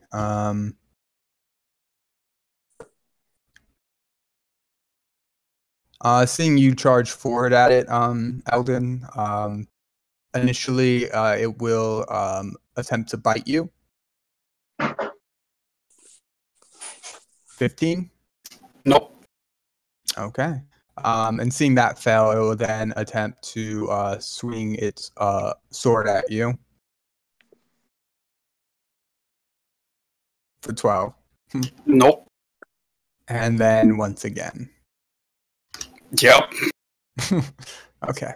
Seeing you charge forward at it, Ul'dan, initially it will attempt to bite you. 15? Nope. Okay. And seeing that fail, it will then attempt to swing its sword at you. For 12. Nope. And then once again. Yep. Okay.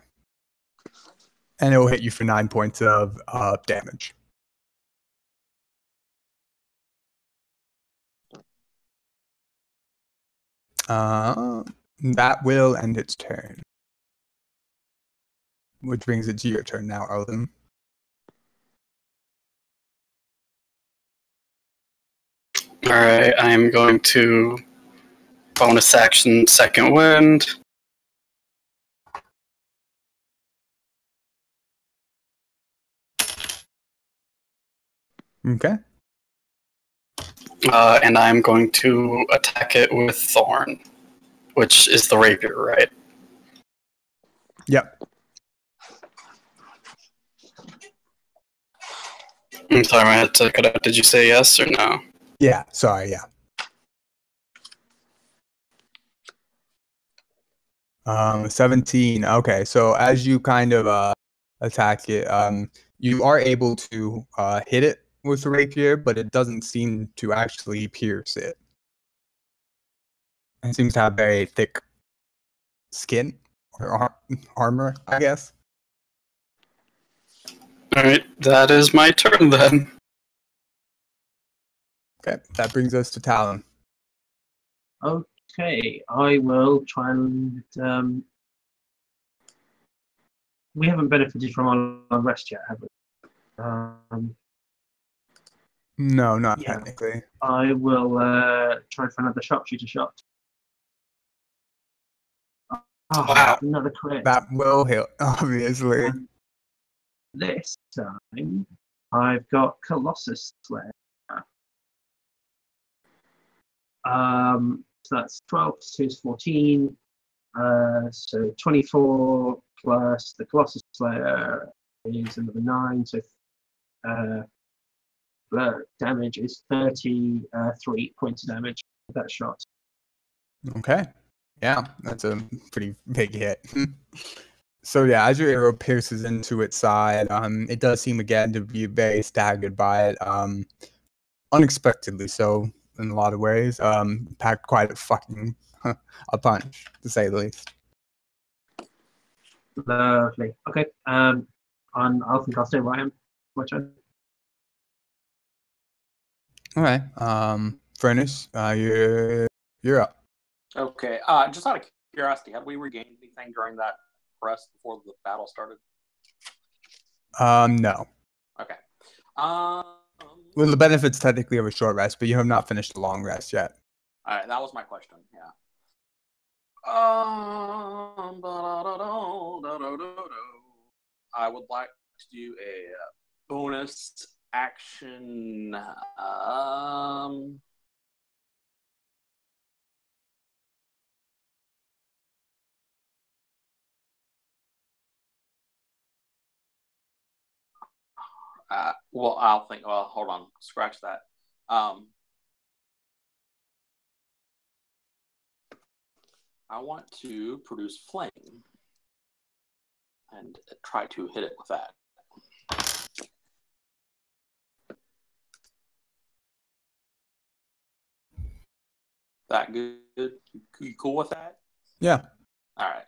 And it will hit you for 9 points of damage. That will end its turn. Which brings it to your turn now, Ul'dan. Alright, I'm going to bonus action second wind. Okay. And I'm going to attack it with Thorn, which is the rapier, right? Yep. I'm sorry, my headset cut out. Did you say yes or no? Yeah, sorry, yeah. 17. Okay, so as you kind of attack it, you are able to hit it with the rapier, but it doesn't seem to actually pierce it. It seems to have very thick skin or armor, I guess. Alright, that is my turn then. Okay, that brings us to Talon. Okay, I will try and. We haven't benefited from our rest yet, have we? No, not Yeah. technically. I will try and find another sharpshooter shot. Oh, Wow. another crit. That will hit, obviously. And this time, I've got Colossus Slayer. So that's 12 plus 2 is 14. So 24 plus the Colossus Slayer is another 9. So damage is 33 points of damage with that shot. Okay. Yeah, that's a pretty big hit. So yeah, as your arrow pierces into its side, it does seem again to be very staggered by it, unexpectedly so in a lot of ways. Packed quite a fucking a punch, to say the least. Lovely. Okay. I think I'll stay where I am. My turn. All right. Furnace, you're up. Okay. Just out of curiosity, have we regained anything during that rest before the battle started? No. Okay. Well, the benefits technically of a short rest, but you have not finished a long rest yet. All right, that was my question. Yeah. I would like to do a bonus action. Well, I'll think. Well, hold on. Scratch that. I want to produce flame and try to hit it with that. That good? You cool with that? Yeah. All right.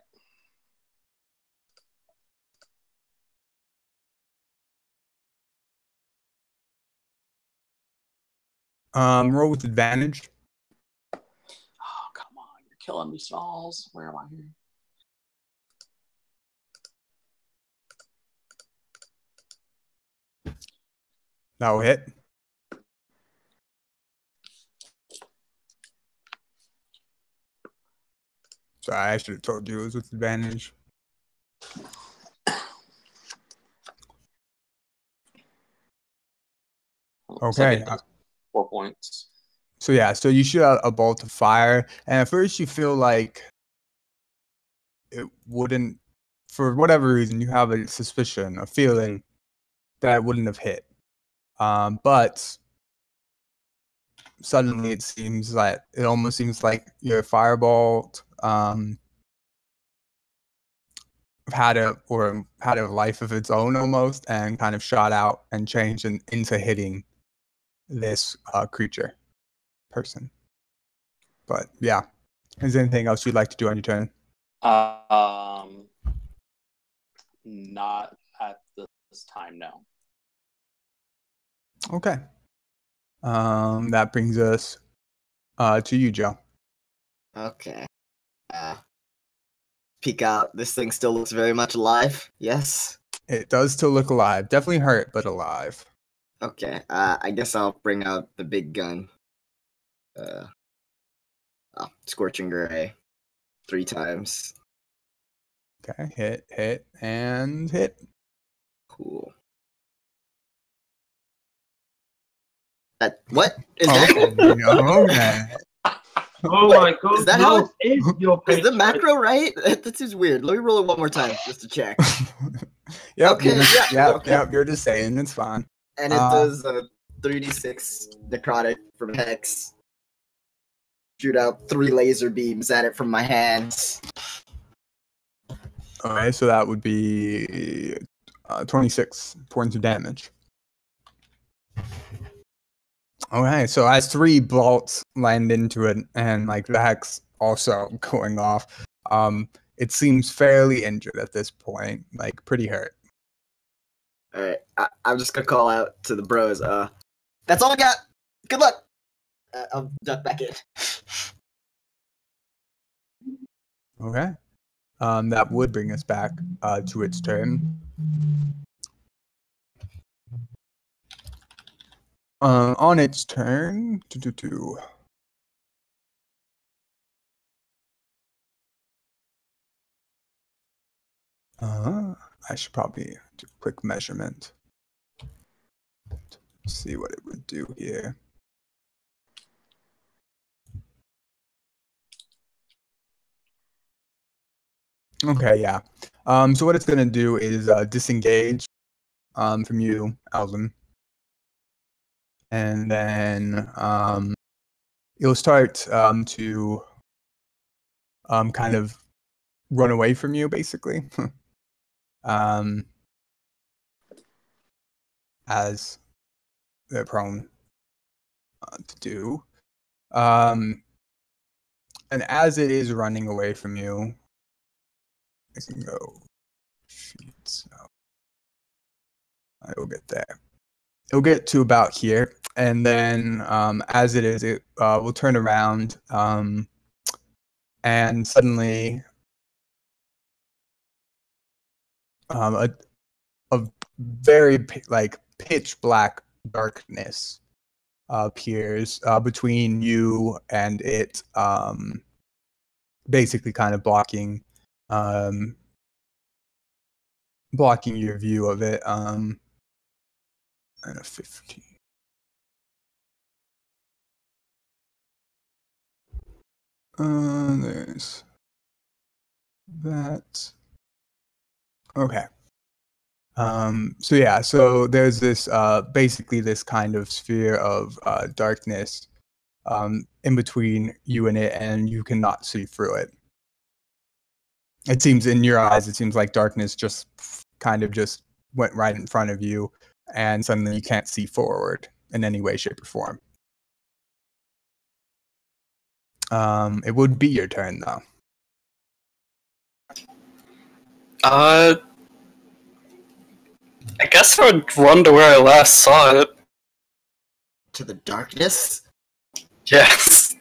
Roll with advantage. Oh, come on. You're killing me, Smalls. Where am I here? That will hit. Sorry, I should have told you it was with advantage. Okay. 4 points. So yeah, so you shoot out a bolt of fire, and at first you feel like it wouldn't, for whatever reason, you have a suspicion, a feeling that it wouldn't have hit. But suddenly it almost seems like your fireball had a life of its own almost, and kind of shot out and changed into hitting this person. But yeah, is there anything else you'd like to do on your turn? Not at this time, no. Okay. That brings us to you, Joe. Okay. Peek out. This thing still looks very much alive. Yes. It does still look alive. Definitely hurt, but alive. Okay. I guess I'll bring out the big gun. Scorching Ray. 3 times. Okay. Hit, and hit. Cool. What is that? Okay. Oh Wait, my god! is that no, how- it is your Is the patron. macro right? That seems weird. Let me roll it one more time just to check. Yep. Okay, You're just, yeah, yep. okay. Yep. You're just saying it's fine. And it does 3d6 necrotic from Hex. Shoot out 3 laser beams at it from my hands. Okay, so that would be 26 points of damage. Okay, so as 3 bolts land into it, and like the hex also going off, it seems fairly injured at this point, like pretty hurt. Alright, I'm just gonna call out to the bros. That's all I got. Good luck. I'll duck back in. Okay, that would bring us back to its turn. On its turn, I should probably do a quick measurement. See what it would do here. Okay, yeah. So what it's gonna do is disengage from you, Ul'dan. And then it'll start to kind of run away from you, basically. As they're prone to do. And as it is running away from you, I can go sheets. I will get there. It'll get to about here, and then as it is, it will turn around, and suddenly a very like pitch black darkness appears between you and it, basically kind of blocking your view of it. And a 15. There's that. Okay. So yeah, so there's this basically this kind of sphere of darkness in between you and it, and you cannot see through it. It seems in your eyes, it seems like darkness just kind of just went right in front of you, and suddenly you can't see forward in any way, shape, or form. It would be your turn though. I guess I would run to where I last saw it. To the darkness? Yes.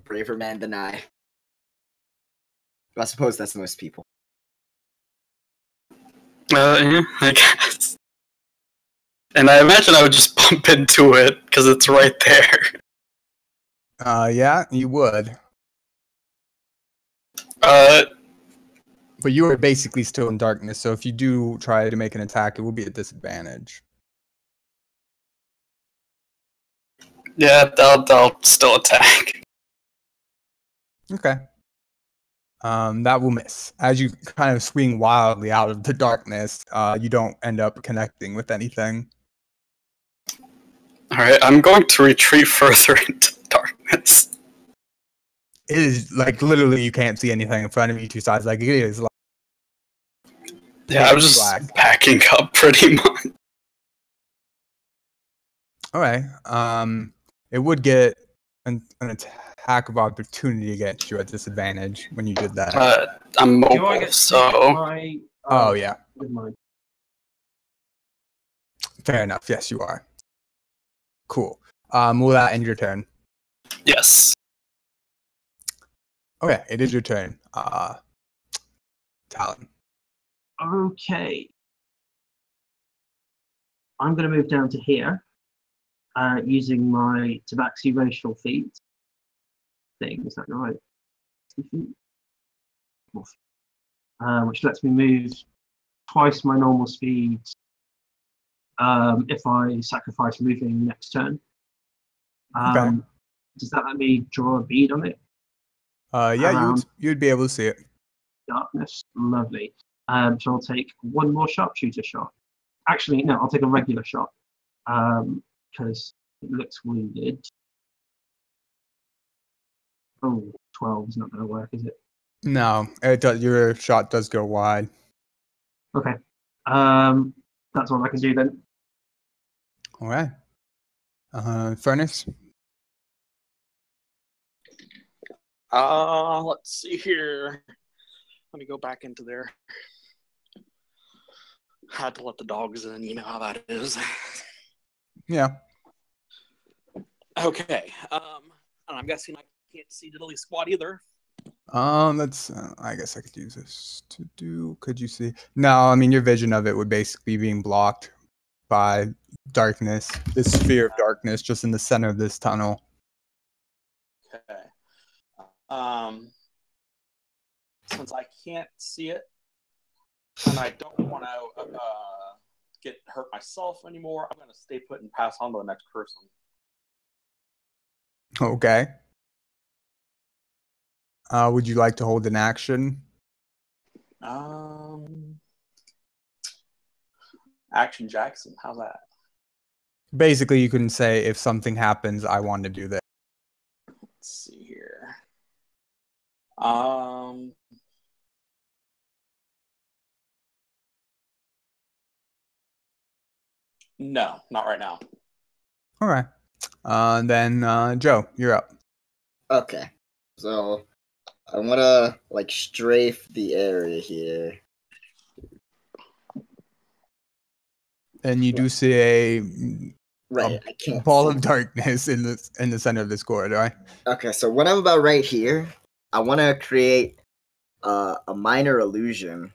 Braver man than I. I suppose that's most people. Yeah, I guess. And I imagine I would just bump into it, because it's right there. Yeah, you would. But you are basically still in darkness, so if you do try to make an attack, it will be a disadvantage. yeah, I'll still attack. Okay. That will miss. As you kind of swing wildly out of the darkness, you don't end up connecting with anything. Alright, I'm going to retreat further into the darkness. It is like literally you can't see anything in front of you, 2 sides. Like it is like Yeah, I'm just backing up pretty much. Alright. It would get an attack of opportunity against you at disadvantage when you did that. I'm Do I mobile, get to so pick my? Oh, yeah. Never mind. Fair enough. Yes, you are. Cool. Will that end your turn? yes. Okay, it is your turn. Talon. Okay. I'm going to move down to here, using my Tabaxi racial feat thing. Is that right? 2 feet? Which lets me move twice my normal speed if I sacrifice moving next turn. Okay. Does that let me draw a bead on it? Yeah, Around you'd be able to see it. darkness. Lovely. So I'll take one more sharpshooter shot. Actually, no, I'll take a regular shot because it looks wounded. Oh, 12 is not going to work, is it? No, it does. Your shot does go wide. Okay. That's all I can do then. All right. Furnace. Let's see here. Let me go back into there. Had to let the dogs in. You know how that is. Yeah. Okay. And I'm guessing I can't see diddly squat either. Let's. I guess I could use this to do. Could you see? No, I mean your vision of it would basically be being blocked by darkness. This sphere of darkness just in the center of this tunnel. Okay. Since I can't see it, and I don't want to get hurt myself anymore, I'm going to stay put and pass on to the next person. Okay. Would you like to hold an action? Action Jackson, how's that? Basically, you can say if something happens, I want to do this. Let's see here. No, not right now. All right. Then Joe, you're up. Okay. So I want to like strafe the area here. And you do see a Right. I can't. ball see. of darkness in the center of this corridor. Okay. So what I'm about right here, I want to create a minor illusion.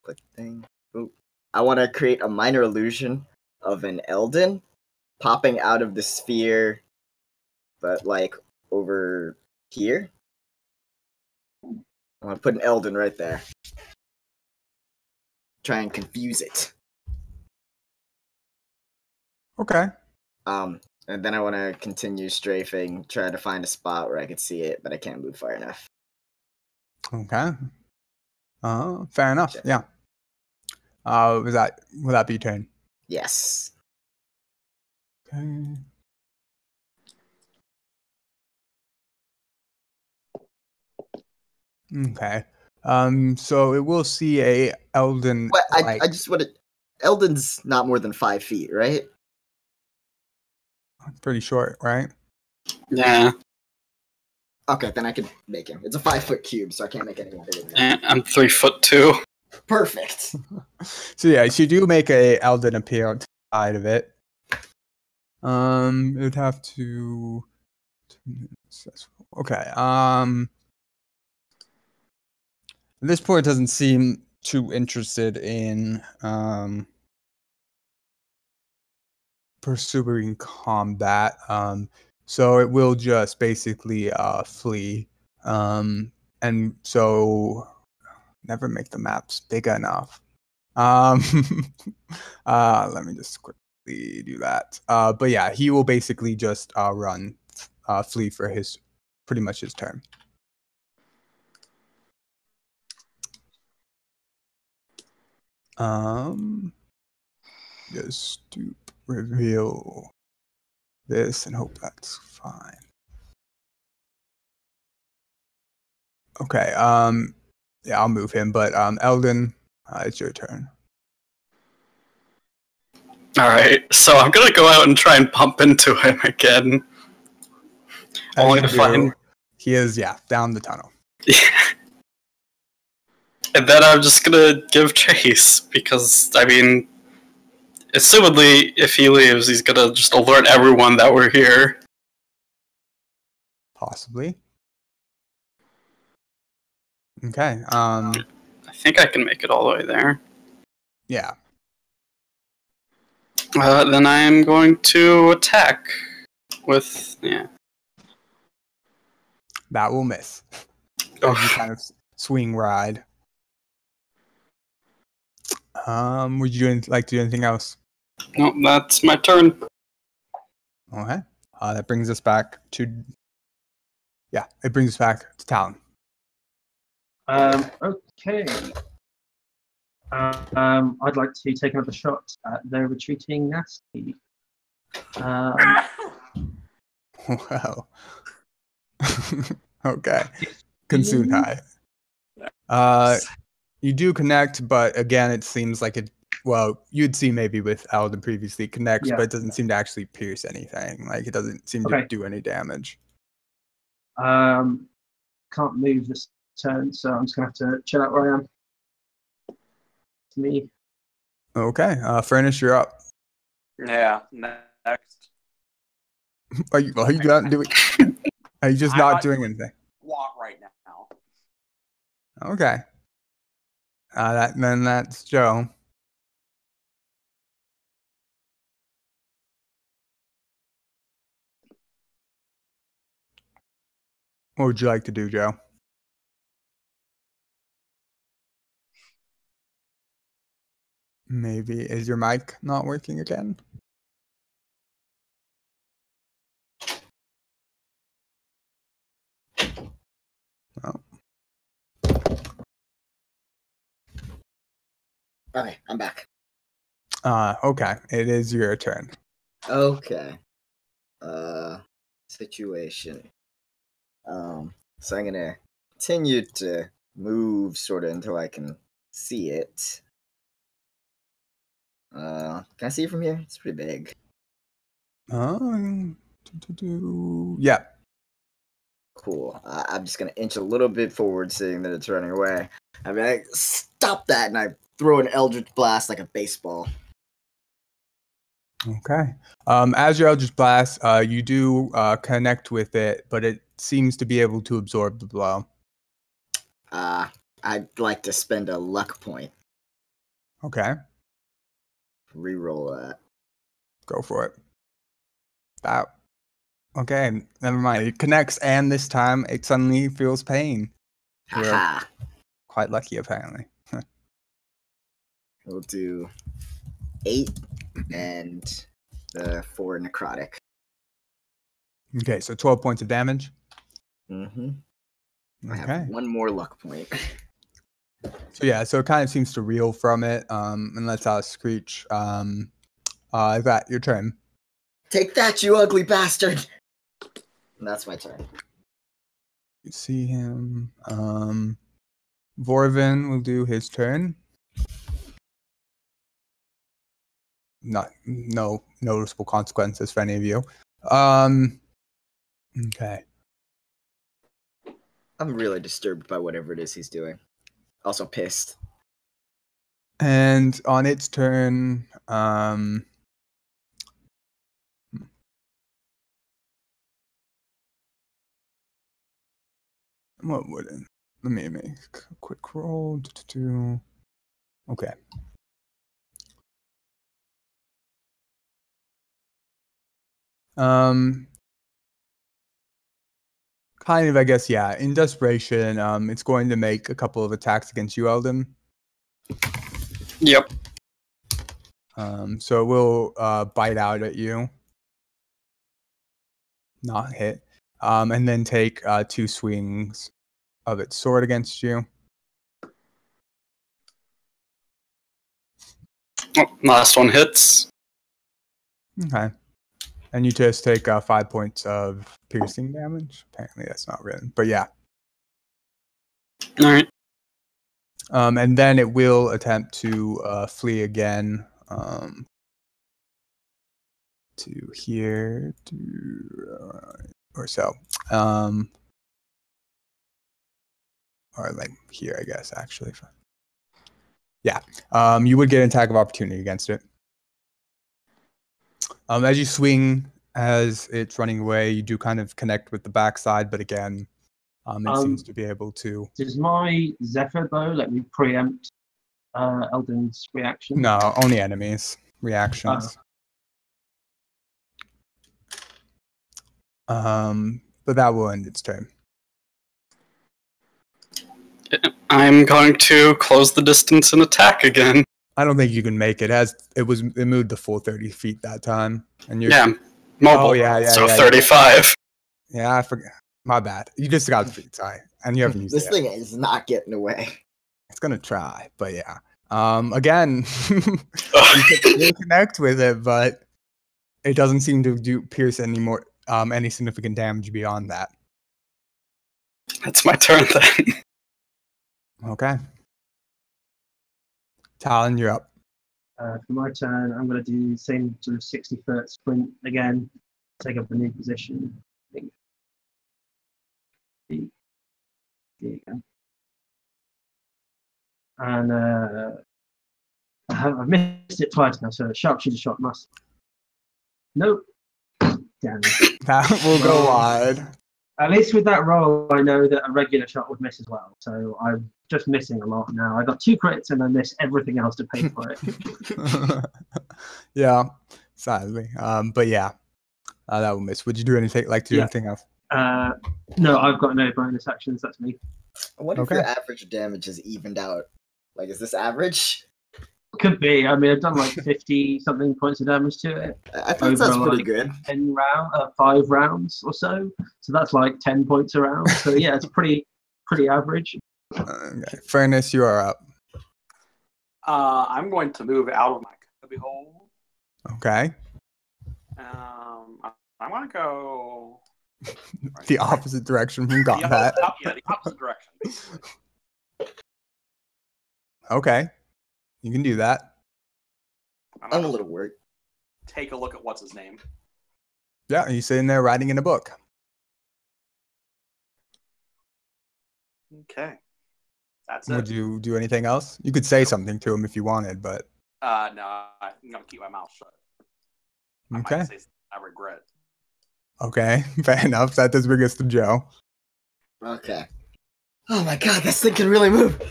Click thing. Oop. I want to create a minor illusion of an Ul'dan popping out of the sphere, but like over here. I want to put an Ul'dan right there. Try and confuse it. Okay. And then I want to continue strafing, try to find a spot where I could see it, but I can't move far enough. Okay. Fair enough. Check. Yeah. Will that be your turn? Yes. Okay. Okay. So it will see a Ul'dan. But I just want to. Ul'dan's not more than 5 feet, right? Pretty short, right? Yeah. Okay, then I can make him. It's a 5-foot cube, so I can't make anything bigger than that. I'm 3'2". Perfect. So yeah, so you do make a Ul'dan appear on the side of it. It would have to. Okay. At this point, it doesn't seem too interested in pursuing combat. So it will just basically flee. And so never make the maps big enough. Let me just quickly do that. But yeah, he will basically just flee for pretty much his turn. Just stoop, reveal this, and hope that's fine. Okay. Yeah, I'll move him, but Ul'dan, it's your turn. Alright, so I'm gonna go out and try and bump into him again. Only you to find. he is, yeah, down the tunnel. And then I'm just gonna give chase because I mean, assumedly, if he leaves, he's gonna just alert everyone that we're here. Possibly. Okay. I think I can make it all the way there. Yeah. Then I am going to attack with That will miss. Oh. As you kind of swing ride. Would you like to do anything else? No, that's my turn. Okay. That brings us back to. Yeah, it brings us back to Talon. Okay. I'd like to take another shot at the retreating nasty. Well. Okay. Gesundheit. You do connect, but again, it seems like it. Well, you'd see maybe with Ul'dan previously connects, Yeah. but it doesn't seem to actually pierce anything. Like it doesn't seem to Okay. do any damage. Can't move this turn, so I'm just gonna have to chill out where I am. It's me. Okay. Furnace, you're up. Yeah. Next. Are you not doing? Are you just I'm not not doing doing- anything? Walk right now. Okay. Then that's Joe. What would you like to do, Joe? Maybe is your mic not working again? Oh. Okay, I'm back. Okay. It is your turn. Okay. Situation. So I'm gonna continue to move sort of until I can see it. Can I see it from here? It's pretty big. Yeah. Cool. I'm just gonna inch a little bit forward, seeing that it's running away. I mean, I stop that, and I throw an Eldritch Blast like a baseball. Okay. As your Eldritch Blast, you do connect with it, but it seems to be able to absorb the blow. I'd like to spend a luck point. Okay. Reroll that. Go for it. That. Okay. Never mind. It connects, and this time it suddenly feels pain. You're Haha. quite lucky, apparently. We'll do 8 and the 4 necrotic. Okay, so 12 points of damage. Mm-hmm. I Okay. have 1 more luck point. So yeah, so it kind of seems to reel from it, and lets out a screech. Is that your turn? Take that, you ugly bastard! And that's my turn. You see him. Vorvin will do his turn. No noticeable consequences for any of you. Okay. I'm really disturbed by whatever it is he's doing. Also pissed. And on its turn, what would it? Let me make a quick roll. Okay. Kind of, I guess, yeah. In desperation, it's going to make a couple of attacks against you, Ul'dan. Yep. So it will bite out at you. Not hit. And then take 2 swings of its sword against you. Oh, last one hits. Okay. And you just take 5 points of piercing damage. Apparently that's not written. But yeah. All right. And then it will attempt to flee again. To here. or so. Or like here, I guess, actually. Yeah. You would get an attack of opportunity against it. As you swing, as it's running away, you do kind of connect with the backside, but again, it seems to be able to. Does my Zephyr bow let me preempt Ul'dan's reaction? No, only enemies reactions. But that will end its turn. I'm going to close the distance and attack again. I don't think you can make it. It moved the full 30 feet that time, and you're mobile. Oh yeah. So 35. Yeah, I forgot. My bad. You just got feet, sorry, and you haven't used This it. thing is not getting away. It's gonna try, but yeah. Again, you can connect with it, but it doesn't seem to pierce any more any significant damage beyond that. That's my turn then. Okay. Talon, you're up. For my turn, I'm going to do the same sort of 60-foot sprint again. Take up a new position. I think. Again. And I've missed it twice now, so a sharpshooter shot must. Nope. Damn it. That will go wide. At least with that roll, I know that a regular shot would miss as well. So I'm just missing a lot now. I got 2 crits and I miss everything else to pay for it. Yeah, sadly. But yeah, that will miss. Would you do anything anything else? No, I've got no bonus actions. That's me. I wonder if your average damage is evened out. Like, is this average? Could be. I mean, I've done like 50 something points of damage to it. I think that's pretty good. 5 rounds or so. So that's like 10 points a round. So yeah, it's pretty average. Okay. Furnace, you are up. I'm going to move out of my cubby hole. Okay. I want to go the opposite direction from combat. The opposite direction. Okay. You can do that. I'm a little worried. Take a look at what's his name. Yeah, he's sitting there writing in a book. Okay. That's it. Would you do anything else? You could say something to him if you wanted, but... No, I'm going to keep my mouth shut. Okay. I regret. Okay, fair enough. That does bring us to Joe. Okay. Oh my god, this thing can really move!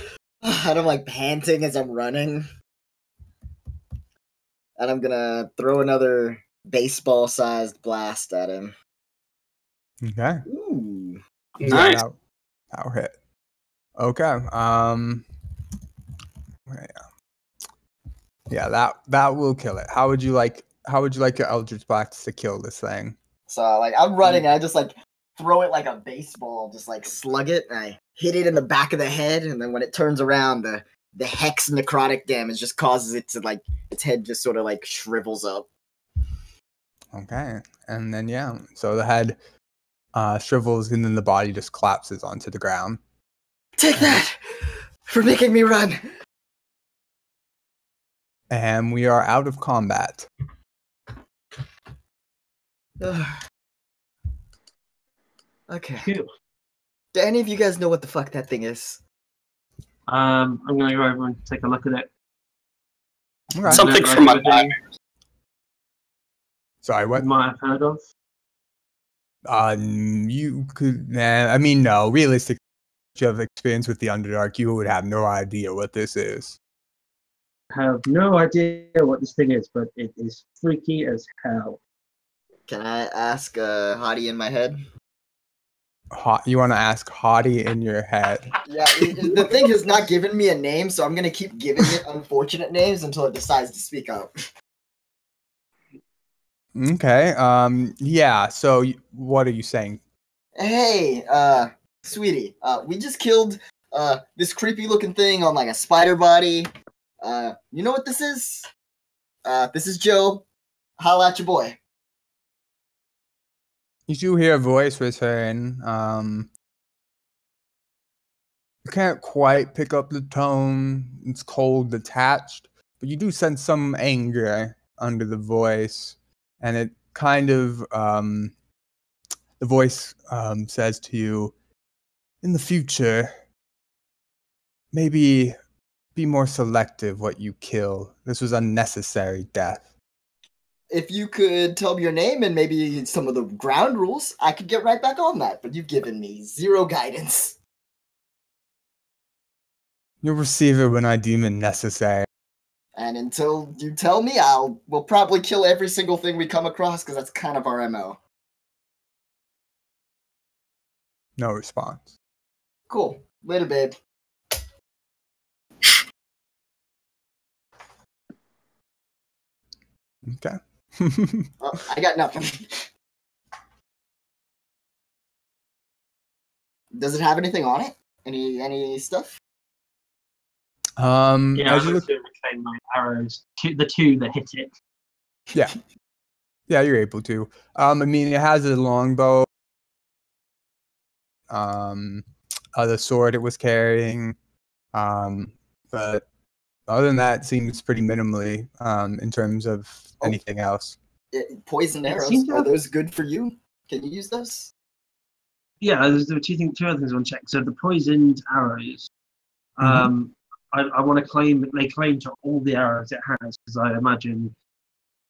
And I'm like panting as I'm running. And I'm gonna throw another baseball-sized blast at him. Okay. Ooh. Nice. That'll hit. Okay. Yeah, that will kill it. How would you like your Eldritch Blast to kill this thing? So like I'm running and I just like throw it like a baseball, just like slug it, and I hit it in the back of the head, and then when it turns around, the hex necrotic damage just causes it to like its head just sort of like shrivels up. Okay. And then yeah, so the head shrivels and then the body just collapses onto the ground. Take that for making me run. And we are out of combat. Okay. Phew. Do any of you guys know what the fuck that thing is? I'm going to go over and take a look at it. Okay. Something from my time. Sorry, what? You might have heard of. You could. I mean, no. Realistically, if you have experience with the Underdark, you would have no idea what this is. I have no idea what this thing is, but it is freaky as hell. Can I ask Hottie in my head? You want to ask Hottie in your head? Yeah, the thing has not given me a name, so I'm gonna keep giving it unfortunate names until it decides to speak up. Okay. Yeah. So, what are you saying? Hey, sweetie, we just killed this creepy looking thing on like a spider body. You know what this is? This is Joe. Holla at your boy. You do hear a voice return. You can't quite pick up the tone. It's cold, detached, but you do sense some anger under the voice, and it kind of the voice says to you, in the future, maybe be more selective what you kill. This was unnecessary death. If you could tell me your name and maybe some of the ground rules, I could get right back on that, but you've given me zero guidance. You'll receive it when I deem it necessary. And until you tell me, we'll probably kill every single thing we come across, because that's kind of our MO. No response. Cool. Later, babe. Okay. Oh, I got nothing. Does it have anything on it? Any stuff? Yeah, as I you was look, going to reclaim my arrows. The two that hit it. yeah, you're able to. I mean, it has a longbow. The sword it was carrying. But other than that, it seems pretty minimally in terms of anything else. Poison It arrows, seems to are have- those good for you? Can you use those? Yeah, there were two other things I want to check. So the poisoned arrows. Mhm. I want to claim they claim to all the arrows it has, because I imagine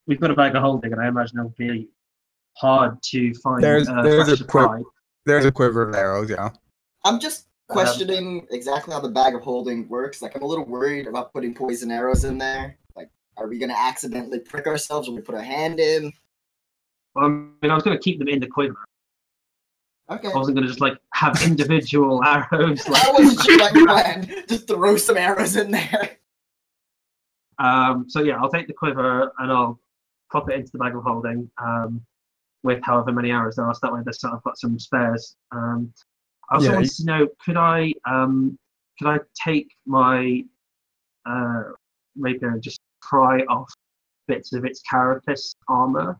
we've got a bag of holding, and I imagine it'll be hard to find. There's flash a supply. there's a quiver of arrows, yeah. I'm just questioning exactly how the bag of holding works. Like, I'm a little worried about putting poison arrows in there. Like, are we gonna accidentally prick ourselves when we put our hand in? Well, I mean, I was going to keep them in the quiver. Okay. I wasn't going to just like have individual arrows. I wasn't sure about your plan. Just throw some arrows in there. So yeah, I'll take the quiver and I'll pop it into the bag of holding with however many arrows there are. So that way, I've got some spares. I also wanted to know, could I take my rapier and just pry off bits of its carapace armor?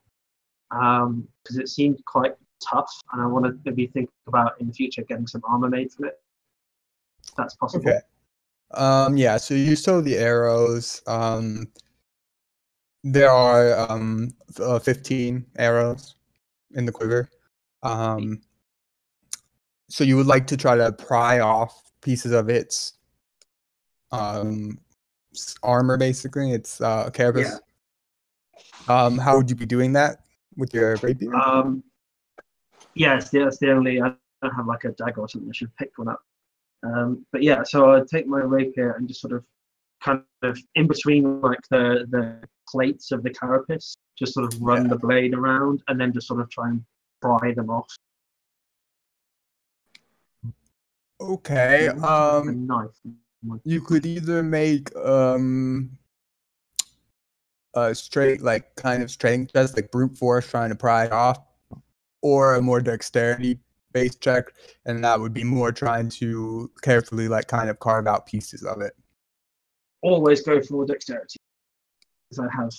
Because it seemed quite tough, and I want to maybe think about in the future getting some armor made from it. If that's possible. Okay. Yeah, so you saw the arrows. There are 15 arrows in the quiver. So you would like to try to pry off pieces of its armor, basically. It's carapace. Yeah. How would you be doing that with your rapier? Yes, that's the only. I don't have like a dagger or something. I should pick one up. But yeah, so I'd take my rapier and just sort of, kind of in between like the plates of the carapace, just sort of run the blade around, and then just sort of try and pry them off. Okay. A knife. You could either make a straight, like kind of strength test, like brute force trying to pry it off, or a more dexterity based check, and that would be more trying to carefully like kind of carve out pieces of it. Always go for dexterity, because I have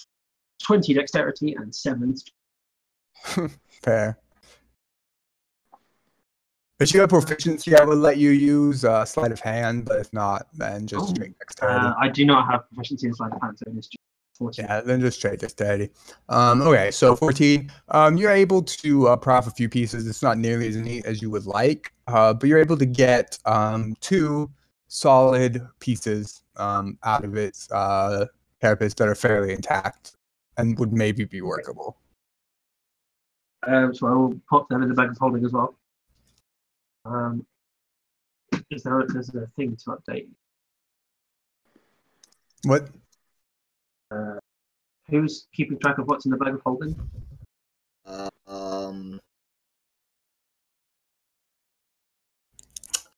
20 dexterity and 7. Fair. If you have proficiency, I would let you use sleight of hand, but if not, then just straight dexterity. I do not have proficiency in sleight of hand, so it's just 14. Yeah, then just straight dexterity. Okay, so 14. You're able to prop off a few pieces. It's not nearly as neat as you would like, but you're able to get 2 solid pieces out of its carapace that are fairly intact and would maybe be workable. So I will pop them in the bag of holding as well. There's a thing to update. What? Who's keeping track of what's in the bag of holding?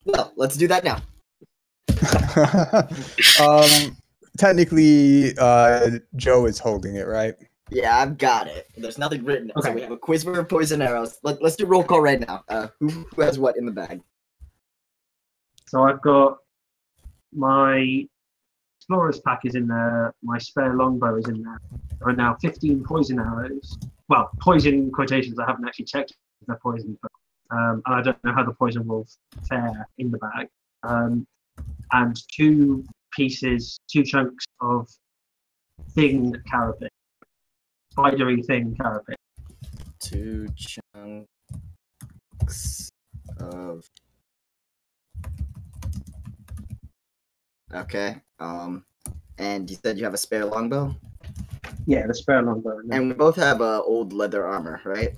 Well, let's do that now. Technically, Joe is holding it, right? Yeah, I've got it. There's nothing written. Okay. So we have a quiver of poison arrows. Let's do roll call right now. Who has what in the bag? So I've got my explorer's pack is in there. My spare longbow is in there. There are now 15 poison arrows. Well, poison in quotations. I haven't actually checked if they're poisoned, but and I don't know how the poison will fare in the bag. And 2 chunks of thin carapace, spidery thin carapace. 2 chunks of. Okay. And you said you have a spare longbow? Yeah, the spare longbow. And we both have old leather armor, right?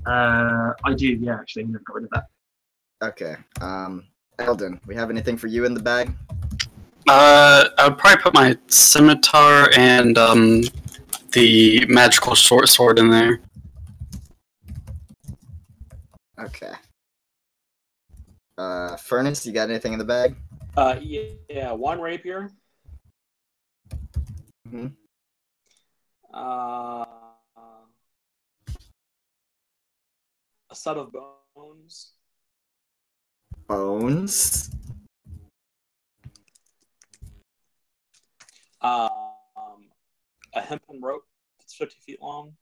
I do. Yeah, actually, I'm gonna get rid of that. Okay. Eldon, we have anything for you in the bag? I would probably put my scimitar and the magical short sword in there. Okay. Furnace, you got anything in the bag? Yeah, one rapier. Mhm. A set of bones. Bones. A hempen rope that's 50 feet long.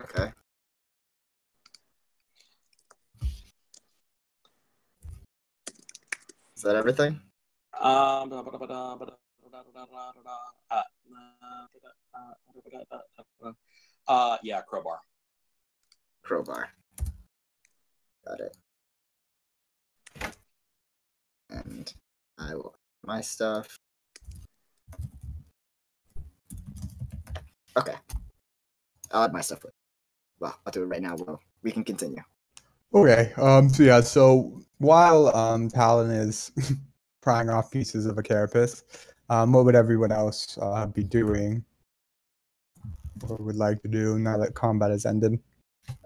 Okay. Is that everything? Yeah, crowbar. Crowbar. Got it. And I will my stuff. Okay. I'll add my stuff with. Well, I'll do it right now. Well, we can continue. Okay. So while Talon is prying off pieces of a carapace, what would everyone else be doing or would like to do now that combat has ended?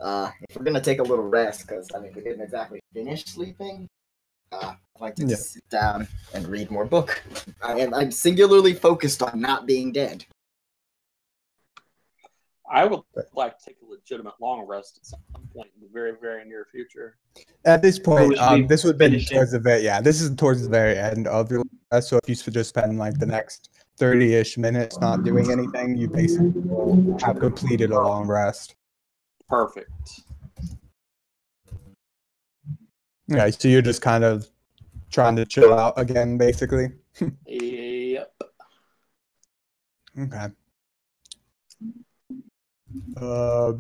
If we're gonna take a little rest, because I mean we didn't exactly finish sleeping. I'd like to just sit down and read more book. I'm singularly focused on not being dead. I would like to take a legitimate long rest at some point in the very, very near future. At this point, we should be this would be finishing. towards the very this is towards the very end of your rest. So if you just spend like the next 30-ish minutes not doing anything, you basically will have completed a long rest. Perfect. Yeah, so you're just kind of trying to chill out again, basically. Yep. Okay.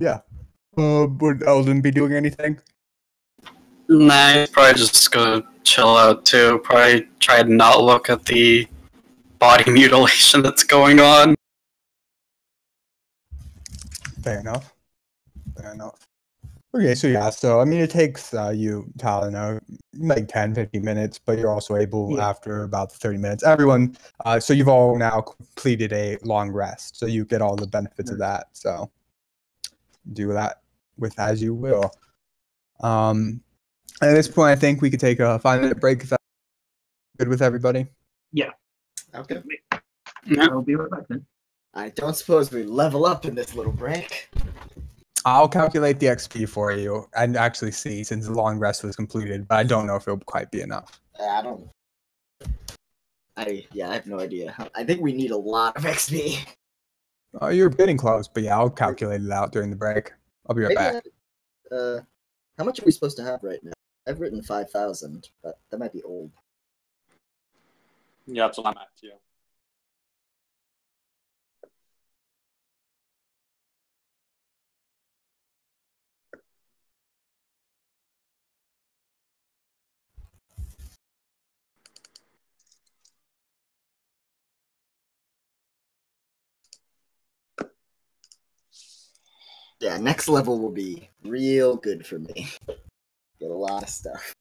Yeah. Would Eldon be doing anything? Nah, he's probably just gonna chill out too. Probably try to not look at the body mutilation that's going on. Fair enough. Fair enough. Okay, so yeah, so I mean, it takes you, Talon, like 10, 15 minutes, but you're also able after about 30 minutes. Everyone, so you've all now completed a long rest, so you get all the benefits of that. So do that with as you will. At this point, I think we could take a 5-minute break if that's good with everybody. Yeah. Okay. Yeah. I'll be right back then. I don't suppose we level up in this little break. I'll calculate the XP for you and actually see since the long rest was completed, but I don't know if it'll quite be enough. I don't. I have no idea. I think we need a lot of XP. You're getting close, but yeah, I'll calculate it out during the break. I'll be right back. How much are we supposed to have right now? I've written 5,000, but that might be old. Yeah, that's what I'm at too. Yeah, next level will be real good for me. Get a lot of stuff.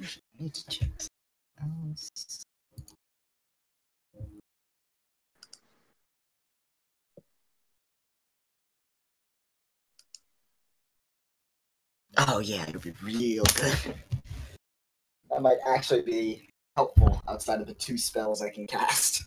I need to check something else. Oh yeah, it'll be real good. That might actually be helpful outside of the 2 spells I can cast.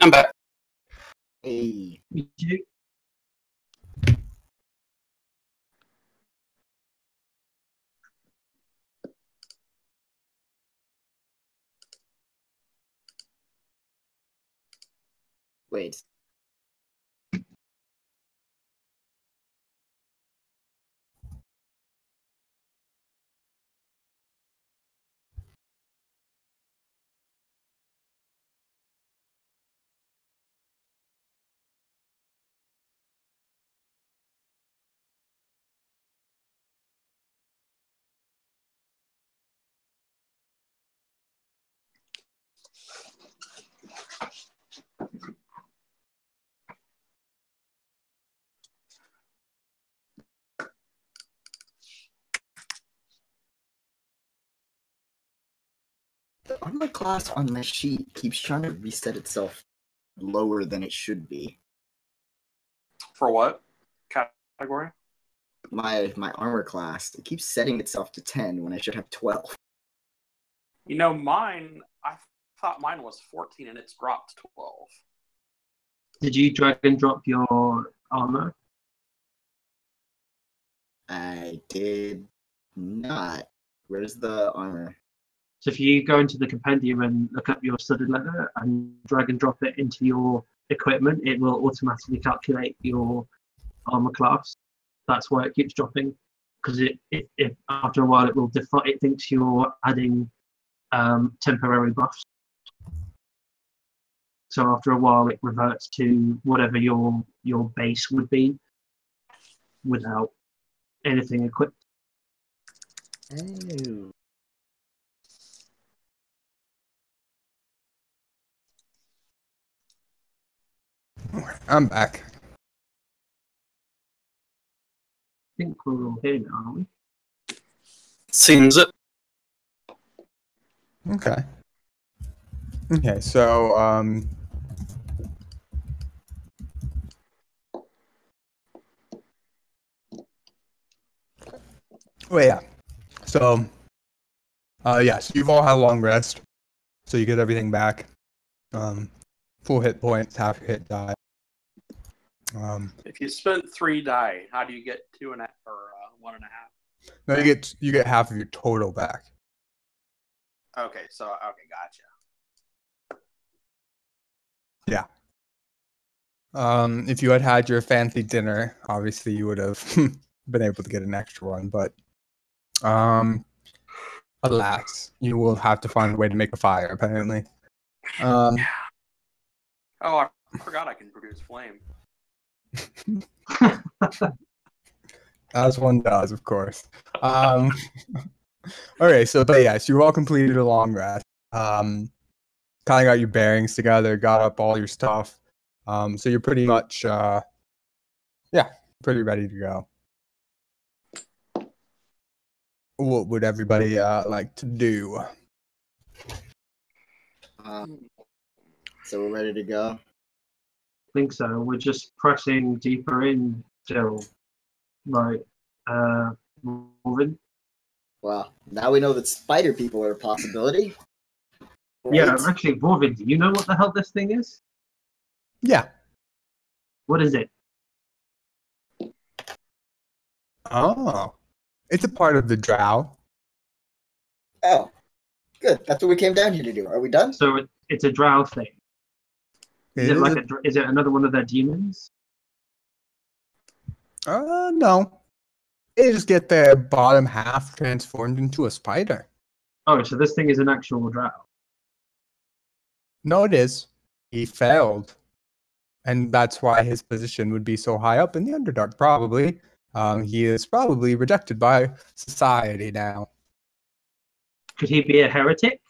I'm back. Hey. Me too. Wait. The armor class on my sheet keeps trying to reset itself lower than it should be. For what category? My armor class, it keeps setting itself to 10 when I should have 12. You know, mine, I thought mine was 14 and it's dropped to 12. Did you drag and drop your armor? I did not. Where's the armor? So if you go into the compendium and look up your studded leather and drag and drop it into your equipment, it will automatically calculate your armor class. That's why it keeps dropping, because it after a while it will default. It thinks you're adding temporary buffs. So after a while, it reverts to whatever your base would be, without anything equipped. Oh. I'm back. I think we're all here now, aren't we? Seems it. Okay. Okay, so well, yeah. So so you've all had a long rest, so you get everything back. Full hit points, half your hit die. If you spent 3 die, how do you get 2.5 or 1.5? No, you get half of your total back. Okay, gotcha. Yeah. If you had had your fancy dinner, obviously you would have been able to get an extra one, but alas, you will have to find a way to make a fire, apparently. Oh, I forgot I can produce flame. As one does, of course. Okay, so but yes, you all completed a long rest. Kind of got your bearings together, got up all your stuff. So you're pretty much pretty ready to go. What would everybody like to do? So we're ready to go. I think so. We're just pressing deeper in still, right? Moving. Well, now we know that spider people are a possibility. Yeah, Right? actually, Vorvin, do you know what the hell this thing is? Yeah. What is it? Oh, it's a part of the drow. Oh, good. That's what we came down here to do. Are we done? So it's a drow thing. Is it like is it another one of their demons? No. They just get their bottom half transformed into a spider. Oh, so this thing is an actual drow. No, it is. He failed. And that's why his position would be so high up in the Underdark, probably. He is probably rejected by society now. Could he be a heretic?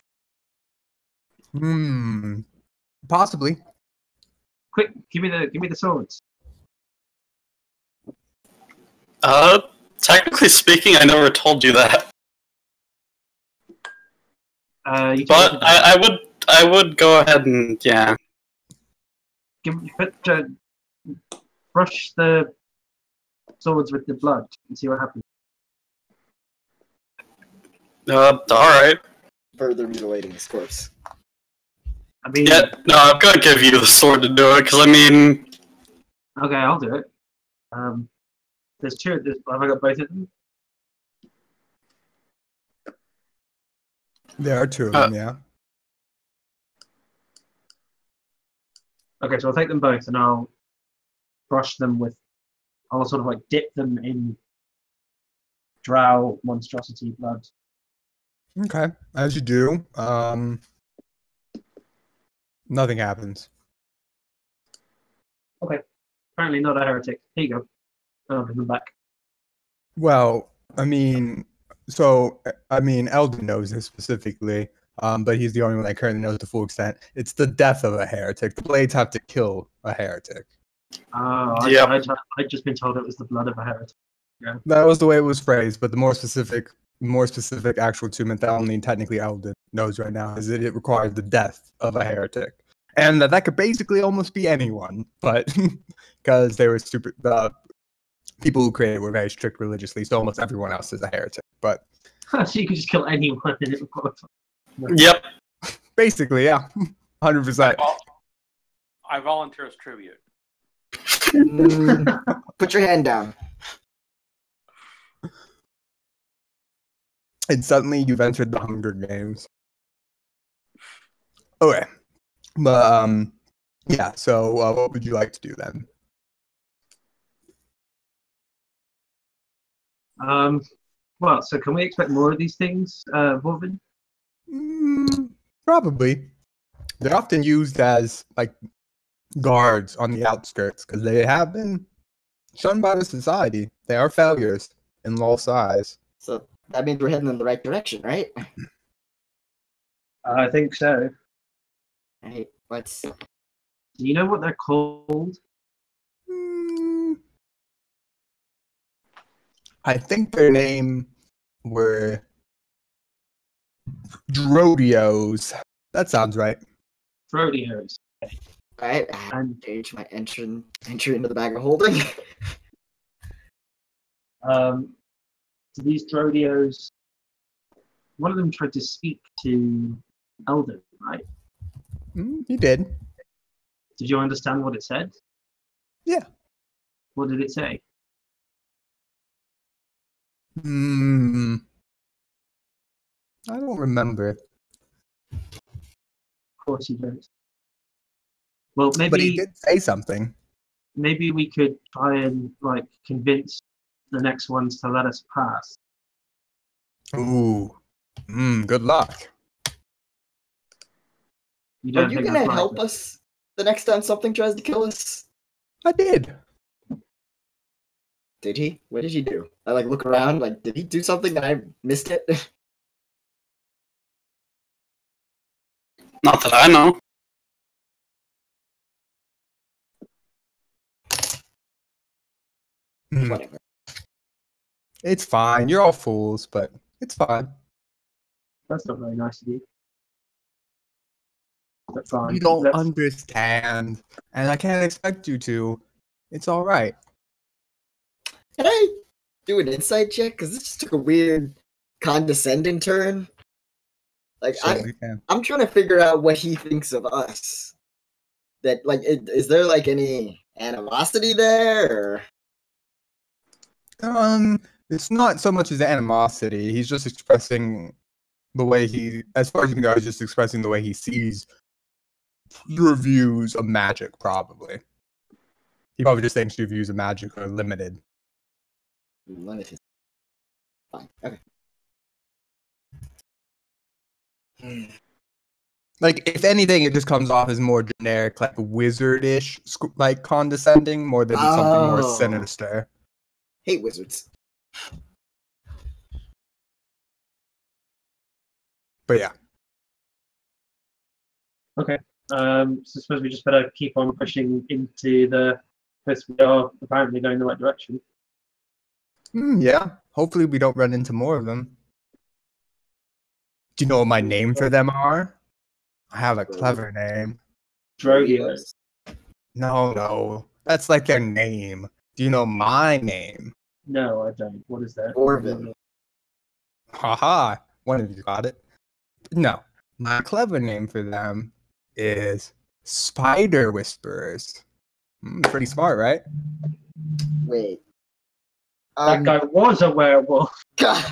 Possibly. Quick, give me the swords. Technically speaking, I never told you that. But I would go ahead and brush the swords with the blood and see what happens. All right. Further mutilating his corpse. I mean, Yeah, no, I'm gonna give you the sword to do it, because I mean, okay, I'll do it. There's two. Have I got both of them? There are two of them, yeah. Okay, so I'll take them both and I'll brush them with. I'll sort of like dip them in drow monstrosity blood. Okay, as you do, nothing happens. Okay, apparently not a heretic. Here you go. I'll give them back. Well, I mean, Ul'dan knows this specifically, but he's the only one that currently knows the full extent. It's the death of a heretic. The blades have to kill a heretic. Yep. I'd just been told it was the blood of a heretic. That was the way it was phrased, but the more specific actual attunement that only technically Ul'dan knows right now is that it requires the death of a heretic. And that could basically almost be anyone, but because they were people who created it were very strict religiously, so almost everyone else is a heretic. But So you could just kill anyone and it would qualify. yep. basically, yeah, 100%. I volunteer as tribute. Put your hand down. And suddenly you've entered the Hunger Games. Okay, but yeah. So what would you like to do then? Well, so can we expect more of these things, Wolvin? Probably. They're often used as like guards on the outskirts because they have been shunned by the society. They are failures in all size. So that means we're heading in the right direction, right? I think so. Right. Let's. Do you know what they're called? I think their name were Drodios. That sounds right. Rodeos. Right. And change my entry into the bag of holding. These Rodeos. One of them tried to speak to Ul'dan, right? He did. Did you understand what it said? Yeah. What did it say? I don't remember. Of course you don't. Well, maybe. But he did say something. Maybe we could try and like convince the next ones to let us pass. Ooh. Good luck. Are you gonna help us the next time something tries to kill us? I did. Did he? What did he do? I like look around, like, did he do something and I missed it? Not that I know. Whatever. It's fine. You're all fools, but it's fine. That's not very nice of you. That's fine. You don't understand, and I can't expect you to. It's all right. Can I do an insight check? Because this just took a weird condescending turn. Like, Sure, you can. I'm trying to figure out what he thinks of us. That, like, is there, like, any animosity there? Or? It's not so much as animosity. He's just expressing the way as far as you can go, he's just expressing the way he sees your views of magic, probably. He probably just thinks your views of magic are limited. Limited. Fine. Okay. Like, if anything, it just comes off as more generic, like wizardish, like condescending, more than something more sinister. Hate wizards. But yeah. Okay. So I suppose we just better keep on pushing into the. Because we are apparently going the right direction. Yeah. Hopefully we don't run into more of them. Do you know what my name for them are? I have a clever name. Drodios. No. That's like their name. Do you know my name? No, I don't. What is that? Orvin. Haha. One of you got it. No. My clever name for them is spider whisperers. Pretty smart, right? Wait. That guy was a werewolf. God,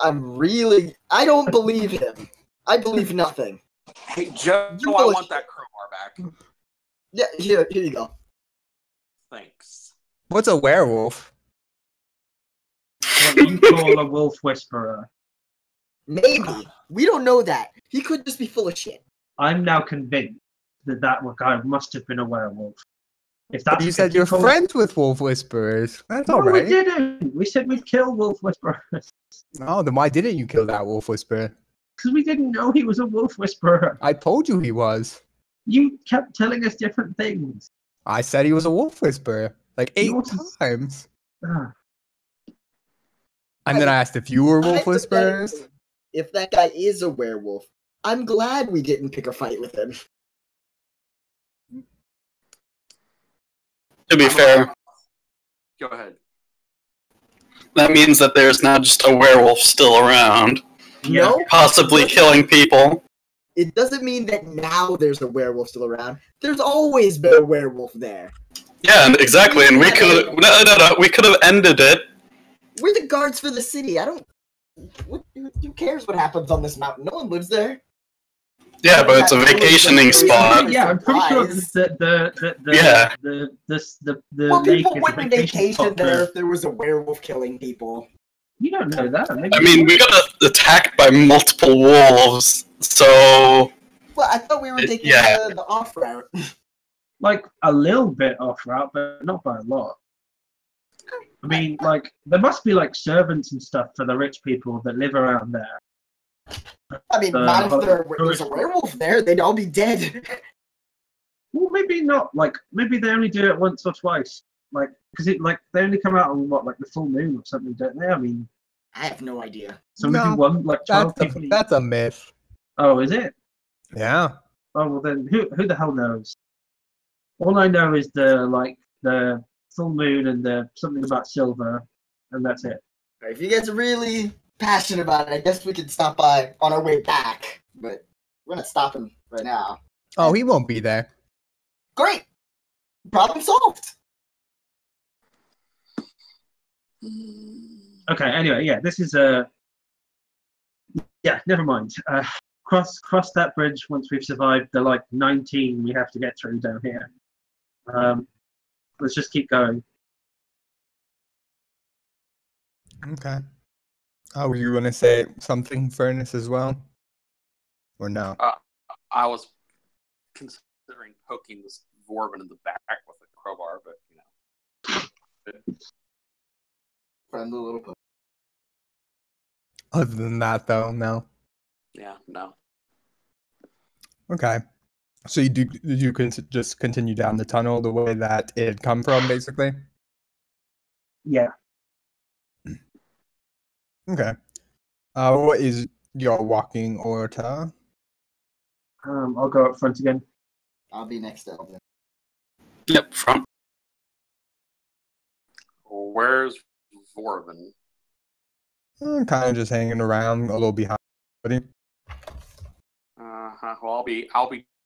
I don't believe him. I believe nothing. Hey, Joe, You I know want that crowbar back. Yeah, here you go. Thanks. What's a werewolf? What you call a wolf whisperer. Maybe. We don't know that. He could just be full of shit. I'm now convinced that guy must have been a werewolf. If But that's you said you're friends with wolf whisperers. That's No, all right. we didn't. We said we'd kill wolf whisperers Oh, then why didn't you kill that wolf whisperer? because we didn't know he was a wolf whisperer. I told you he was. You kept telling us different things. I said he was a wolf whisperer like 8 times. Ah. And then I asked if you were wolf whisperers. Hypothetically, if that guy is a werewolf, I'm glad we didn't pick a fight with him. To be fair, Go ahead. that means that there's not just a werewolf still around, No, possibly killing people. it doesn't mean that now there's a werewolf still around. There's always been a werewolf there. Yeah, exactly. And we could we could have ended it. We're the guards for the city. Who cares what happens on this mountain? No one lives there. Yeah, but it's a vacationing spot. Yeah, I'm pretty sure the Well, lake people is a wouldn't vacation vacation spot there for- if there was a werewolf killing people. You don't know that. I mean, we got attacked by multiple wolves, so Well, I thought we were taking Yeah. the off route. like a little bit off route, but not by a lot. I mean, like there must be like servants and stuff for the rich people that live around there. I mean, not if there was a werewolf there. They'd all be dead. Well, maybe not. Like maybe they only do it once or twice. Like because it like they only come out on what like the full moon or something, don't they? I mean, I have no idea. so maybe one like 12 people. That's a myth. Oh, is it? Yeah. Oh well, then who the hell knows? All I know is the full moon and the something about silver, and that's it. If you guys are really passionate about it, I guess we could stop by on our way back. But we're not stopping right now. Oh, he won't be there. Great! Problem solved! Okay. Anyway, yeah, this is yeah. Never mind. Cross that bridge once we've survived the like 19 we have to get through down here. Let's just keep going. Okay. Oh, were you going to say something, Furnace, as well? Or no? I was considering poking this Vorvin in the back with a crowbar, but you know. Friendly little puppy. Other than that, though, no. Yeah, no. Okay. So did you just continue down the tunnel the way that it had come from, basically? Yeah. Okay. What is your walking order? I'll go up front again. I'll be next to Ul'dan. Yep, front. Where's Vorvin? I'm kind of just hanging around a little behind. Buddy. Well, I'll be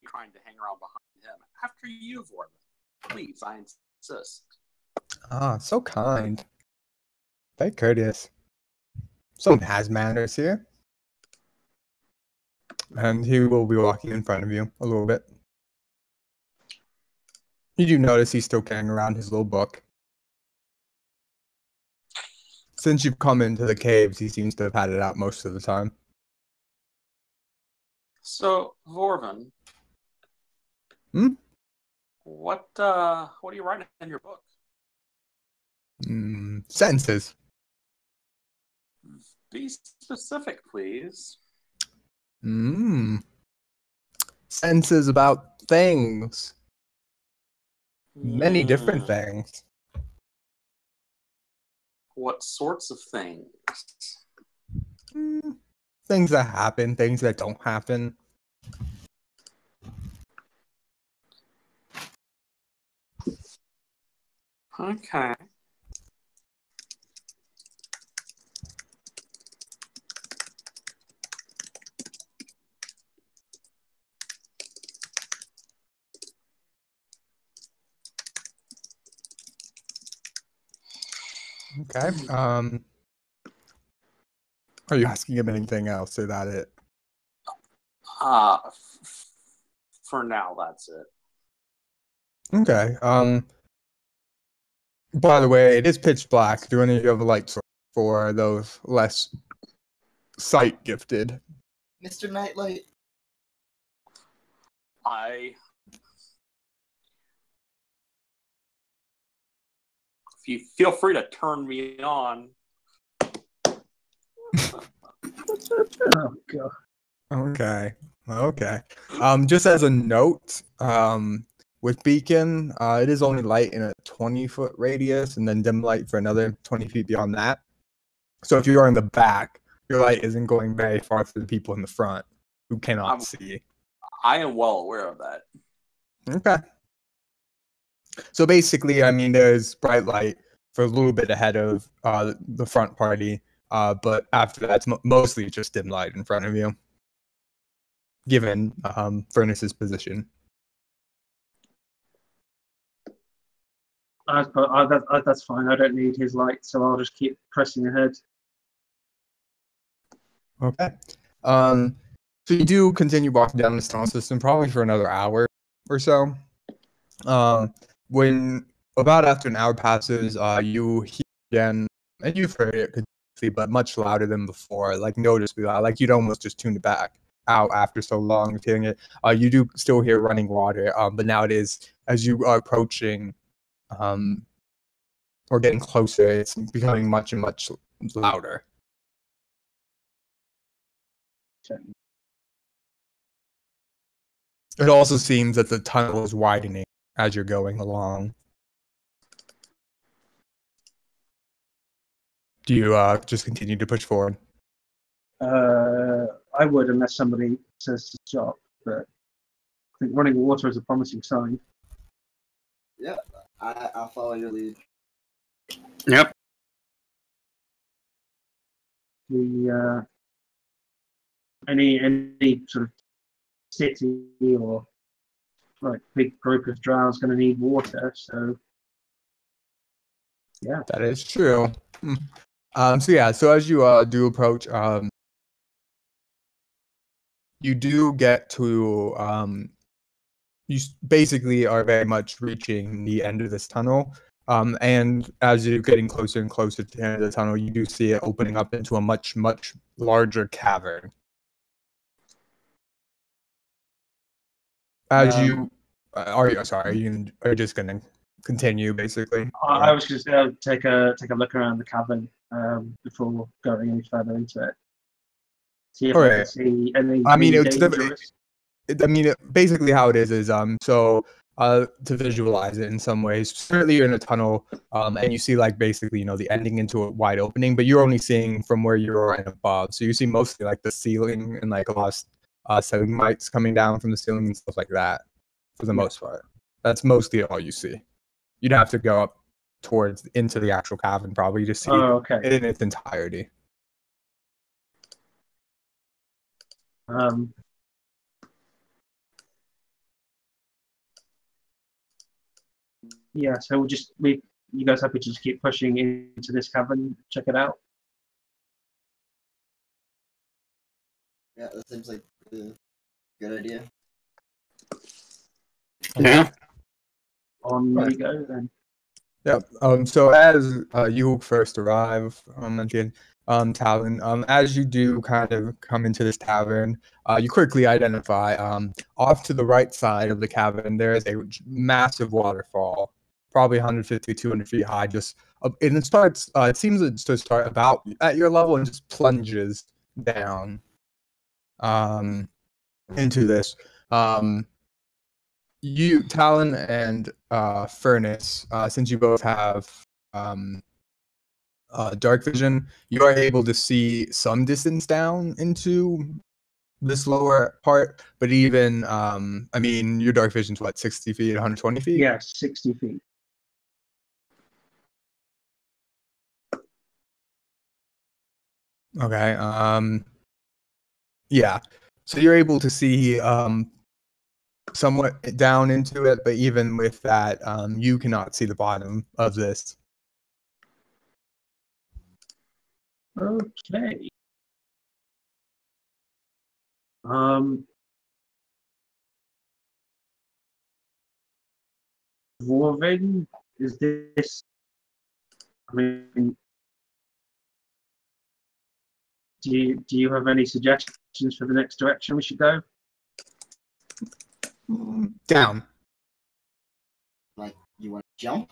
trying to hang around behind him. After you, Vorvin. Please, I insist. Ah, so kind. Very courteous. Someone has manners here. And he will be walking in front of you a little bit. You do notice he's still carrying around his little book. Since you've come into the caves, he seems to have had it out most of the time. So, Vorvin. Hmm? What are you writing in your book? Sentences. Be specific, please. Sentences about things. Many different things. What sorts of things? Things that happen, things that don't happen. Okay. Okay. Are you asking him anything else, or that it? For now, that's it. Okay. By the way, it is pitch black. Do any of you have a light source for those less sight gifted? Mr. Nightlight. If you feel free to turn me on. Oh god. Okay. Okay. Just as a note, with beacon, it is only light in a 20-foot radius, and then dim light for another 20 feet beyond that. So if you are in the back, your light isn't going very far for the people in the front who cannot see. I am well aware of that. Okay. So basically, I mean, there's bright light for a little bit ahead of the front party, but after that, it's mostly just dim light in front of you, given Furnace's position. That's fine. I don't need his light, so I'll just keep pressing ahead. Okay. So you do continue walking down this tunnel system probably for another hour or so. When about after an hour passes, you hear again, and you've heard it continuously, but much louder than before, like noticeably loud, like you'd almost just tune it back out after so long of hearing it. You do still hear running water, but now it is, as you are approaching or getting closer, it's becoming much and much louder. It also seems that the tunnel is widening as you're going along. Do you just continue to push forward? I would, unless somebody says to stop, but I think running water is a promising sign. Yeah, I'll follow your lead. Yep. Any sort of city or like big group of drow is going to need water, so yeah. That is true. So as you do approach, you do get to you basically are very much reaching the end of this tunnel. And as you're getting closer and closer to the end of the tunnel, you do see it opening up into a much, much larger cavern. As you are you just gonna continue basically? I was just going to take a look around the cavern before going any further into it. See if I can see anything dangerous. Basically how it is so to visualize it in some ways, certainly you're in a tunnel, and you see like basically the ending into a wide opening, but you're only seeing from where you're and above, so you see mostly like the ceiling and like a lot of ceiling lights coming down from the ceiling and stuff like that for the most part. That's mostly all you see. You'd have to go up towards into the actual cavern probably to see it in its entirety. Yeah, so you guys happy to just keep pushing into this cavern, check it out? Yeah, that seems like a good idea. Yeah. On we go then. Yep. So as you first arrive, Talon, as you do kind of come into this tavern, you quickly identify off to the right side of the cavern there is a massive waterfall, probably 150, 200 feet high. And it starts. It seems to start about at your level and just plunges down into this. You, Talon, and Furnace, since you both have dark vision, you are able to see some distance down into this lower part. But even, your dark vision's what, 60 feet, 120 feet? Yeah, 60 feet. Okay. Yeah. So you're able to see somewhat down into it, but even with that, you cannot see the bottom of this. Okay. Dwarven, is this? I mean, do you have any suggestions for the next direction we should go? Down. Like, you want to jump?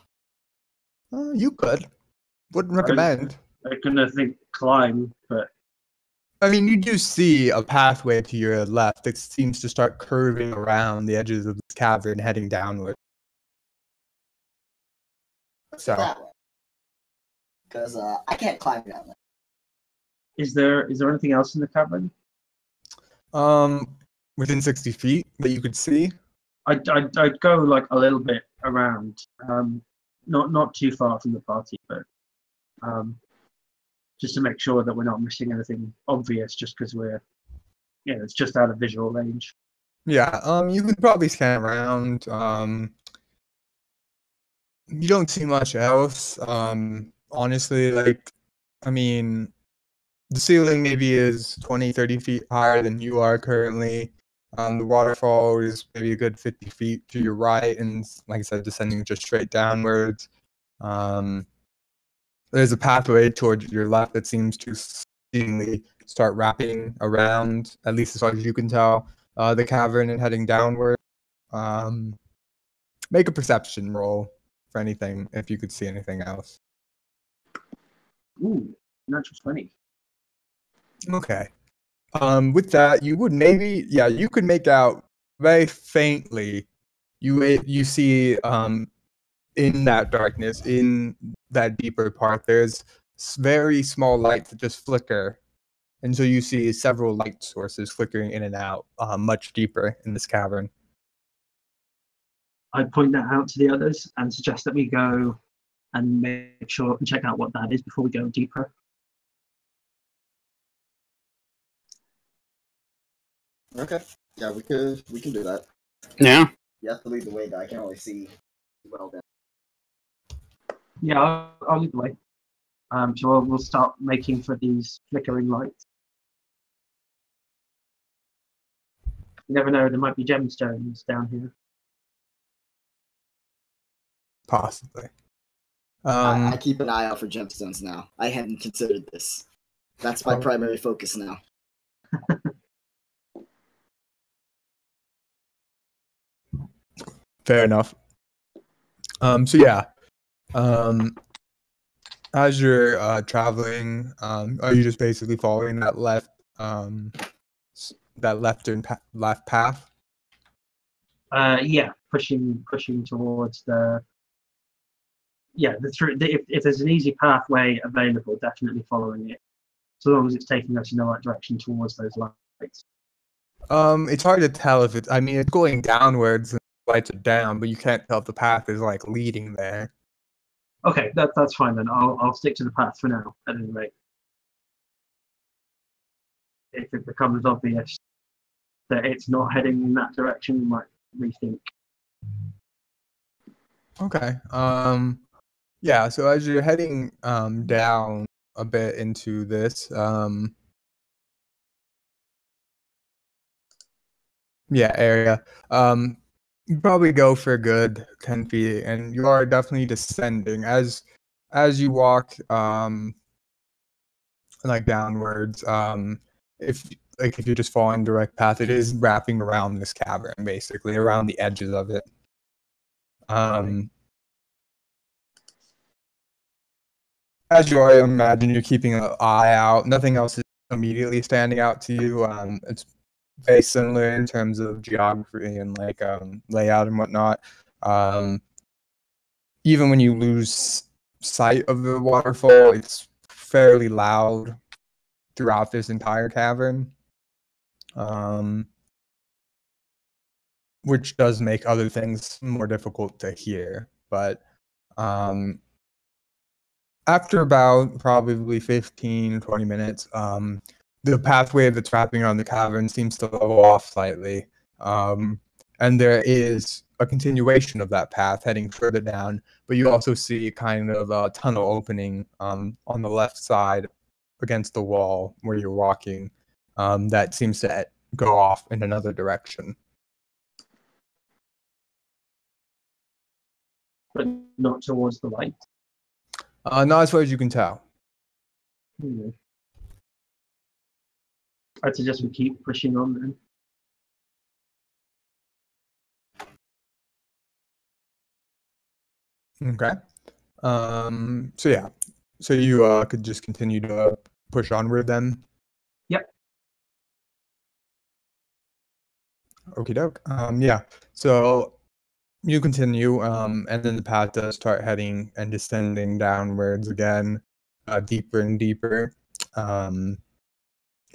You could. Wouldn't I recommend. gonna think climb, but I mean, you do see a pathway to your left that seems to start curving around the edges of this cavern, heading downward. So, That way. Because I can't climb down there. is there anything else in the cavern? within 60 feet that you could see. I'd go like a little bit around, not too far from the party, but just to make sure that we're not missing anything obvious, just because it's just out of visual range. Yeah, you could probably scan around. You don't see much else. Honestly, like, I mean, the ceiling maybe is 20, 30 feet higher than you are currently. The waterfall is maybe a good 50 feet to your right, and like I said, descending just straight downwards. There's a pathway towards your left that seems to seemingly start wrapping around, at least as far as you can tell, the cavern and heading downward. Make a perception roll for anything, if you could see anything else. Ooh, natural 20. Okay. With that, you would maybe, you could make out very faintly. You see, in that darkness, in that deeper part, there's very small lights that just flicker, and so you see several light sources flickering in and out, much deeper in this cavern. I point that out to the others and suggest that we go and make sure and check out what that is before we go deeper. Okay. Yeah, we can do that. Yeah. You have to lead the way, though. I can only see well down. Yeah, I'll lead the way. So we'll start making for these flickering lights. You never know, there might be gemstones down here. Possibly. I keep an eye out for gemstones now. I hadn't considered this. That's my primary focus now. Fair enough. So yeah. As you're traveling, are you just basically following that left left path? Yeah, pushing towards the. Yeah, if there's an easy pathway available, definitely following it. So long as it's taking us in the right direction towards those lights. It's hard to tell if it's. I mean, it's going downwards and the lights are down, but you can't tell if the path is like leading there. Okay, that's fine then. I'll stick to the path for now, at any rate. If it becomes obvious that it's not heading in that direction, we might rethink. Okay. Yeah. So as you're heading down a bit into this area, you probably go for a good 10 feet, and you are definitely descending as you walk like downwards. If you're just following direct path, it is wrapping around this cavern, basically around the edges of it. As you are, imagine you're keeping an eye out. Nothing else is immediately standing out to you. It's very similar in terms of geography and like layout and whatnot. Even when you lose sight of the waterfall, it's fairly loud throughout this entire cavern, which does make other things more difficult to hear. But after about probably 15, 20 minutes, the pathway that's wrapping around the cavern seems to level off slightly. And there is a continuation of that path heading further down, but you also see kind of a tunnel opening on the left side against the wall where you're walking that seems to go off in another direction. But not towards the light. Not as far as you can tell. I'd suggest we keep pushing on then. Okay. So yeah. So you could just continue to push onward then? Yep. Okie doke. Yeah. So you continue, and then the path does start heading and descending downwards again, deeper and deeper,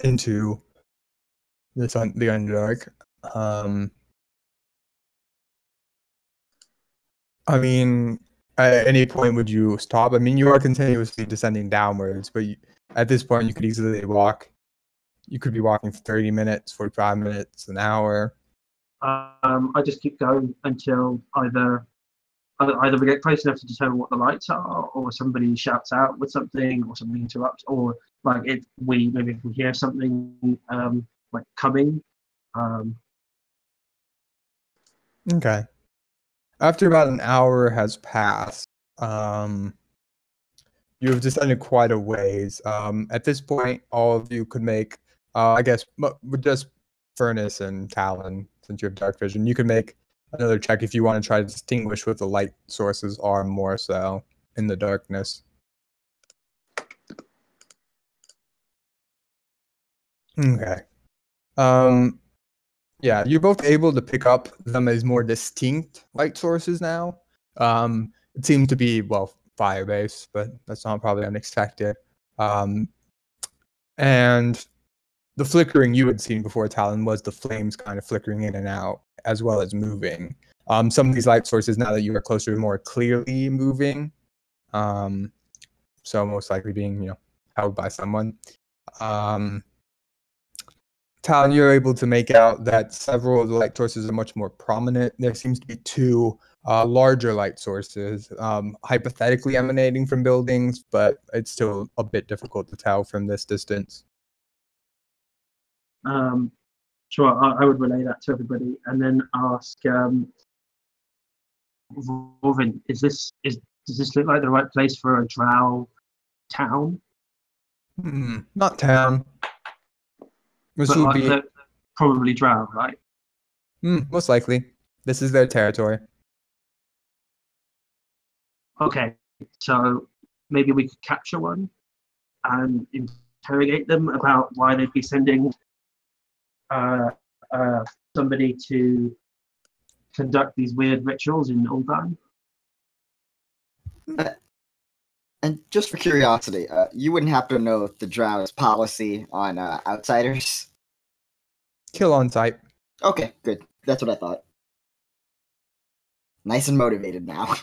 into the underdark. I mean, at any point would you stop? I mean, you are continuously descending downwards, but at this point, you could easily walk. You could be walking for 30 minutes, 45 minutes, an hour. I just keep going until either we get close enough to determine what the lights are, or somebody shouts out with something, or something interrupts, or like if we hear something like coming. Okay. After about an hour has passed, you have descended quite a ways. At this point, all of you could make, I guess, with just Furnace and Talon, since you have dark vision, you could make another check if you want to try to distinguish what the light sources are more so in the darkness. Okay. Yeah, you're both able to pick up them as more distinct light sources now. It seems to be, well, fire-based, but that's not probably unexpected. And the flickering you had seen before, Talon, was the flames kind of flickering in and out, as well as moving. Some of these light sources, now that you are closer, more clearly moving. So most likely being, held by someone. Talon, you're able to make out that several of the light sources are much more prominent. There seems to be two larger light sources, hypothetically emanating from buildings, but it's still a bit difficult to tell from this distance. Sure, I would relay that to everybody, and then ask Vorvin, does this look like the right place for a drow town? Not town. This But would like be probably drow, right? most likely. This is their territory. Okay, so maybe we could capture one and interrogate them about why they'd be sending somebody to conduct these weird rituals in Ul'dan. And just for curiosity, you wouldn't happen to know the Drow's policy on outsiders? Kill on sight. Okay, good. That's what I thought. Nice and motivated now.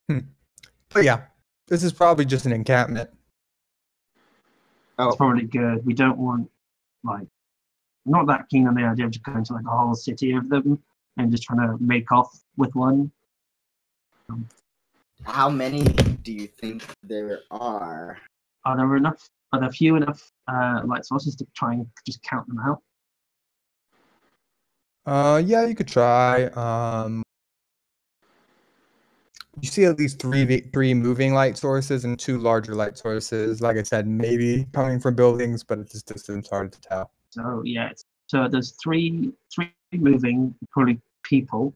But yeah, this is probably just an encampment. Oh, It's probably good. We don't want, like, not that keen on the idea of just going to like a whole city of them and just trying to make off with one. how many do you think there are? Are there enough? Are there few enough light sources to try and just count them out? Yeah, you could try. You see at least three moving light sources and two larger light sources. Like I said, maybe coming from buildings, but at this distance, hard to tell. So yeah, so there's three moving, probably people.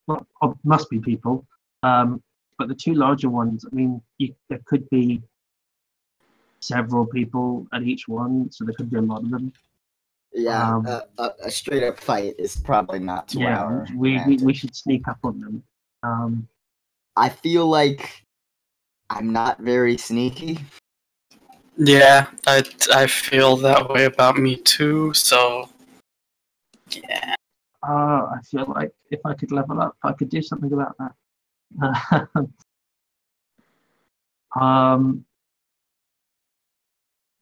Well, must be people. But the two larger ones, I mean, there could be several people at each one, so there could be a lot of them. Yeah, a straight up fight is probably not to our we should sneak up on them. I feel like I'm not very sneaky. Yeah, I feel that way about me too. So yeah. I feel like if I could level up, I could do something about that.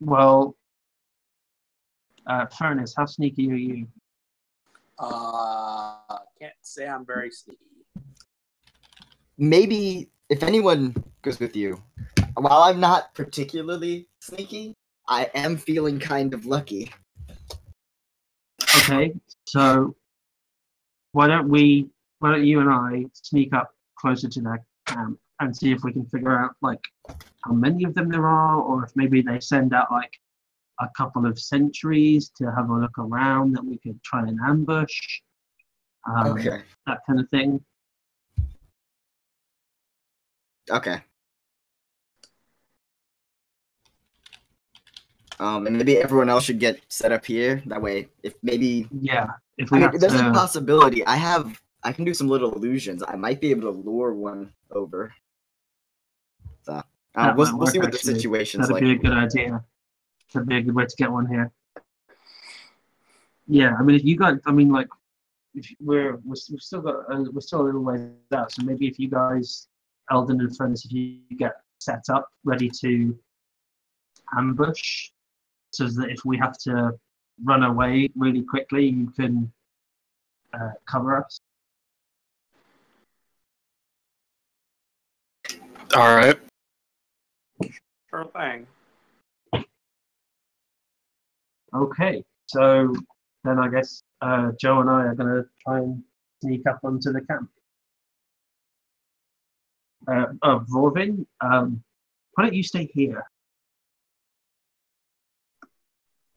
Well, Furnace, how sneaky are you? Can't say I'm very sneaky. maybe if anyone goes with you, while I'm not particularly sneaky, I am feeling kind of lucky. Okay, so why don't you and I sneak up closer to their camp and see if we can figure out like how many of them there are, or if maybe they send out like a couple of sentries to have a look around that we could try and ambush, Okay. that kind of thing. Okay. And maybe everyone else should get set up here. That way, if maybe Yeah, if I we mean, have there's to, a possibility. I can do some little illusions. I might be able to lure one over. So that might we'll work, see what the actually. situation's That'd like. be a good idea. That'd be a good way to get one here. Yeah, I mean, if you got, I mean, like, if we've still got, we're still a little ways out. So maybe if you guys, Ul'dan and Furnace, if you get set up, ready to ambush, so that if we have to run away really quickly, you can cover us. All right. Sure thing. Okay, so then I guess Joe and I are going to try and sneak up onto the camp. Vorvin, why don't you stay here?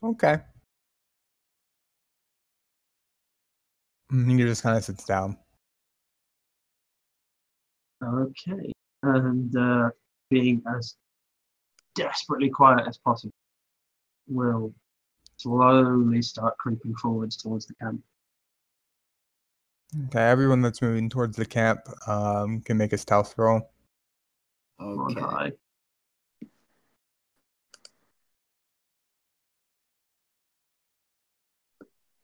Okay. He just kind of sits down. Okay, and being as desperately quiet as possible, we'll slowly start creeping forwards towards the camp. Okay, everyone that's moving towards the camp can make a stealth roll. On Okay. high.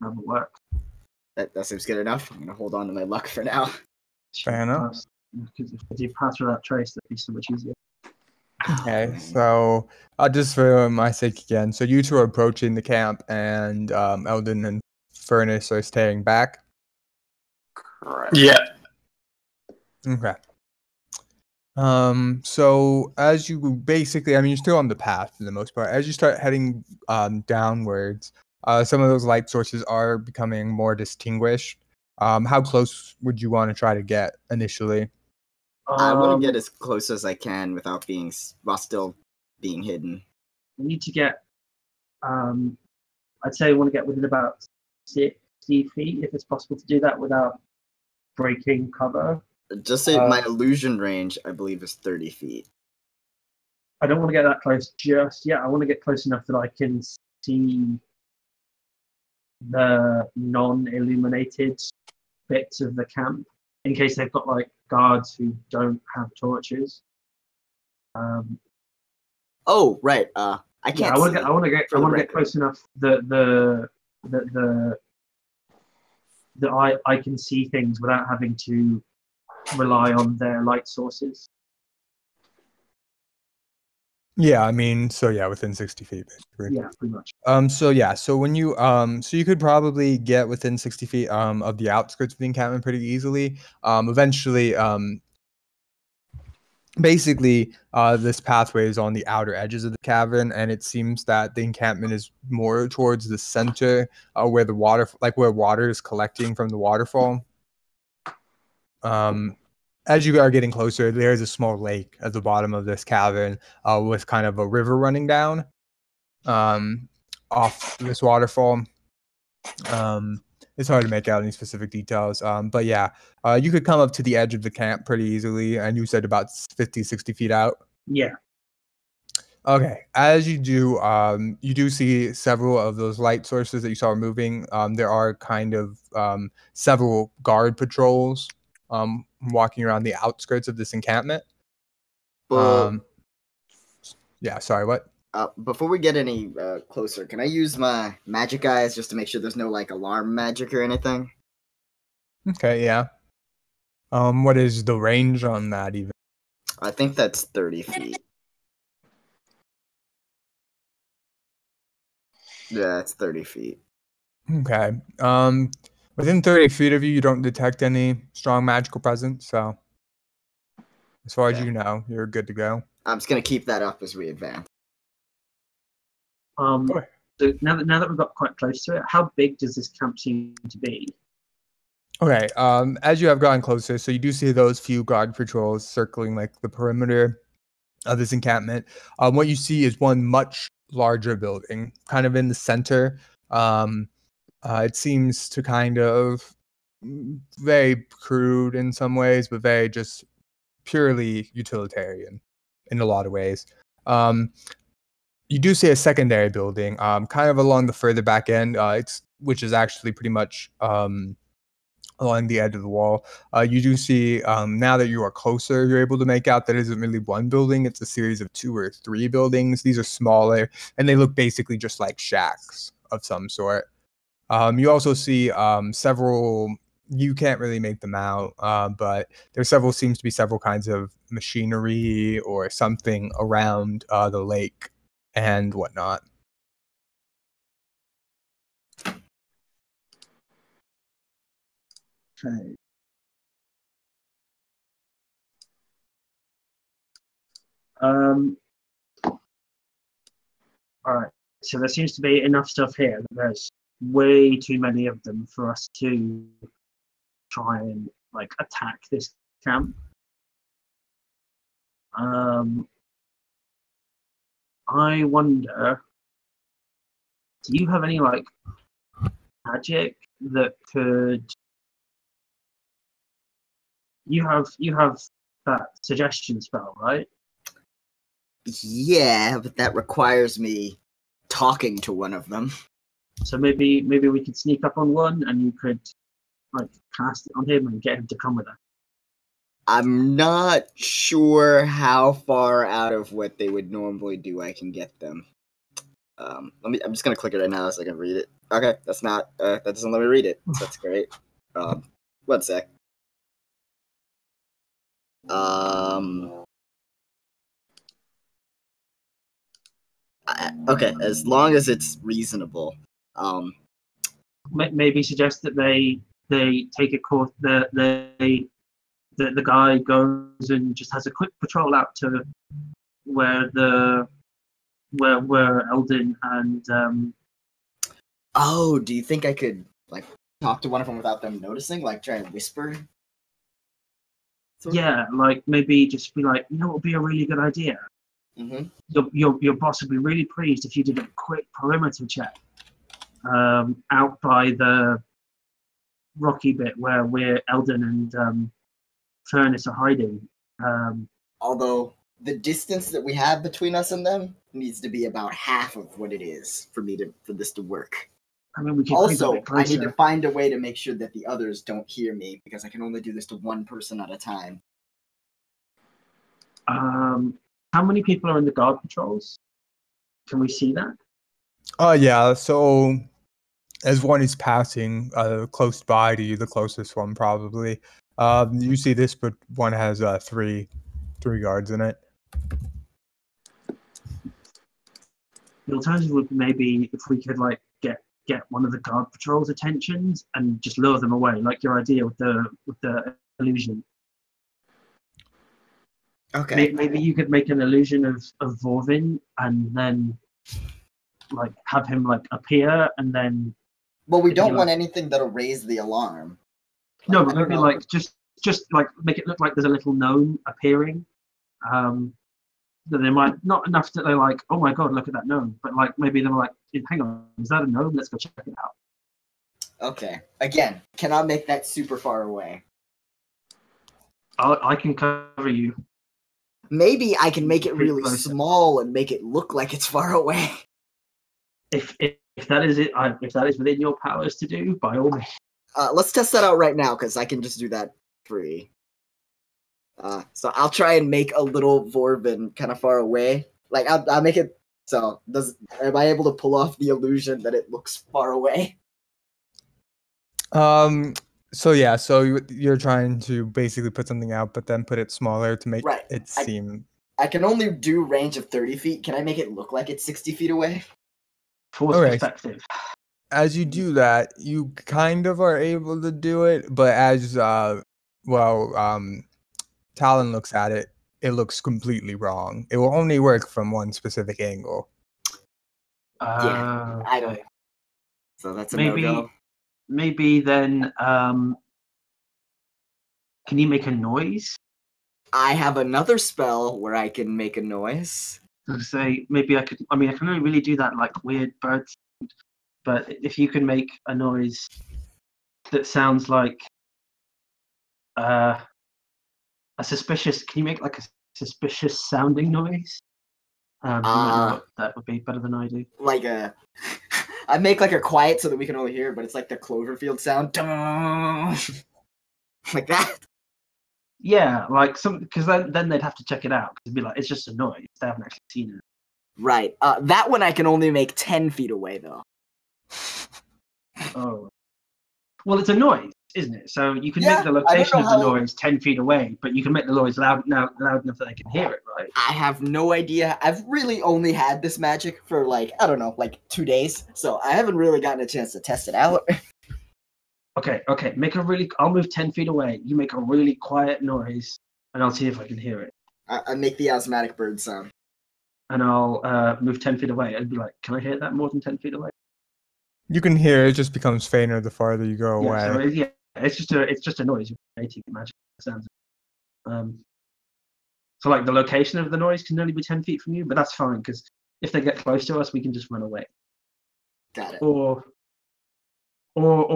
That'll work. That seems good enough. I'm gonna hold on to my luck for now. Fair enough. Because if you pass without trace, that'd be so much easier. Okay, so just for my sake again, so you two are approaching the camp, and Ul'dan and Furnace are staying back. Correct. Yeah. Okay. So as you basically, I mean, you're still on the path for the most part. As you start heading downwards, some of those light sources are becoming more distinguished. How close would you want to try to get initially? I want to get as close as I can without being while still being hidden. We need to get. I'd say I want to get within about 60 feet, if it's possible to do that without breaking cover. Just say my illusion range, I believe, is 30 feet. I don't want to get that close just yet. I want to get close enough that I can see the non-illuminated bits of the camp, in case they've got like guards who don't have torches. Oh, right. I can't. Yeah, I want to get close enough that I can see things without having to rely on their light sources. Yeah, I mean, so yeah, within 60 feet, basically. Yeah, pretty much. So when you so you could probably get within 60 feet of the outskirts of the encampment pretty easily. Eventually, basically, this pathway is on the outer edges of the cavern, and it seems that the encampment is more towards the center, where the water, like where water is collecting from the waterfall. As you are getting closer, there is a small lake at the bottom of this cavern, with kind of a river running down, off this waterfall. It's hard to make out any specific details, but yeah, you could come up to the edge of the camp pretty easily, and you said about 50, 60 feet out. Yeah. Okay, as you do see several of those light sources that you saw moving. There are kind of several guard patrols walking around the outskirts of this encampment. But Yeah, sorry, what? before we get any closer, can I use my magic eyes just to make sure there's no like alarm magic or anything? Okay, yeah. What is the range on that even? I think that's 30 feet. Yeah, it's 30 feet. Okay. Within 30 feet of you, you don't detect any strong magical presence, so As far as Okay. you know, you're good to go. I'm just gonna keep that up as we advance. Sure. So now that we've got quite close to it, how big does this camp seem to be? Okay. As you have gotten closer, so you do see those few guard patrols circling like the perimeter of this encampment. What you see is one much larger building, kind of in the center. It seems to kind of very crude in some ways, but very just purely utilitarian in a lot of ways. You do see a secondary building, kind of along the further back end, which is actually pretty much along the edge of the wall. You do see, now that you are closer, you're able to make out that it isn't really one building, it's a series of 2 or 3 buildings. These are smaller, and they look basically just like shacks of some sort. You also see several, you can't really make them out, but seems to be several kinds of machinery or something around the lake and whatnot. Okay. All right. So there seems to be enough stuff here that there's way too many of them for us to try and like attack this camp. I wonder, do you have any like magic that could? You have that suggestion spell, right? Yeah, but that requires me talking to one of them. So maybe we could sneak up on one, and you could like cast it on him and get him to come with us. I'm not sure how far out of what they would normally do I can get them. I'm just gonna click it right now so I can read it. Okay, that's not that doesn't let me read it. So that's great. 1 sec. Okay, as long as it's reasonable. Maybe suggest that they take a course. The guy goes and just has a quick patrol out to where Ul'dan and Oh, do you think I could like talk to one of them without them noticing? Like try and whisper? yeah, like maybe just be like, you know, what would be a really good idea. Mm-hmm. Your boss would be really pleased if you did a quick perimeter check out by the rocky bit where Ul'dan and Furnace are hiding. Although the distance that we have between us and them needs to be about half of what it is for this to work. I mean, we can Also, I need to find a way to make sure that the others don't hear me because I can only do this to one person at a time. How many people are in the guard patrols? Can we see that? Yeah, so as one is passing close by to you, the closest one probably, you see this, but one has 3 guards in it. The alternative would maybe if we could like get one of the guard patrol's attentions and just lure them away, like your idea with the illusion. Okay. Maybe you could make an illusion of Vorvin and then like have him like appear and then. Well, we don't want anything that'll raise the alarm. No, but maybe like just like make it look like there's a little gnome appearing. That they might not enough that they're like, oh my god, look at that gnome, but like maybe they're like, hang on, is that a gnome? Let's go check it out. Okay. Again, cannot make that super far away. I can cover you. Maybe I can make it really Closer. small and make it look like it's far away. If that is it, if that is within your powers to do, by all means. Let's test that out right now because I can just do that free. So I'll try and make a little Vorvin kind of far away. Like I'll make it so. Am I able to pull off the illusion that it looks far away? So yeah, so you're trying to basically put something out, but then put it smaller to make it seem. I can only do range of 30 feet. Can I make it look like it's 60 feet away? Force perspective. As you do that, you kind of are able to do it, but as Talon looks at it, it looks completely wrong. It will only work from one specific angle. Yeah, I don't. Okay. So that's a Maybe, no-go. maybe then, can you make a noise? I have another spell where I can make a noise. So say maybe I could. I mean, I can only really do that like weird bird sound, but if you can make a noise that sounds like a suspicious. Can you make like a suspicious sounding noise? You might know what that would be better than I do. Like a, I make like a quiet so that we can only hear, but it's like the Cloverfield sound, like that. Yeah, like some because then they'd have to check it out because it'd be like it's just a noise. They haven't actually seen it. Right. That one I can only make 10 feet away though. Oh, well, it's a noise, isn't it? So you can Yeah, make the I don't location know of the how- noise 10 feet away, but you can make the noise loud enough that they can hear it, right? I have no idea. I've really only had this magic for like, I don't know, like 2 days. So I haven't really gotten a chance to test it out. Okay. I'll move 10 feet away. You make a really quiet noise, and I'll see if I can hear it. I make the asthmatic bird sound. And I'll move 10 feet away and be like, can I hear that more than 10 feet away? You can hear it just becomes fainter the farther you go away. Yeah, so it's just a noise. You're creating magic sounds. So like the location of the noise can only be 10 feet from you, but that's fine because if they get close to us, we can just run away. Got it. Or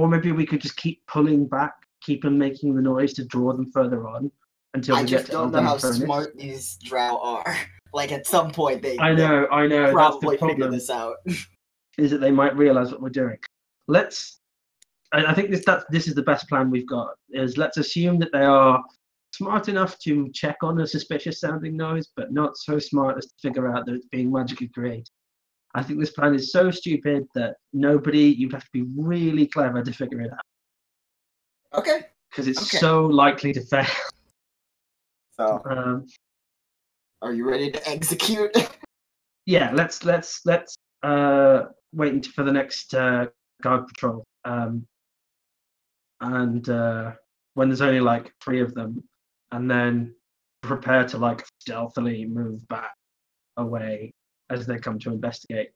maybe we could just keep pulling back, keep them making the noise to draw them further on until we I get just to don't know Ul'dan how Furnace. smart these drow are. Like at some point they I know. That's probably the figure problem. this out. Is that they might realize what we're doing. I think this is the best plan we've got. Is let's assume that they are smart enough to check on a suspicious sounding noise, but not so smart as to figure out that it's being magically created. I think this plan is so stupid that you'd have to be really clever to figure it out. Okay. Because it's Okay. so likely to fail. So are you ready to execute? Yeah, let's wait for the next guard patrol. And when there's only like 3 of them, and then prepare to like stealthily move back away as they come to investigate.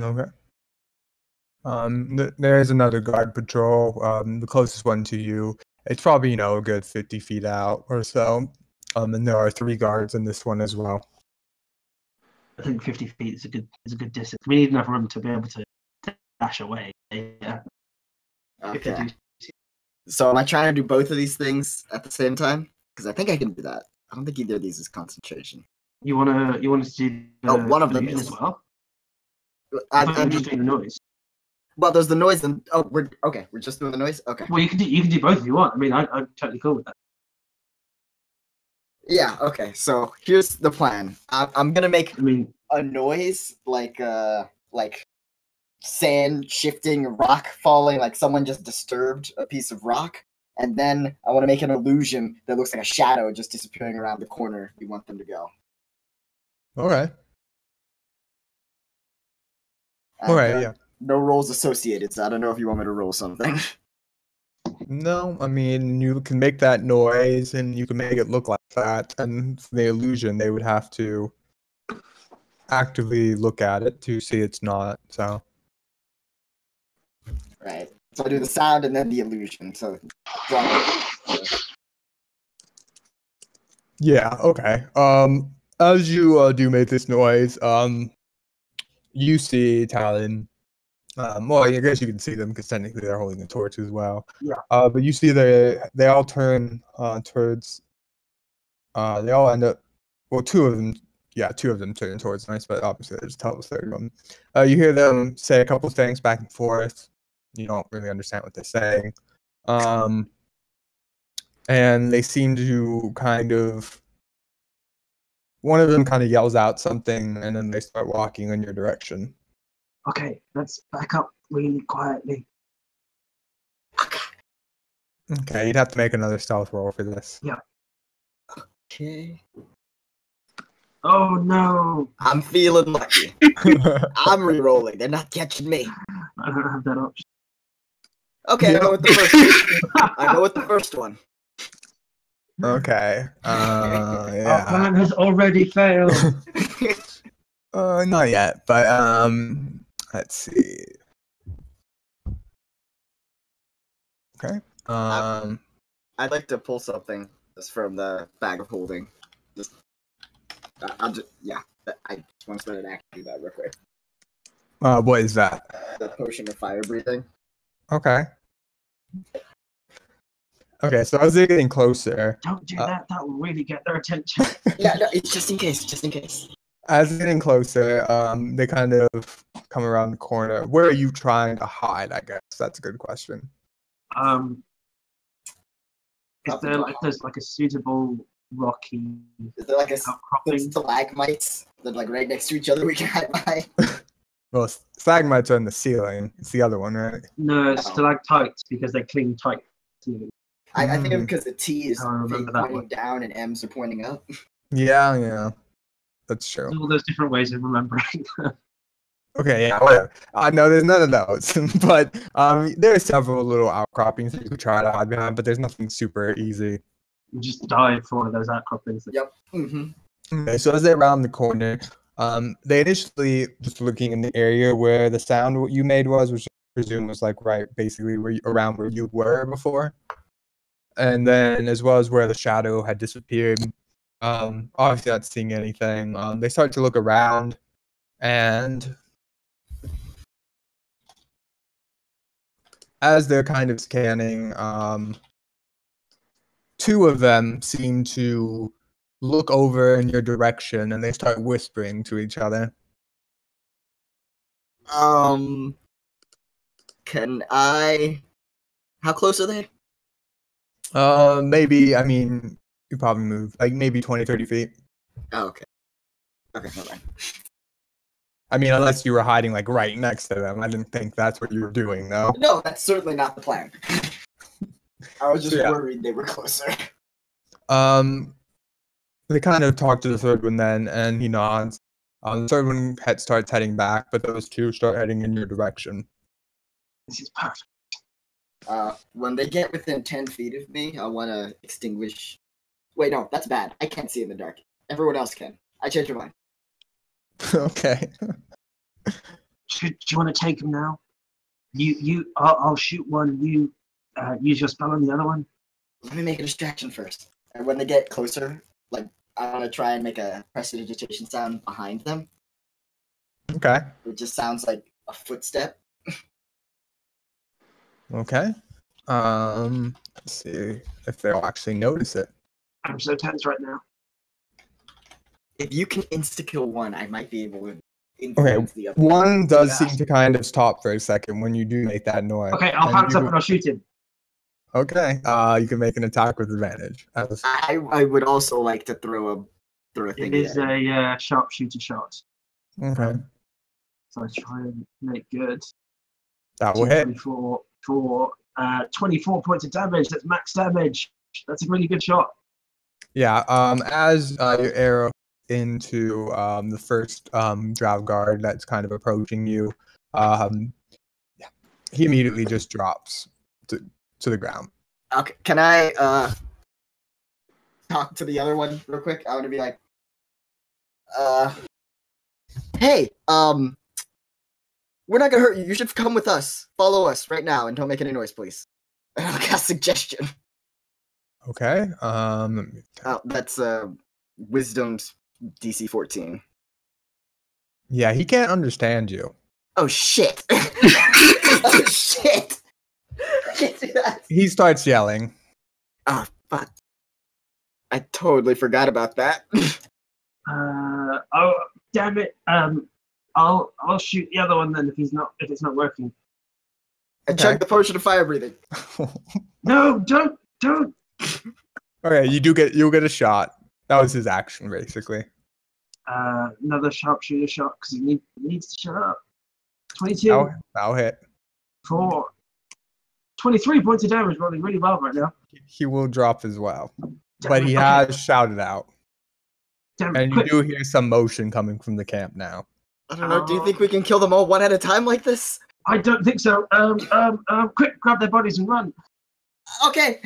Okay. There's another guard patrol. The closest one to you. It's probably a good 50 feet out or so. And there are 3 guards in this one as well. I think 50 feet is a good distance. We need enough room to be able to dash away. Yeah. If they Okay. do. So am I trying to do both of these things at the same time? Because I think I can do that. I don't think either of these is concentration. You want to do one of them illusion is. as well? I I'm just mean, doing the noise. well, there's the noise and we're just doing the noise. Okay. Well, you can do both if you want. I mean, I'm totally cool with that. Yeah. Okay. So here's the plan. I'm gonna make I mean, a noise like sand shifting, rock falling, like someone just disturbed a piece of rock. And then I want to make an illusion that looks like a shadow just disappearing around the corner we want them to go. Okay. And, Okay, yeah. No rolls associated, so I don't know if you want me to roll something. No, I mean, you can make that noise and you can make it look like that. And for the illusion, they would have to actively look at it to see it's not. So, Right. So I do the sound and then the illusion. So yeah, okay. As you do make this noise, you see Talon. Well, I guess you can see them because technically they're holding a torch as well. Yeah. But you see they all turn towards. They all end up. Well, 2 of them. Yeah, 2 of them turn towards nice, but obviously there's tell the third one. You hear them say a couple things back and forth. You don't really understand what they're saying. And they seem to kind of. One of them kind of yells out something, and then they start walking in your direction. okay, let's back up really quietly. Okay, you'd have to make another stealth roll for this. okay. Oh no! I'm feeling lucky. I'm re-rolling. They're not catching me. I don't have that option. Okay, Yeah. I go with the first one. I go with the first one. Okay. Our Yeah. plan has already failed. Not yet, but let's see. Okay. I'd like to pull something just from the bag of holding. Just, I'm just, yeah. I just want to spend an act to do that real quick. What is that? The potion of fire breathing. Okay. Okay, so as they're getting closer, Don't do that. That will really get their attention. Yeah, no, it's just in case. Just in case. as they're getting closer, they kind of come around the corner. Where are you trying to hide? I guess that's a good question. Is there like there's like a suitable rocky Is there like a outcropping? stalagmites that like right next to each other we can hide behind? Well, stalagmites are in the ceiling. It's the other one, right? No, stalactites because they cling tight to you. I think it's because the T is I remember that pointing one. down and M's are pointing up. Yeah, that's true. All those different ways of remembering. Okay, yeah, whatever. No, there's none of those, but there are several little outcroppings that you could try to hide behind, but there's nothing super easy. You just dive for one of those outcroppings. Yep. Mm-hmm. Okay, so as they round the corner, they initially just looking in the area where the sound you made was, which I presume was like right basically around where you were before, and then as well as where the shadow had disappeared. Obviously not seeing anything. They start to look around, and as they're kind of scanning, two of them seem to look over in your direction, and they start whispering to each other. Can I? How close are they? Maybe, I mean, you probably move like maybe 20, 30 feet. Oh, okay. Okay, hold on. I mean, unless you were hiding like right next to them. I didn't think that's what you were doing, though. No, that's certainly not the plan. I was just Yeah. worried they were closer. They kind of talk to the third one then, and he nods. The third one starts heading back, but those two start heading in your direction. This is perfect. When they get within 10 feet of me, I want to extinguish. Wait, no, that's bad. I can't see in the dark. Everyone else can. I changed my mind. Okay. Do you want to take him now? I'll shoot one. You use your spell on the other one. Let me make a distraction first. And when they get closer, like, I want to try and make a prestidigitation sound behind them. Okay. It just sounds like a footstep. Okay. Let's see if they'll actually notice it. I'm so tense right now. If you can insta-kill one, I might be able to influence the other. One does Yeah. seem to kind of stop for a second when you do make that noise. Okay, I'll And pounce up you- and I'll shoot him. Okay. You can make an attack with advantage. I would also like to throw a thing. It is a sharpshooter shot. Okay. So I try and make good. That will hit. 24 for 24 points of damage. That's max damage. That's a really good shot. Yeah. As your arrow into the first drow guard that's kind of approaching you, he immediately just drops to the ground. Okay, can I talk to the other one real quick? I want to be like, hey, we're not gonna hurt you. You should come with us. Follow us right now, and don't make any noise, please. And I'll cast suggestion. Okay. That's Wisdom's DC 14. Yeah, he can't understand you. Oh shit! Oh shit! I can't do that. He starts yelling. Oh fuck! I totally forgot about that. Oh damn it! I'll shoot the other one then if it's not working. I chugged the potion of fire breathing. No, don't. Okay, you'll get a shot. That was his action basically. Another sharpshooter shot because he needs to shut up. 22 That'll hit. for 23 points of damage, rolling really well right now. He will drop as well. Damn But it, he okay. has shouted out. Damn it, And you quick. do hear some motion coming from the camp now. I don't know. Do you think we can kill them all one at a time like this? I don't think so. Quick, grab their bodies and run. Okay.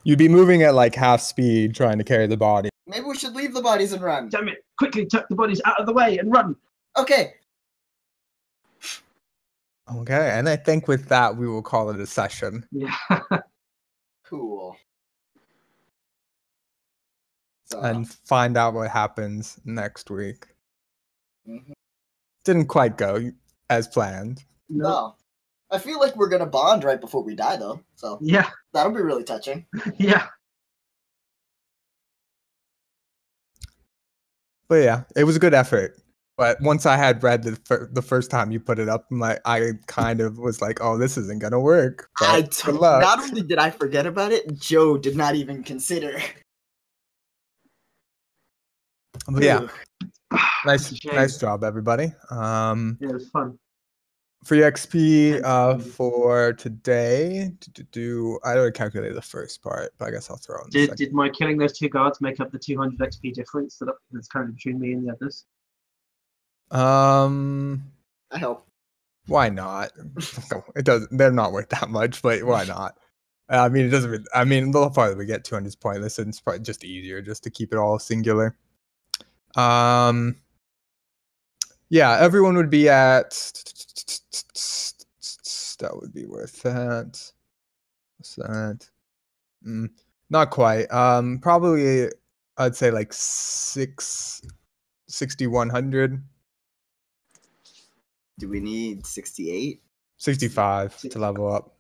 You'd be moving at like half speed trying to carry the body. Maybe we should leave the bodies and run. Damn it! Quickly tuck the bodies out of the way and run. Okay. Okay, and I think with that we will call it a session. Yeah. Cool. So, And find out what happens next week. mhm. Didn't quite go as planned. No. I feel like we're gonna bond right before we die, though. So Yeah. that'll be really touching. Yeah. But yeah, it was a good effort. But once I had read the first time you put it up, I kind of was like, "Oh, this isn't gonna work." But good luck. Not only did I forget about it, Joe did not even consider. But yeah, It's a nice shame. job, everybody. Yeah, it was fun. Free XP for today. I don't calculate the first part, but I guess I'll throw in the second. Did my killing those 2 guards make up the 200 XP difference that's currently between me and the others? I hope. Why not? It doesn't. They're not worth that much, but why not? I mean, it doesn't. I mean, the farther we get, 200 is pointless, and it's probably just easier just to keep it all singular. Yeah, everyone would be at. That would be worth that. What's that? Not quite. Probably I'd say like 6,100. Do we need 68? 65 to level up.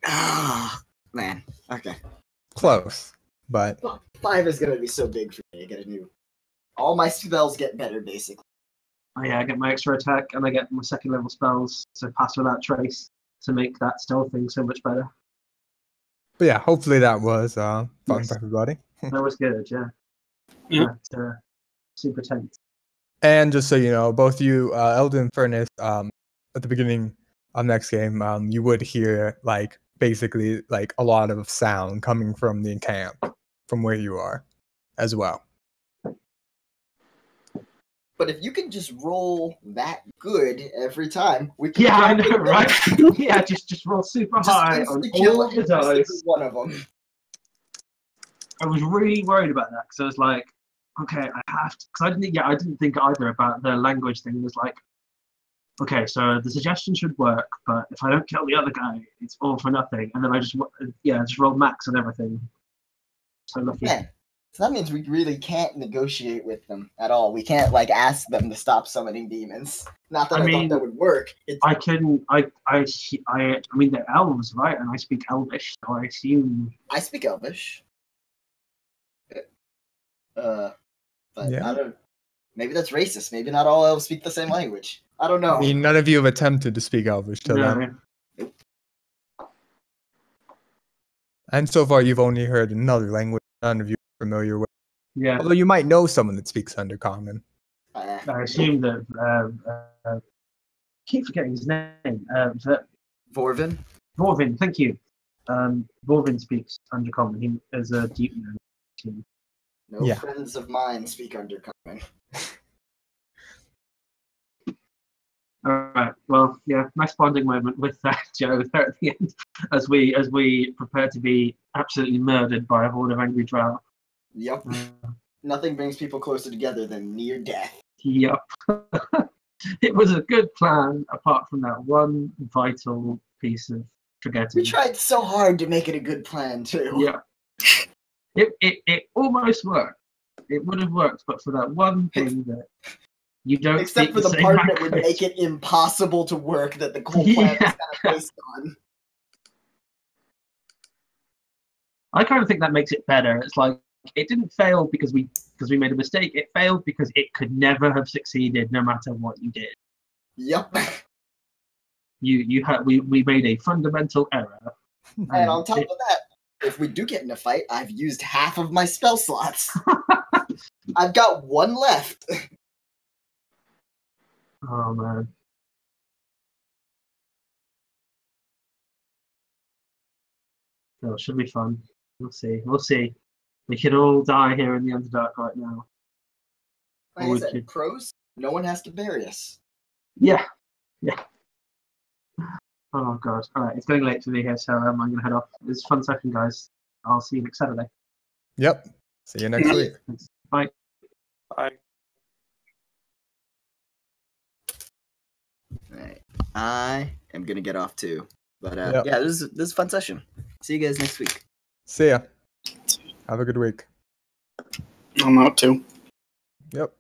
Ah, man. Okay. Close, but 5 is gonna be so big for me to get a new. All my spells get better, basically. Oh yeah, I get my extra attack and I get my 2nd level spells, so pass without trace, to make that stealth thing so much better. But yeah, hopefully that was fun Yes. for everybody. That was good, yeah. Yeah. Super tense. And just so you know, both you, Ul'dan, Furnace, at the beginning of next game, you would hear like basically like a lot of sound coming from the camp, from where you are, as well. But if you can just roll that good every time, we can. Yeah, I know, right? Yeah, just roll super high on kill all the dice. one of them. I was really worried about that because I was like, okay, I have to, because I didn't think either about the language thing. It was like, okay, so the suggestion should work, but if I don't kill the other guy, it's all for nothing. And then I just rolled max on everything. So lucky. Man, so that means we really can't negotiate with them at all. We can't like ask them to stop summoning demons. Not that I thought that would work. I mean, they're elves, right? And I speak Elvish, so I assume. I speak Elvish. But Yeah. I don't. Maybe that's racist. Maybe not all elves speak the same language. I don't know. I mean, none of you have attempted to speak Elvish to them. And so far, you've only heard another language none of you are familiar with. Yeah. Although you might know someone that speaks Undercommon. I assume that. Keep forgetting his name. Vorvin? Vorvin, thank you. Vorvin speaks Undercommon. He is a deep man. No friends of mine speak Undercommon. All right. Well, yeah, nice bonding moment with Joe there at the end, as we prepare to be absolutely murdered by a horde of angry drow. Yep. Nothing brings people closer together than near death. Yep. It was a good plan, apart from that one vital piece of forgetting. We tried so hard to make it a good plan too. Yeah. It almost worked. It would have worked, but for that one thing that you don't. Except for the part that would make it impossible to work, that the whole plan is kind of based on. I kind of think that makes it better. It's like it didn't fail because we made a mistake. It failed because it could never have succeeded, no matter what you did. Yep. We made a fundamental error. And on top of that, if we do get in a fight, I've used half of my spell slots. I've got one left. Oh man. Oh, it should be fun. We'll see. We'll see. We could all die here in the Underdark right now. Like I said, pros, no one has to bury us. Yeah. Yeah. Oh god. Alright, it's getting late for me here, so I'm gonna head off. It was a fun session, guys. I'll see you next Saturday. Yep. See you next week. Bye. I Alright. I am gonna get off too. But Yep. yeah, this is a fun session. See you guys next week. See ya. Have a good week. I'm out too. Yep.